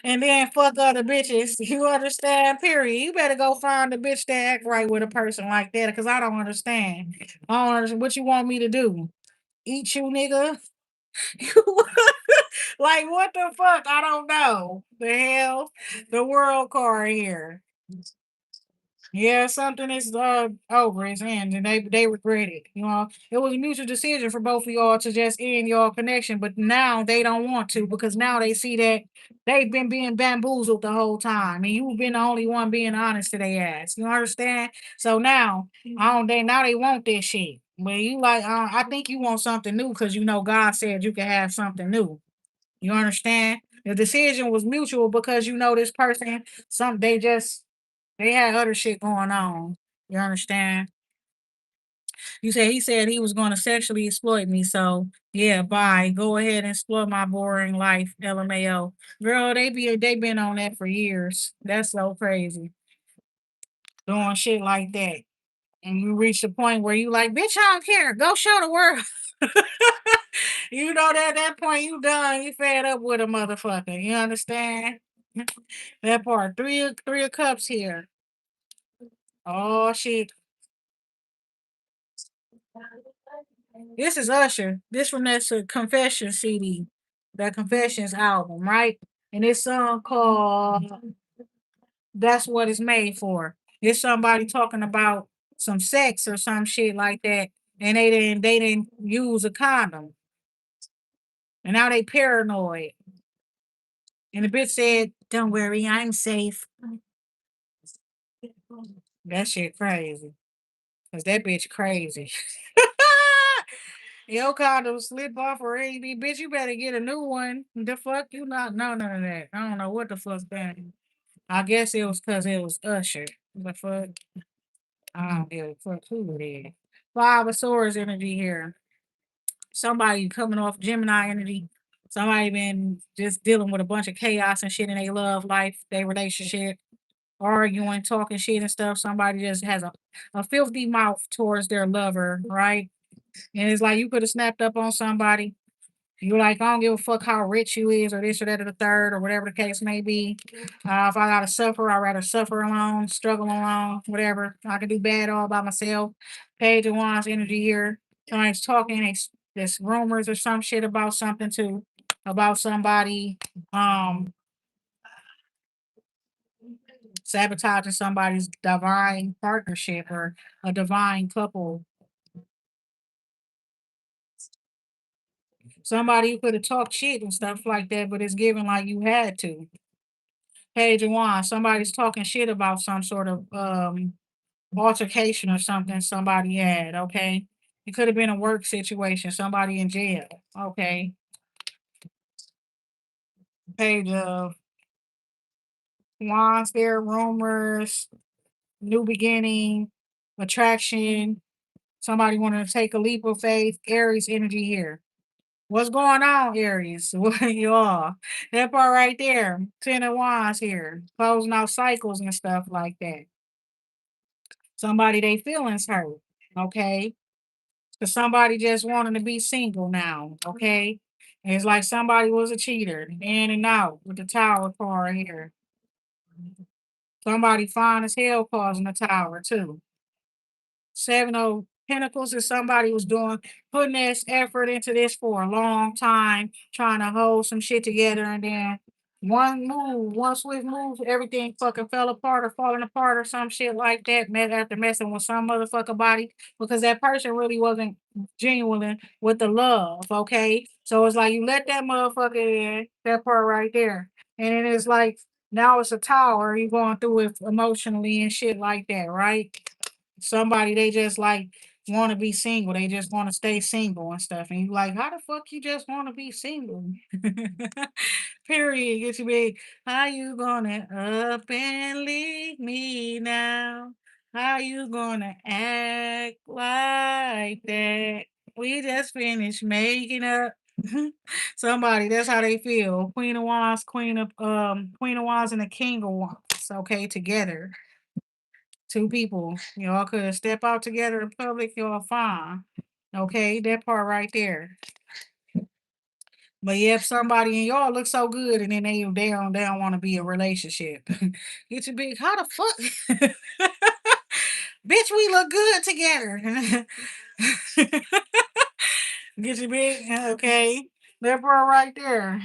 A: And then fuck other bitches. You understand? Period. You better go find a bitch that act right with a person like that, because I don't understand. I don't understand what you want me to do. Eat you, nigga? Like what the fuck? I don't know. The hell? The world card here. Yeah, something is over its end, and they regret it. You know, it was a mutual decision for both of y'all to just end your connection, but now they don't want to because now they see that they've been being bamboozled the whole time, and you've been the only one being honest to their ass. You understand? So now, I don't. They want this shit, but you like, I think you want something new because you know God said you can have something new. You understand? The decision was mutual because you know this person. They had other shit going on. You understand? He said he was gonna sexually exploit me. So yeah, bye. Go ahead and exploit my boring life. LMAO. Girl, they been on that for years. That's so crazy. Doing shit like that. And you reach the point where you like, bitch, I don't care. Go show the world. You know that at that point you done. You fed up with a motherfucker. You understand? That part. Three of cups here. Oh shit. This is Usher. This from that Confession CD, that Confessions album, right? And this song called "That's What It's Made For." It's somebody talking about some sex or some shit like that, and they didn't use a condom, and now they paranoid. And the bitch said, "Don't worry, I'm safe." That shit crazy, cause that bitch crazy. Your condom slip off or anything, bitch. You better get a new one. The fuck you not know none of that. I don't know what the fuck's that. I guess it was because it was Usher. The fuck. I don't give a fuck who it is. Five of Swords energy here. Somebody coming off Gemini energy. Somebody been just dealing with a bunch of chaos and shit in their love life, their relationship, arguing, talking shit and stuff. Somebody just has a filthy mouth towards their lover, right? And it's like you could have snapped up on somebody. You like, I don't give a fuck how rich you is, or this or that or the third, or whatever the case may be. If I gotta suffer, I'd rather suffer alone, struggle alone, whatever. I can do bad all by myself. Page of Wands energy here. Somebody's talking, there's rumors or some shit about something too, about somebody sabotaging somebody's divine partnership or a divine couple. Somebody who could have talked shit and stuff like that, but it's given like you had to. Page of Wands, somebody's talking shit about some sort of altercation or something somebody had, okay? It could have been a work situation, somebody in jail, okay? Page of Wands there, rumors, new beginning, attraction, somebody wanting to take a leap of faith, Aries energy here. What's going on, Aries? What y'all? That part right there, Ten of Wands here, closing out cycles and stuff like that. Somebody they feelings hurt, okay? Because somebody just wanting to be single now, okay? And it's like somebody was a cheater, in and out with the tower card here. Somebody fine as hell causing the tower too. Seven of Pentacles is somebody was doing putting this effort into this for a long time, trying to hold some shit together, and then one swift move, everything fucking fell apart or falling apart or some shit like that. Met after messing with some motherfucker body because that person really wasn't genuine with the love. Okay, so it's like you let that motherfucker in that part right there, and then it's like now it's a tower you going through it emotionally and shit like that, right? Somebody they just like want to be single. They just want to stay single and stuff. And you like, how the fuck you just want to be single? Period. Get you big. How you gonna up and leave me now? How you gonna act like that? We just finished making up. Somebody, that's how they feel. Queen of Wands and the King of Wands. Okay, together. Two people. Y'all could step out together in public, y'all fine. Okay, that part right there. But yeah, if somebody and y'all look so good and then they don't want to be a relationship. Get your big how the fuck? Bitch, we look good together. Get your big okay. That part right there.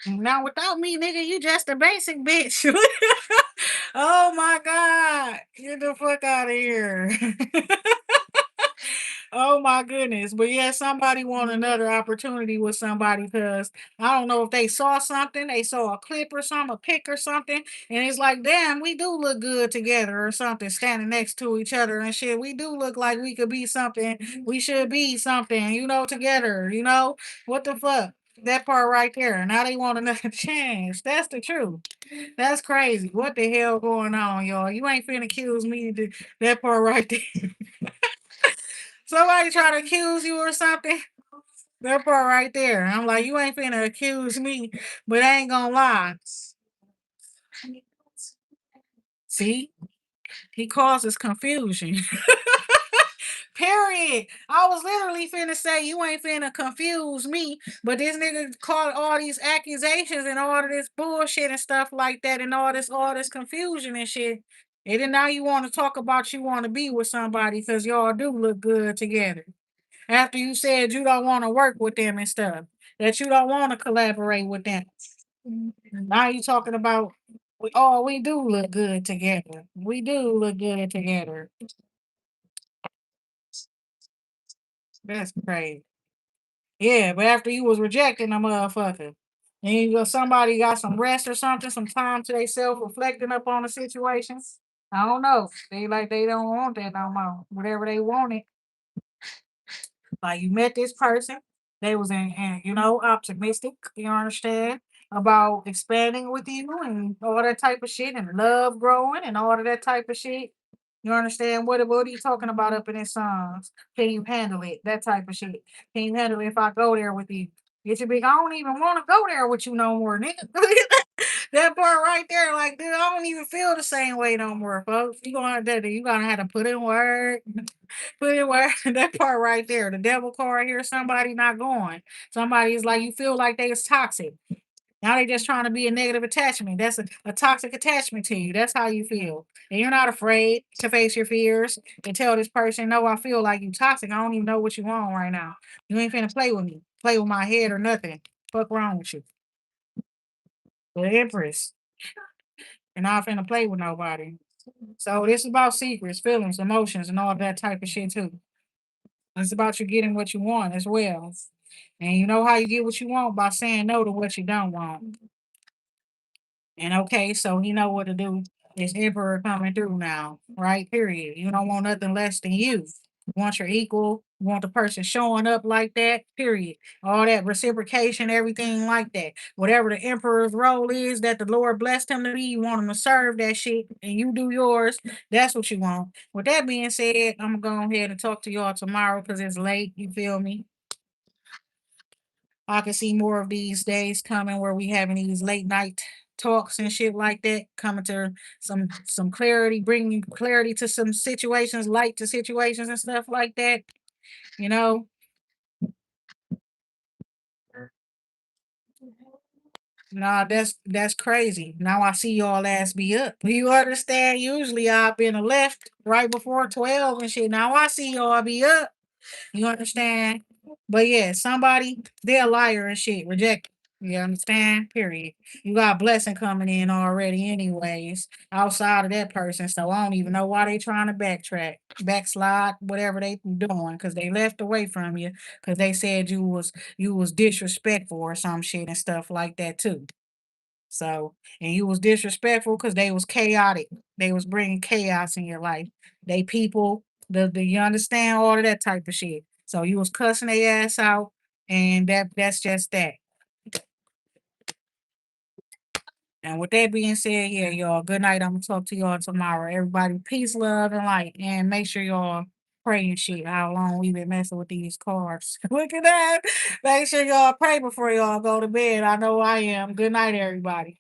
A: Now without me, nigga, you just a basic bitch. Oh my god. Get the fuck out of here. Oh my goodness. But yeah, somebody want another opportunity with somebody because I don't know if they saw something, they saw a clip or something, a pic or something, and it's like, damn, we do look good together or something, standing next to each other and shit. We do look like we could be something. We should be something, together, What the fuck? That part right there. Now they want another chance. That's the truth. That's crazy. What the hell going on, y'all? You ain't finna accuse me to that part right there. Somebody try to accuse you or something. That part right there. I'm like, you ain't finna accuse me, but I ain't gonna lie. See, he causes confusion. Period. I was literally finna say you ain't finna confuse me, but this nigga called all these accusations and all of this bullshit and stuff like that, and all this confusion and shit. And then now you want to talk about you want to be with somebody because y'all do look good together. After you said you don't want to work with them and stuff, that you don't want to collaborate with them. Now you talking about, oh, we do look good together. We do look good together. That's crazy. Yeah, but after you was rejecting a motherfucker, and somebody got some rest or something, some time to themselves, reflecting up on the situation. I don't know. They like they don't want that no more. Whatever they wanted. Like you met this person, they was optimistic, you understand, about expanding with you and all that type of shit and love growing and all of that type of shit. You understand what are you talking about up in his songs? Can you handle it? That type of shit. Can you handle it if I go there with you? Get your big. I don't even want to go there with you no more, nigga. That part right there, like, dude, I don't even feel the same way no more, folks. You gonna have to put in work. Put in work. That part right there. The devil card here, somebody not going. Somebody is like, you feel like they is toxic. Now they just trying to be a negative attachment. That's a toxic attachment to you. That's how you feel. And you're not afraid to face your fears and tell this person, no, I feel like you toxic. I don't even know what you want right now. You ain't finna play with me. Play with my head or nothing. Fuck wrong with you. The Empress. And not finna play with nobody. So this is about secrets, feelings, emotions, and all that type of shit too. It's about you getting what you want as well. And you know how you get what you want by saying no to what you don't want. And okay, so you know what to do. It's Emperor coming through now, right? Period. You don't want nothing less than you. You want your equal. You want the person showing up like that. Period. All that reciprocation, everything like that. Whatever the Emperor's role is that the Lord blessed him to be, you want him to serve that shit, and you do yours. That's what you want. With that being said, I'm gonna go ahead and talk to y'all tomorrow because it's late. You feel me? I can see more of these days coming where we having these late night talks and shit like that, coming to some clarity, bringing clarity to some situations, light to situations and stuff like that. You know, nah, that's crazy. Now I see y'all ass be up. You understand? Usually I've been a left right before 12 and shit. Now I see y'all be up. You understand? But yeah, somebody, they're a liar and shit. Reject it. You understand? Period. You got a blessing coming in already, anyways, outside of that person. So I don't even know why they trying to backtrack, backslide, whatever they doing, because they left away from you because they said you was disrespectful or some shit and stuff like that too. So, and you was disrespectful because they was chaotic. They was bringing chaos in your life. They people. Do you understand all of that type of shit? So you was cussing their ass out, and that's just that. And with that being said, yeah, y'all, good night. I'm gonna talk to y'all tomorrow. Everybody, peace, love, and light. And make sure y'all pray and shit. How long we been messing with these cars. Look at that. Make sure y'all pray before y'all go to bed. I know I am. Good night, everybody.